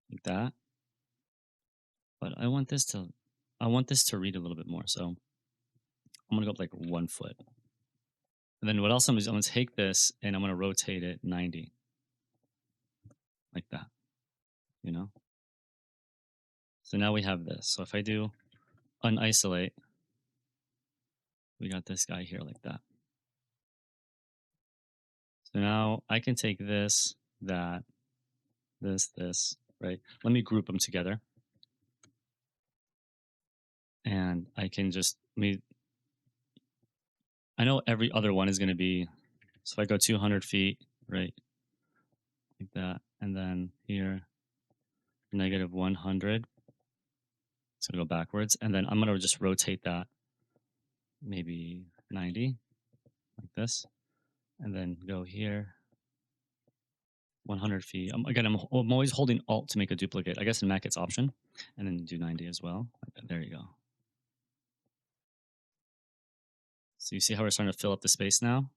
A: like that, but I want this to read a little bit more. So I'm gonna go up like 1 foot. And then what else I'm gonna do is I'm gonna take this and I'm gonna rotate it 90. like that, you know? So now we have this. So if I do unisolate, we got this guy here like that. So now I can take this, that, this, right? Let me group them together. And I can just, I know every other one is going to be, so if I go 200 feet, right, like that, and then here, negative 100, it's going to go backwards. And then I'm going to just rotate that maybe 90, like this, and then go here, 100 feet. Again, I'm always holding Alt to make a duplicate. I guess in Mac it's Option, and then do 90 as well. There you go. So you see how we're starting to fill up the space now?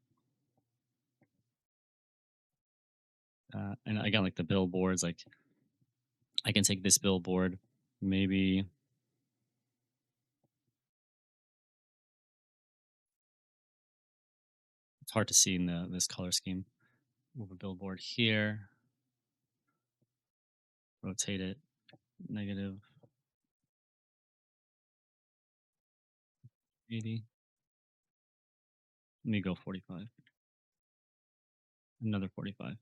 A: And again, like the billboards, like I can take this billboard, maybe it's hard to see in this color scheme. Move a billboard here, rotate it, negative 80. Let me go 45. Another 45.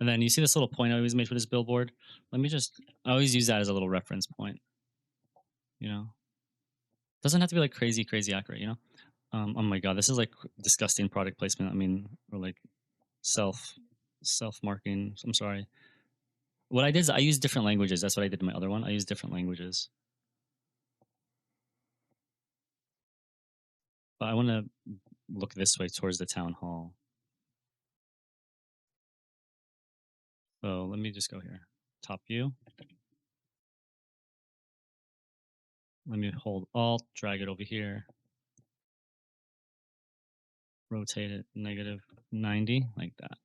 A: And then you see this little point I always made for this billboard? I always use that as a little reference point, you know? Doesn't have to be like crazy, crazy accurate, you know? Oh my God, this is like disgusting product placement. I mean, or like self self marketing. I'm sorry. What I did is I used different languages. That's what I did in my other one. I used different languages. But I want to look this way towards the town hall. So let me just go here. Top view. Let me hold Alt, drag it over here, rotate it negative 90 like that.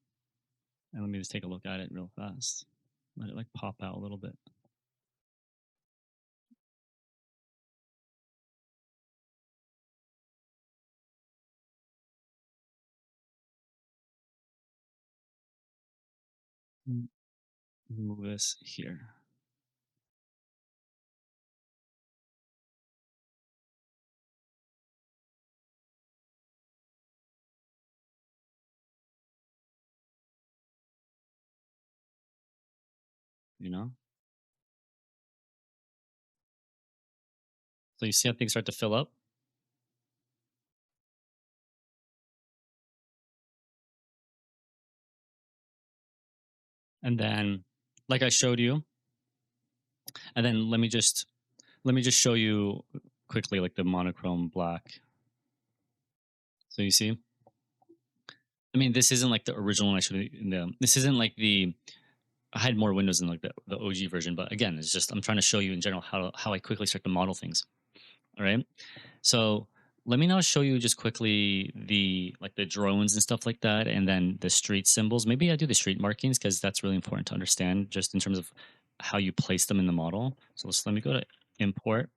A: And let me just take a look at it real fast. Let it like pop out a little bit. Move this here. You know? So you see how things start to fill up? And then like I showed you, and then let me just show you quickly like the monochrome black. So you see, I mean, this isn't like the original one I showed you. This isn't like I had more windows than like the OG version, but again, it's just I'm trying to show you in general how I quickly start to model things. All right. So let me now show you just quickly the drones and stuff like that, and then the street symbols. Maybe I do the street markings because that's really important to understand just in terms of how you place them in the model. So let me go to import,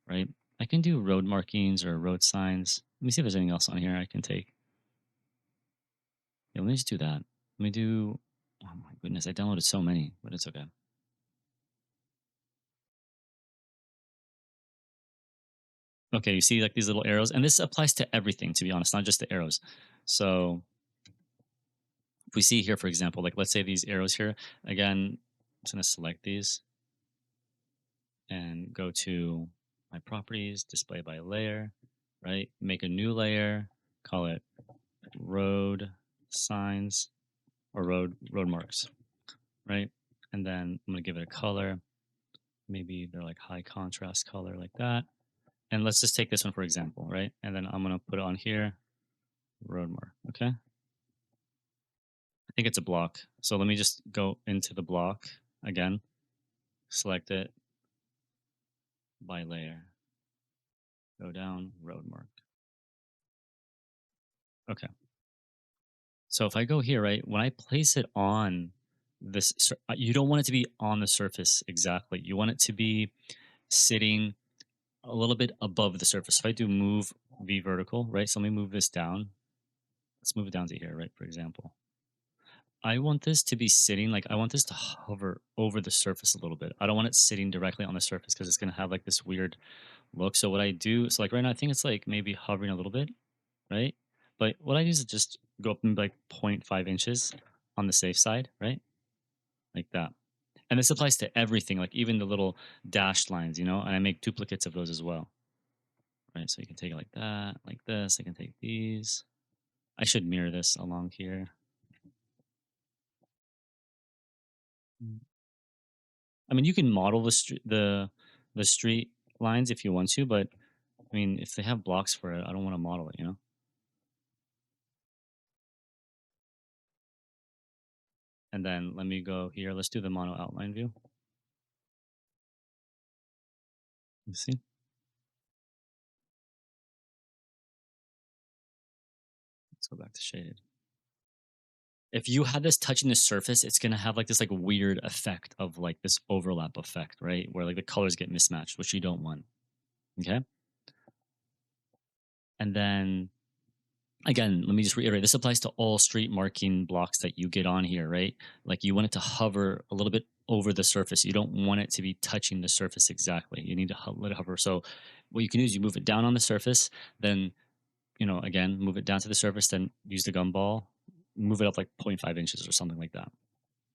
A: right? I can do road markings or road signs. Let me see if there's anything else on here I can take. Yeah, let me just do that. Let me do, oh my goodness, I downloaded so many, but it's okay. Okay, you see like these little arrows, and this applies to everything, to be honest, not just the arrows. So if we see here, for example, like let's say these arrows here, again, I'm just gonna select these and go to my properties, display by layer, right? Make a new layer, call it road signs or road marks, right? And then I'm gonna give it a color. Maybe they're like high contrast color like that. And let's just take this one for example, right? And then I'm gonna put it on here, road mark, okay? I think it's a block. So let me just go into the block again, select it by layer, go down, road mark. Okay. So if I go here, right, when I place it on this, you don't want it to be on the surface exactly. You want it to be sitting a little bit above the surface. If I do move V vertical, right, so let me move this down. Let's move it down to here, right, for example. I want this to be sitting like I want this to hover over the surface a little bit. I don't want it sitting directly on the surface because it's gonna have like this weird look. So what I do, so like right now, I think it's like maybe hovering a little bit, right? But what I do is just go up in like 0.5 inches on the safe side, right? Like that. And this applies to everything, like even the little dashed lines, and I make duplicates of those as well, right? So you can take it like that, like this. I can take these. I should mirror this along here. Mm. I mean, you can model the street lines if you want to, but I mean, if they have blocks for it, I don't want to model it. And then let me go here. Let's do the mono outline view. You see? Let's go back to shaded. If you had this touching the surface, it's gonna have like this like weird effect of like this overlap effect, right? Where like the colors get mismatched, which you don't want. Okay. And then again, let me just reiterate, this applies to all street marking blocks that you get on here, right? Like you want it to hover a little bit over the surface. You don't want it to be touching the surface exactly. You need to let it hover. So what you can do is you move it down on the surface, then again, move it down to the surface, then use the gumball, move it up like zero point 0.5 inches or something like that.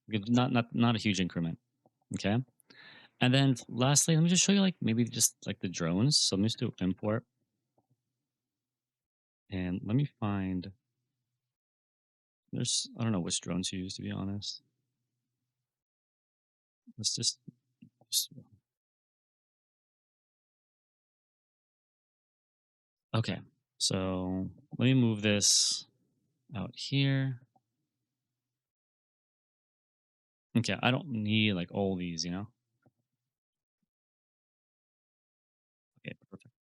A: Not a huge increment. Okay. And then lastly, let me just show you like maybe just like the drones. So let me just do import and let me find I don't know which drones to use to be honest. Let's just okay. So let me move this out here. Okay, I don't need like all these. Okay, perfect.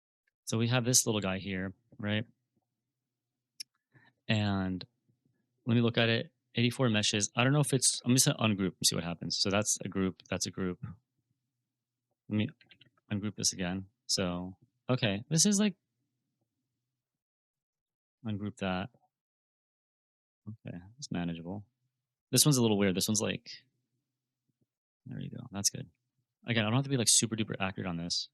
A: So we have this little guy here, right? And let me look at it. 84 meshes. I don't know if I'm just gonna ungroup and see what happens. So that's a group. That's a group. Let me ungroup this again. So, okay. This is like ungroup that. Okay. It's manageable. This one's a little weird. This one's like, there you go. That's good. Again, I don't have to be like super duper accurate on this.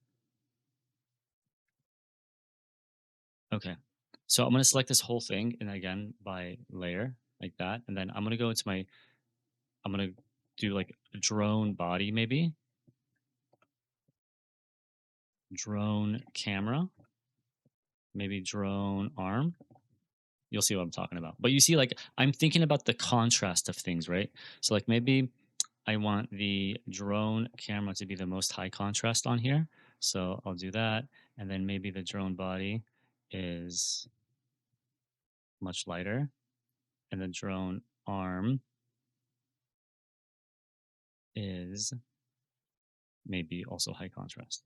A: Okay. So I'm going to select this whole thing and again by layer like that. And then I'm going to go into I'm going to do like a drone body maybe, drone camera, maybe drone arm. You'll see what I'm talking about. But you see, like, I'm thinking about the contrast of things, right? So, like, maybe I want the drone camera to be the most high contrast on here. So I'll do that. And then maybe the drone body is much lighter. And the drone arm is maybe also high contrast,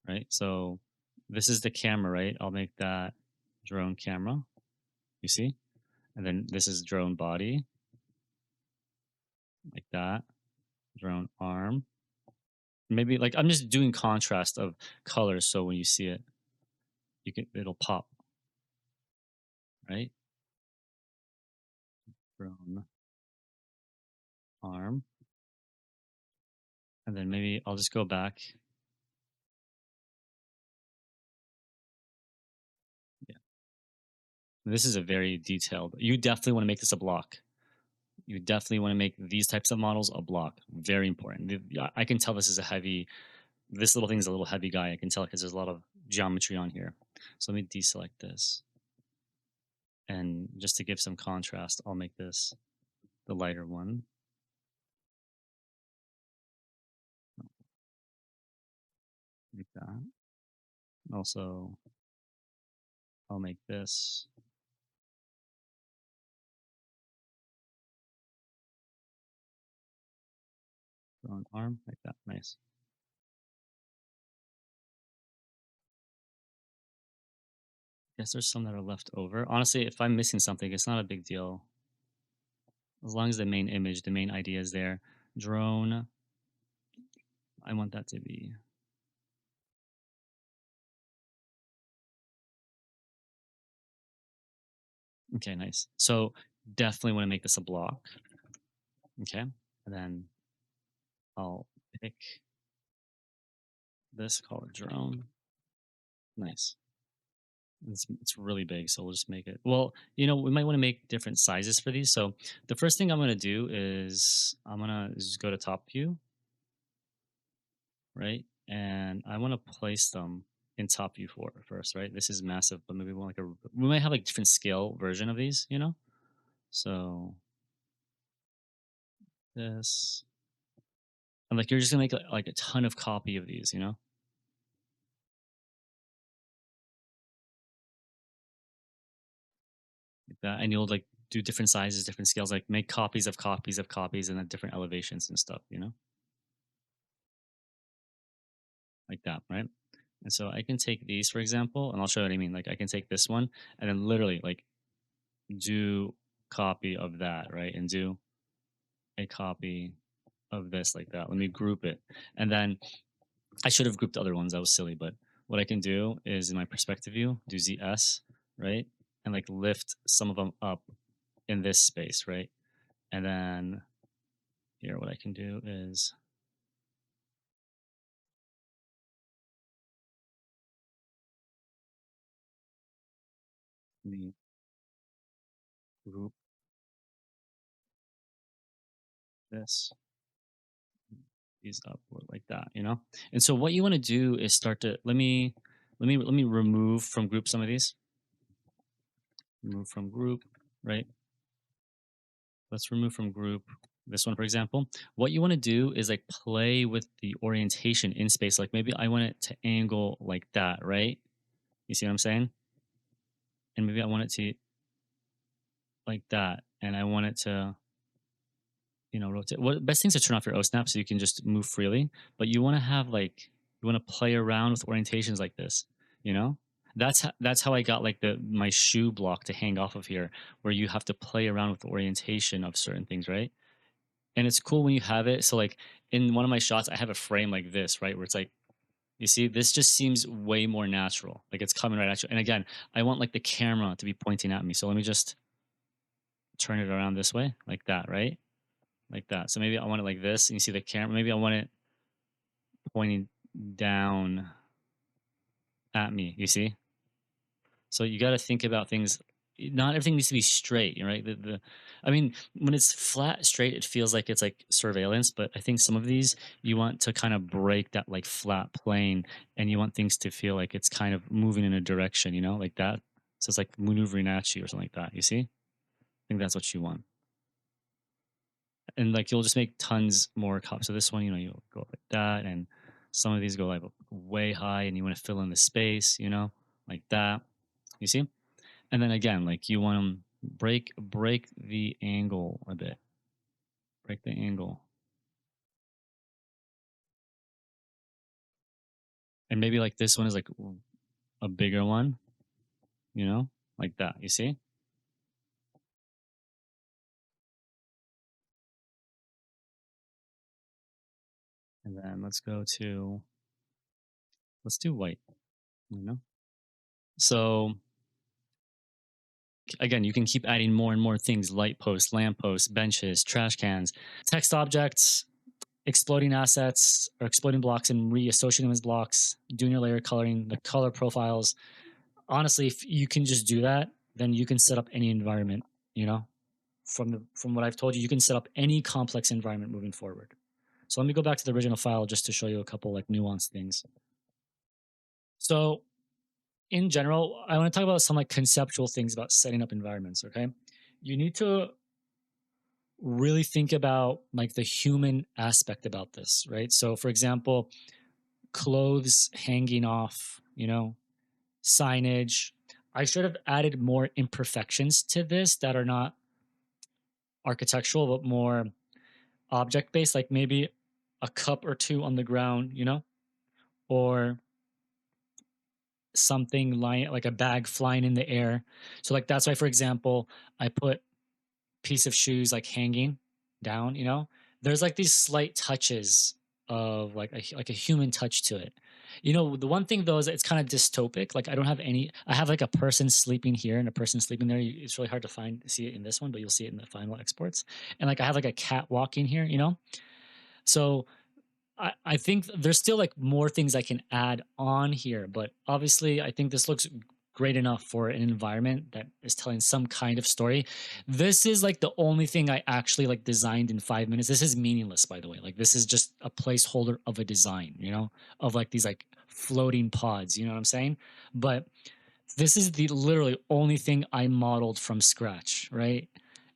A: right? So this is the camera, right? I'll make that drone camera, you see? And then this is drone body, like that, drone arm. Maybe like I'm just doing contrast of colors so when you see it, it'll pop, right? Drone arm. And then maybe I'll just go back. Yeah. This is a very detailed. You definitely want to make this a block. You definitely want to make these types of models a block. Very important. I can tell this is a heavy. This little thing is a little heavy guy. I can tell because there's a lot of geometry on here. So let me deselect this. And just to give some contrast, I'll make this the lighter one. Like that. Also, I'll make this drone arm like that. Nice. Guess there's some that are left over. Honestly, if I'm missing something, it's not a big deal. As long as the main image, the main idea is there. Drone, I want that to be. Okay, nice. So Definitely want to make this a block. Okay. And then I'll pick this, call it drone. Nice. It's really big, so we'll just make it. Well, we might want to make different sizes for these. So the first thing I'm going to do is I'm going to just go to top view, right? And I want to place them in top view for first, right? This is massive, but maybe we want we might have like different scale version of these. So this, and like you're just gonna make like a ton of copy of these, like that, and you'll like do different sizes, different scales, like make copies of copies of copies, and then different elevations and stuff, like that, right? And so I can take these, for example, and I'll show you what I mean. Like I can take this one and then literally like do copy of that, right? And do a copy of this like that. Let me group it. And then I should have grouped the other ones. That was silly. But what I can do is in my perspective view, do ZS, right? And like lift some of them up in this space, right? And then here, what I can do is let me group this these upward like that. And so what you want to do is start to let me remove from group some of these. Remove from group, right? Let's remove from group this one, for example. What you want to do is like play with the orientation in space. Like maybe I want it to angle like that, right? You see what I'm saying? And maybe I want it to like that. And I want it to, rotate. What best things to turn off your O snap so you can just move freely. But you want to have like you want to play around with orientations like this, you know? That's how I got like my shoe block to hang off of here, where you have to play around with the orientation of certain things, right? And it's cool when you have it. So like in one of my shots, I have a frame like this, right? Where it's like, you see, this just seems way more natural. Like it's coming right at you. And again, I want like the camera to be pointing at me. So let me just turn it around this way, like that, right? Like that. So maybe I want it like this, and you see the camera. Maybe I want it pointing down at me. You see? So you got to think about things. Not everything needs to be straight, right? I mean, when it's flat, straight, it feels like it's like surveillance. But I think some of these you want to kind of break that like flat plane, and you want things to feel like it's kind of moving in a direction, like that. So it's like maneuvering at you or something like that. You see? I think that's what you want, and like you'll just make tons more copies. So this one, you'll go like that, and some of these go like way high, and you want to fill in the space, like that. You see? And then again, like you want to break the angle a bit. Break the angle. And maybe like this one is like a bigger one, like that. You see? And then let's do white. So again, you can keep adding more and more things: light posts, lamp posts, benches, trash cans, text objects, exploding assets or exploding blocks and reassociating them as blocks, doing your layer coloring, the color profiles. Honestly, if you can just do that, then you can set up any environment, you know? From what I've told you, you can set up any complex environment moving forward. So let me go back to the original file just to show you a couple like nuanced things. So in general, I want to talk about some like conceptual things about setting up environments. Okay, you need to really think about like the human aspect about this, right? So for example, clothes hanging off, signage. I should have added more imperfections to this that are not architectural, but more object based, like maybe a cup or two on the ground, or something like a bag flying in the air. So like that's why, for example, I put piece of shoes like hanging down. There's like these slight touches of like a human touch to it. The one thing though is it's kind of dystopic. Like I don't have any. I have like a person sleeping here and a person sleeping there. It's really hard to see it in this one, but you'll see it in the final exports. And like I have like a cat walking here. So I think there's still like more things I can add on here, but obviously I think this looks great enough for an environment that is telling some kind of story. This is like the only thing I actually like designed in 5 minutes. This is meaningless, by the way. Like this is just a placeholder of a design, of like these like floating pods. You know what I'm saying? But this is the literally only thing I modeled from scratch, right?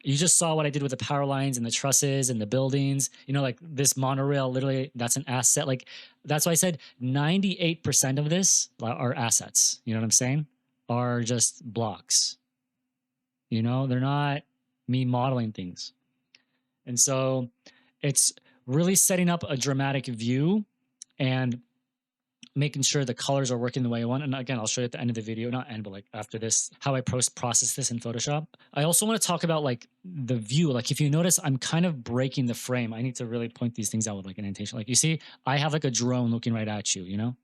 A: You just saw what I did with the power lines and the trusses and the buildings. Like this monorail, literally, that's an asset. Like that's why I said 98% of this are assets. You know what I'm saying? Are just blocks. They're not me modeling things. And so it's really setting up a dramatic view and making sure the colors are working the way I want. And again, I'll show you at the end of the video, not end, but like after this, how I process this in Photoshop. I also want to talk about like the view. Like if you notice, I'm kind of breaking the frame. I need to really point these things out with like an intention. Like you see, I have like a drone looking right at you,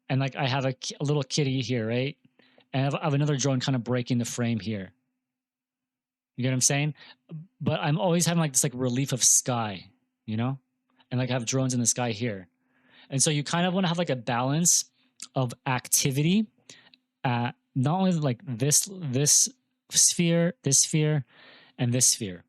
A: and like I have a little kitty here, right? And I have another drone kind of breaking the frame here. You get what I'm saying? But I'm always having like this like relief of sky, and like I have drones in the sky here. And so you kind of want to have like a balance of activity, not only like this sphere, and this sphere.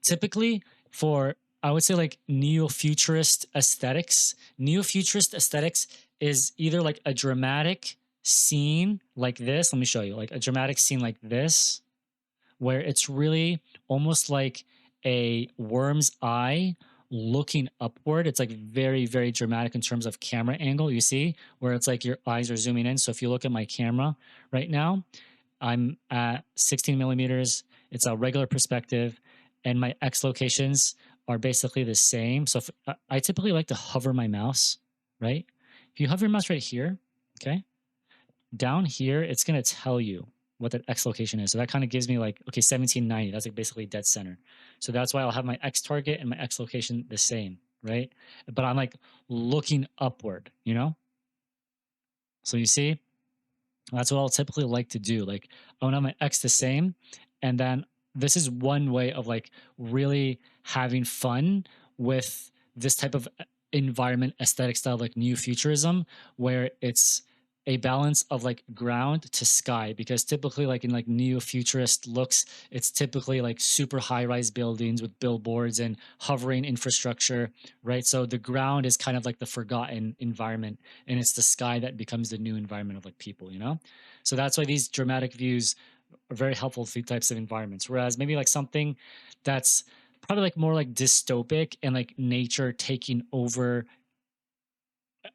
A: Typically for, I would say like Neo-Futurist aesthetics, Neo-Futurist aesthetics is either like a dramatic scene like this. Let me show you, like a dramatic scene like this, where it's really almost like a worm's eye looking upward. It's like very, very dramatic in terms of camera angle. You see where it's like your eyes are zooming in. So if you look at my camera right now, I'm at 16 millimeters. It's a regular perspective, and my X locations are basically the same. So if, I typically like to hover my mouse, right? If you hover your mouse right here, okay, down here, it's going to tell you what that X location is. So that kind of gives me like, okay, 1790. That's like basically dead center. So that's why I'll have my X target and my X location the same, right? But I'm like looking upward, So you see, that's what I'll typically like to do. Like I want to have my X the same. And then this is one way of like really having fun with this type of environment aesthetic style, like New Futurism, where it's a balance of like ground to sky, because typically like in like neo-futurist looks, it's typically like super high-rise buildings with billboards and hovering infrastructure, right? So the ground is kind of like the forgotten environment, and it's the sky that becomes the new environment of like people, So that's why these dramatic views are very helpful for these types of environments. Whereas maybe like something that's probably like more like dystopic and like nature taking over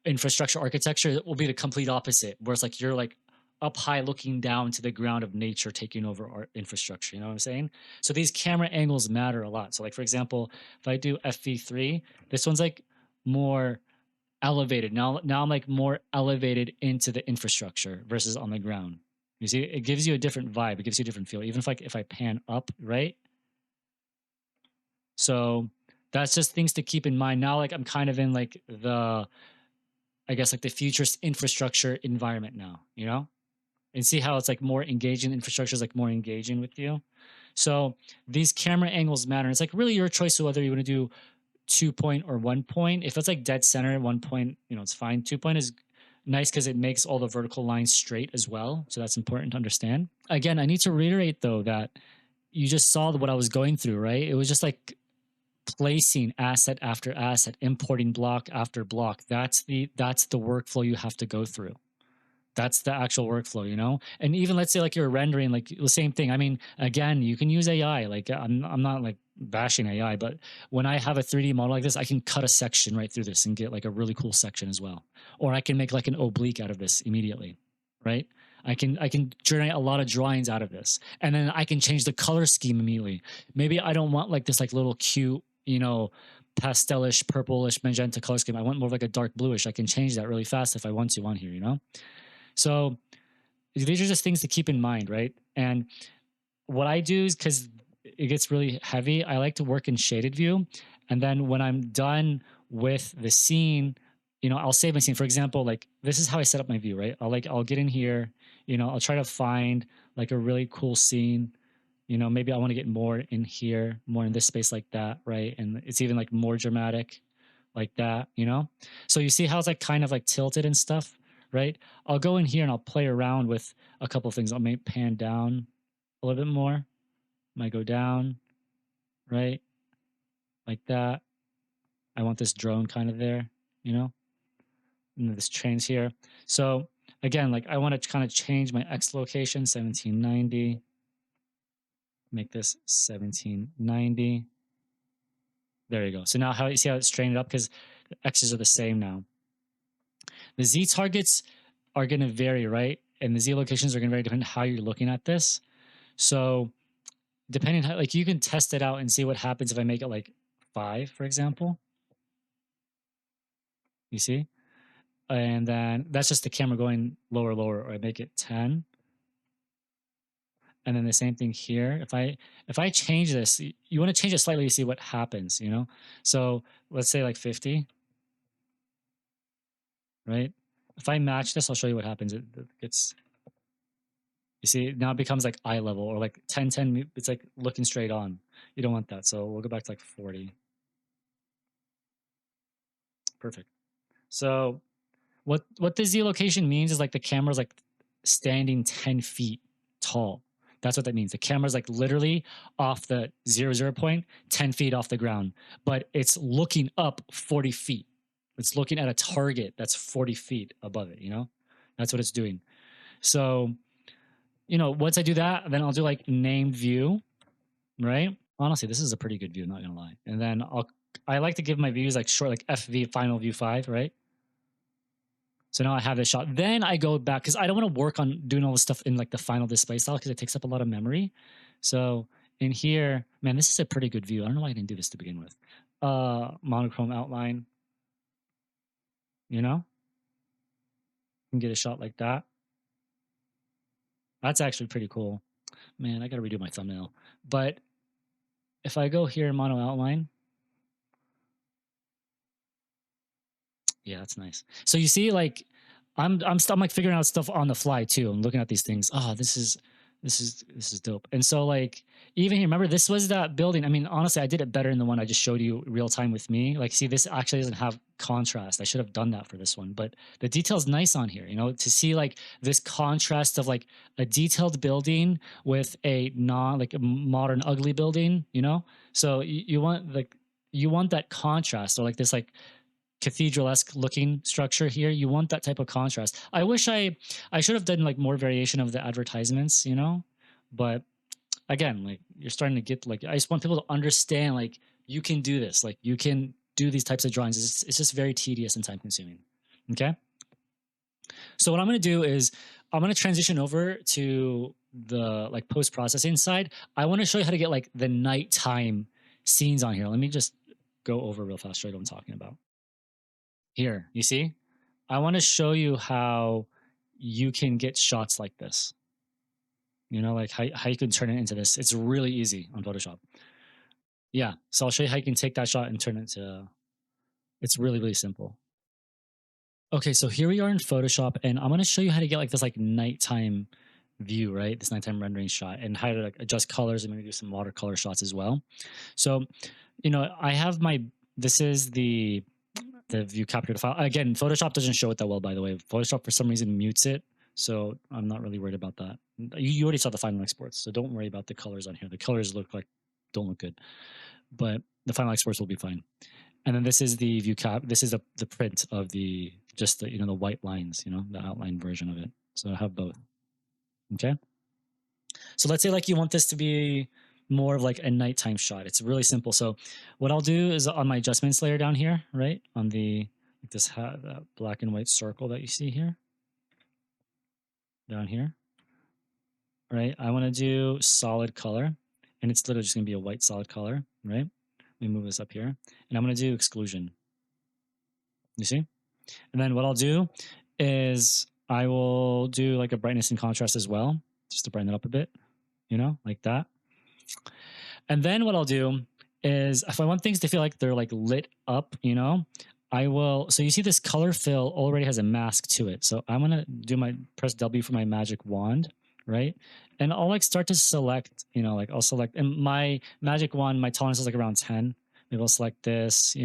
A: infrastructure architecture will be the complete opposite, where it's like you're like up high looking down to the ground of nature taking over our infrastructure. You know what I'm saying? So these camera angles matter a lot. So like for example, if I do FV3, this one's like more elevated. Now I'm like more elevated into the infrastructure versus on the ground. You see, it gives you a different vibe. It gives you a different feel. Even if I pan up, right? So that's just things to keep in mind. Now like I'm kind of in like I guess like the futurist infrastructure environment now, and see how it's like more engaging. Infrastructure is like more engaging with you. So these camera angles matter. It's like really your choice of whether you want to do 2-point or 1-point. If it's like dead center, 1-point, it's fine. 2-point is nice because it makes all the vertical lines straight as well. So that's important to understand. Again, I need to reiterate though that you just saw what I was going through, right? It was just like placing asset after asset, importing block after block. That's the workflow you have to go through. That's the actual workflow, And even let's say like you're rendering, like the same thing. I mean, again, you can use AI. Like I'm not like bashing AI, but when I have a 3D model like this, I can cut a section right through this and get like a really cool section as well. Or I can make like an oblique out of this immediately, right? I can generate a lot of drawings out of this, and then I can change the color scheme immediately. Maybe I don't want like this like little cute, pastelish, purplish, magenta color scheme. I want more of like a dark bluish. I can change that really fast if I want to on here, So these are just things to keep in mind, right? And what I do is, because it gets really heavy, I like to work in shaded view. And then when I'm done with the scene I'll save my scene. For example, like this is how I set up my view, right? I'll get in here, I'll try to find like a really cool scene. Maybe I want to get more in here, more in this space like that, right? And it's even like more dramatic like that. So you see how it's like kind of like tilted and stuff, right? I'll go in here and I'll play around with a couple of things. I may pan down a little bit more. Might go down, right? Like that. I want this drone kind of there, you know? And this train's here. So again, like I want to kind of change my X location, 1790. Make this 1790. There you go. So now how you see how it's trained up because the X's are the same now. The Z targets are going to vary, right? And the Z locations are going to vary depending on how you're looking at this. So depending how, like you can test it out and see what happens if I make it like 5, for example. You see? And then that's just the camera going lower, lower, or I make it 10. And then the same thing here. If I change this, you want to change it slightly to see what happens. So let's say like 50, right? If I match this, I'll show you what happens. It gets, you see, now it becomes like eye level or like 10, 10. It's like looking straight on. You don't want that. So we'll go back to like 40. Perfect. So what the Z location means is like the camera's like standing 10 feet tall. That's what that means. The camera's like literally off the 0, 0 point, 10 feet off the ground, but it's looking up 40 feet. It's looking at a target that's 40 feet above it. That's what it's doing. So, once I do that, then I'll do like named view, right? Honestly, this is a pretty good view, not gonna lie. And then I like to give my views like short, like FV final view 5, right? So now I have this shot. Then I go back because I don't want to work on doing all this stuff in like the final display style because it takes up a lot of memory. So in here, man, this is a pretty good view. I don't know why I didn't do this to begin with. Monochrome outline, you know, and get a shot like that. That's actually pretty cool. Man, I got to redo my thumbnail. But if I go here in mono outline, yeah, that's nice. So you see, like, I'm like figuring out stuff on the fly too. I'm looking at these things. Oh, this is dope. And so like even here, remember this was that building. I mean, honestly, I did it better in the one I just showed you real time with me. Like, see, this actually doesn't have contrast. I should have done that for this one, but the detail's nice on here. To see like this contrast of like a detailed building with a non like a modern ugly building. So you want like you want that contrast or like this like cathedral-esque looking structure here. You want that type of contrast. I wish I should have done like more variation of the advertisements. But again, like you're starting to get like I just want people to understand like you can do this. Like you can do these types of drawings. It's just very tedious and time consuming. Okay. So what I'm going to do is I'm going to transition over to the like post-processing side. I want to show you how to get like the nighttime scenes on here. Let me just go over real fast, show you what I'm talking about. Here, you see? I want to show you how you can get shots like this. Like how you can turn it into this. It's really easy on Photoshop. Yeah. So I'll show you how you can take that shot and turn it to, it's really, really simple. Okay, so here we are in Photoshop, and I'm going to show you how to get like this like nighttime view, right? This nighttime rendering shot, and how to like adjust colors and maybe do some watercolor shots as well. So, I have this is the view captured file. Again, Photoshop doesn't show it that well, by the way. Photoshop for some reason mutes it, so I'm not really worried about that. You already saw the final exports, so don't worry about the colors on here. The colors don't look good, but the final exports will be fine. And then this is the view cap. This is the print of the the white lines, the outline version of it. So I have both. Okay. So let's say like you want this to be more of like a nighttime shot. It's really simple. So what I'll do is on my adjustments layer down here, right? On the this black and white circle that you see here, down here, right? I want to do solid color, and it's literally just going to be a white solid color, right? Let me move this up here, and I'm going to do exclusion. You see? And then what I'll do is I will do like a brightness and contrast as well, just to brighten it up a bit, like that. And then what I'll do is if I want things to feel like they're like lit up, I will. So you see this color fill already has a mask to it. So I'm gonna do my press W for my magic wand, right? And I'll like start to select, like I'll select, and my magic wand, my tolerance is like around 10. Maybe I'll select this,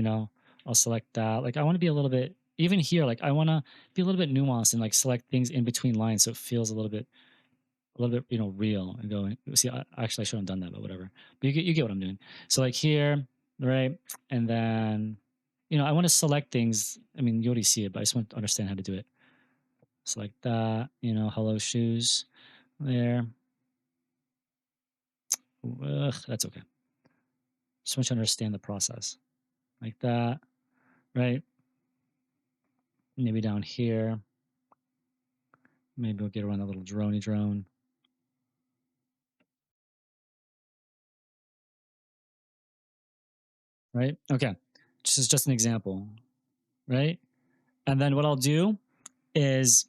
A: I'll select that. Like I want to be a little bit, even here, like I want to be a little bit nuanced and like select things in between lines so it feels a little bit, real and going. See, actually, I shouldn't have done that, but whatever. But you get what I'm doing. So like here, right, and then, I want to select things. I mean, you already see it, but I just want to understand how to do it. Select that, hello shoes there. Ugh, that's okay. Just want you to understand the process, like that, right? Maybe down here. Maybe we'll get around the little droney drone. Right? Okay. This is just an example, right? And then what I'll do is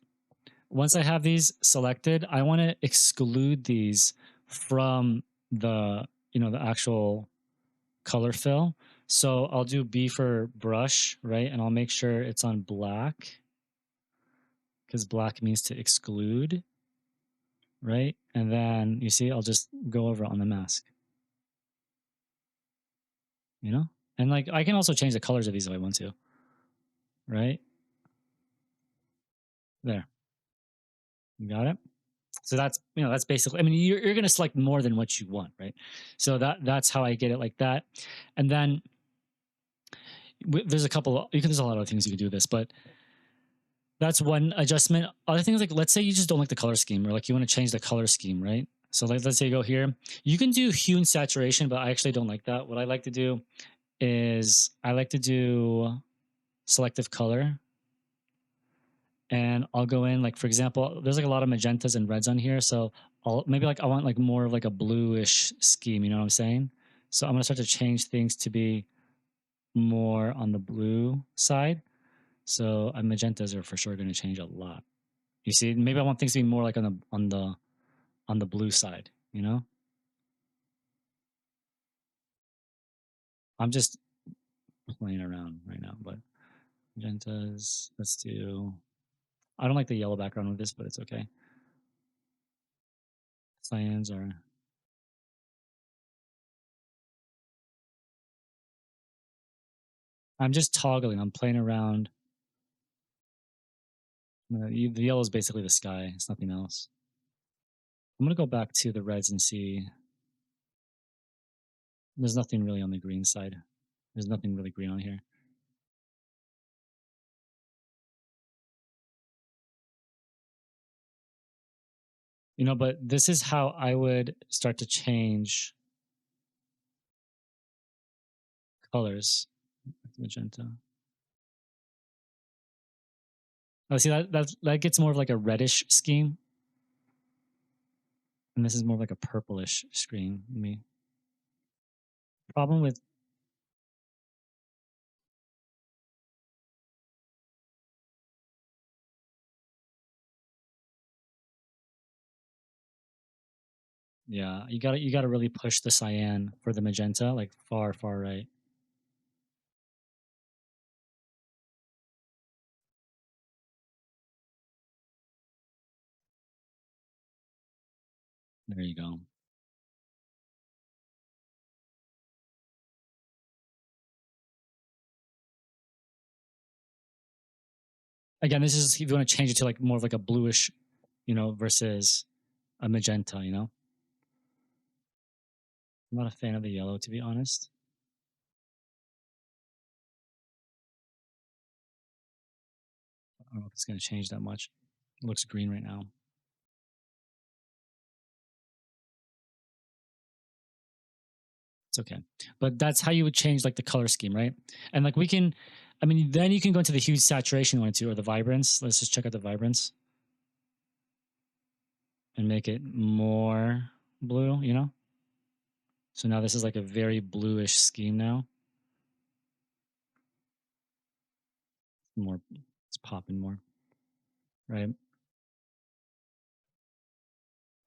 A: once I have these selected, I want to exclude these from the actual color fill. So I'll do B for brush, right? And I'll make sure it's on black because black means to exclude, right? And then you see, I'll just go over on the mask, you know? And like I can also change the colors of these if I want to, right? There. You got it? So that's basically, I mean, you're going to select more than what you want, right? So that's how I get it like that. And then there's there's a lot of things you can do this, but that's one adjustment. Other things, like let's say you just don't like the color scheme or like you want to change the color scheme, right? So like let's say you go here, you can do hue and saturation, but I actually don't like that. What I like to do is I like to do selective color, and I'll go in, like for example, there's like a lot of magentas and reds on here, so I want like more of like a bluish scheme, you know what I'm saying? So I'm gonna start to change things to be more on the blue side. So magentas are for sure going to change a lot. You see, maybe I want things to be more like on the blue side. I'm just playing around right now, but magentas. Let's do. I don't like the yellow background with this, but it's okay. Cyans are. I'm just toggling. I'm playing around. The yellow is basically the sky. It's nothing else. I'm gonna go back to the reds and see. There's nothing really on the green side. There's nothing really green on here. But this is how I would start to change colors. Magenta. Oh, see that gets more of like a reddish scheme, and this is more of like a purplish scheme. Me problem with yeah, you gotta really push the cyan for the magenta, like far far right. There you go. Again, this is if you want to change it to like more of like a bluish, versus a magenta. I'm not a fan of the yellow, to be honest. I don't know if it's going to change that much. It looks green right now. It's okay. But that's how you would change like the color scheme, right? And like I mean, then you can go into the hue saturation one too, or the vibrance. Let's just check out the vibrance and make it more blue. So now this is like a very bluish scheme now. More, it's popping more, right?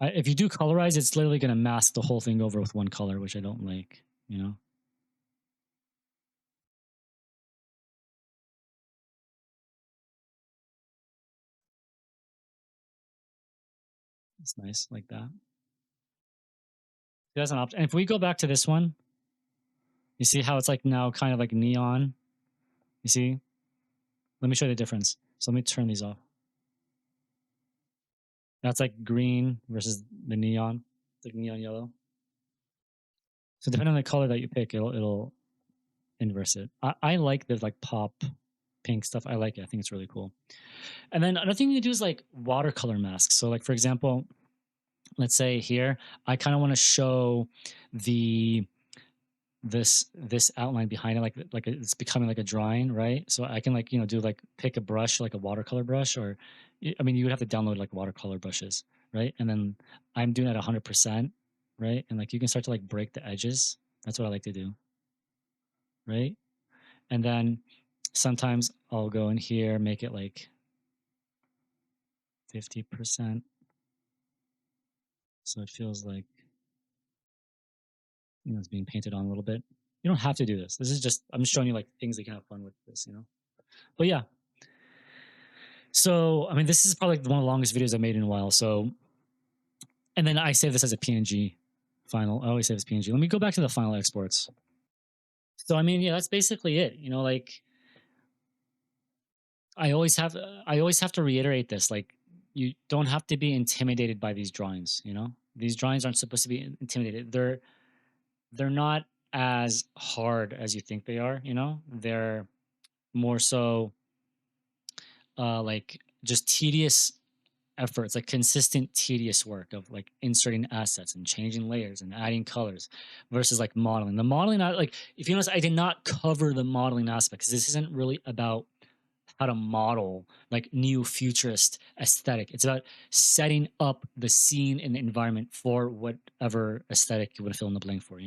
A: If you do colorize, it's literally going to mask the whole thing over with one color, which I don't like. It's nice like that. That's an option. And if we go back to this one, you see how it's like now kind of like neon. You see? Let me show you the difference. So let me turn these off. That's like green versus the neon. It's like neon yellow. So depending on the color that you pick, it'll inverse it. I like the like pop pink stuff. I like it. I think it's really cool. And then another thing you can do is like watercolor masks. So like for example, let's say here, I kind of want to show the this outline behind it, like it's becoming like a drawing, right? So I can like do like pick a brush, like a watercolor brush, or I mean you would have to download like watercolor brushes, right? And then I'm doing it at 100%, right? And like you can start to like break the edges. That's what I like to do, right? And then sometimes I'll go in here, make it like 50%, so it feels like it's being painted on a little bit. You don't have to do this. This is just I'm just showing you like things that you can have fun with this. But yeah, so I mean, this is probably one of the longest videos I've made in a while. So, and then I save this as a PNG final. I always save as PNG. Let me go back to the final exports. So I mean, yeah, that's basically it. Like I always have to reiterate this. Like you don't have to be intimidated by these drawings. These drawings aren't supposed to be intimidated. They're not as hard as you think they are. They're more so like just tedious efforts, like consistent tedious work of like inserting assets and changing layers and adding colors versus like modeling. The modeling, like if you notice, I did not cover the modeling aspect because this isn't really about how to model like neo-futurist aesthetic. It's about setting up the scene and the environment for whatever aesthetic you want to fill in the blank for.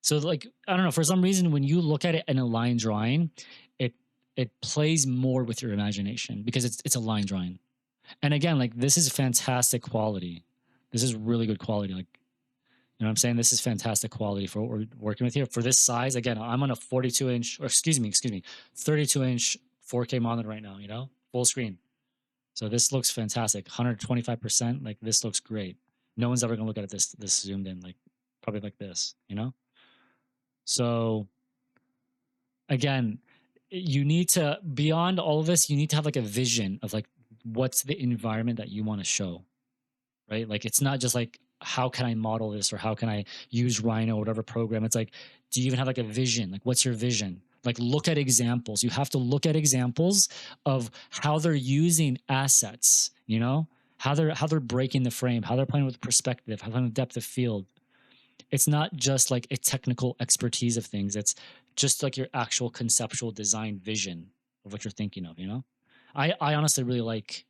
A: So like I don't know, for some reason when you look at it in a line drawing, it it plays more with your imagination because it's a line drawing. And again, like this is fantastic quality. This is really good quality. Like, what I'm saying? This is fantastic quality for what we're working with here. For this size, again, I'm on a 42 inch, or excuse me, 32-inch 4K monitor right now, full screen. So this looks fantastic. 125%. Like this looks great. No one's ever gonna look at it this zoomed in, like probably like this. So again, you need to beyond all of this, you need to have like a vision of like what's the environment that you want to show, right? Like it's not just like how can I model this or how can I use Rhino or whatever program. It's like, do you even have like a vision? Like what's your vision? Like look at examples. You have to look at examples of how they're using assets, how they're breaking the frame, how they're playing with perspective, how they're playing with depth of field. It's not just like a technical expertise of things. It's just like your actual conceptual design vision of what you're thinking of. I honestly really like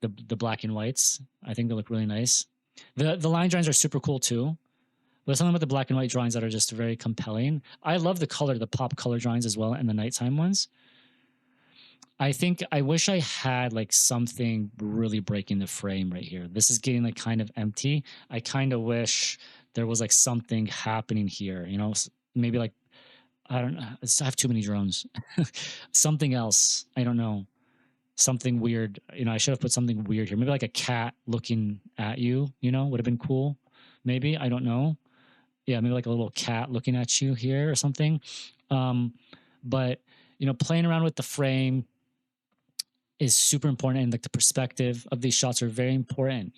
A: the black and whites. I think they look really nice. The line drawings are super cool too. There's something about the black and white drawings that are just very compelling. I love the pop color drawings as well, and the nighttime ones. I think I wish I had like something really breaking the frame right here. This is getting like kind of empty. I kind of wish there was like something happening here. Maybe like I don't know. I have too many drones. Something else. I don't know. Something weird. I should have put something weird here. Maybe like a cat looking at you, would have been cool. Maybe. I don't know. Yeah, maybe like a little cat looking at you here or something. But playing around with the frame is super important, and like the perspective of these shots are very important.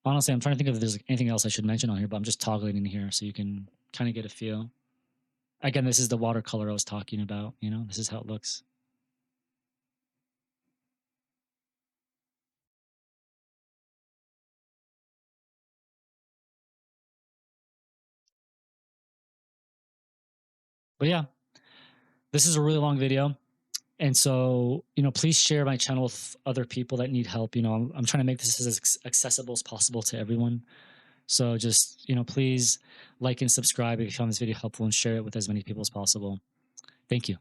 A: Honestly, I'm trying to think if there's like anything else I should mention on here, but I'm just toggling in here so you can kind of get a feel. Again, this is the watercolor I was talking about. This is how it looks. But yeah, this is a really long video. And so, please share my channel with other people that need help. I'm trying to make this as accessible as possible to everyone. So just, please like and subscribe if you found this video helpful and share it with as many people as possible. Thank you.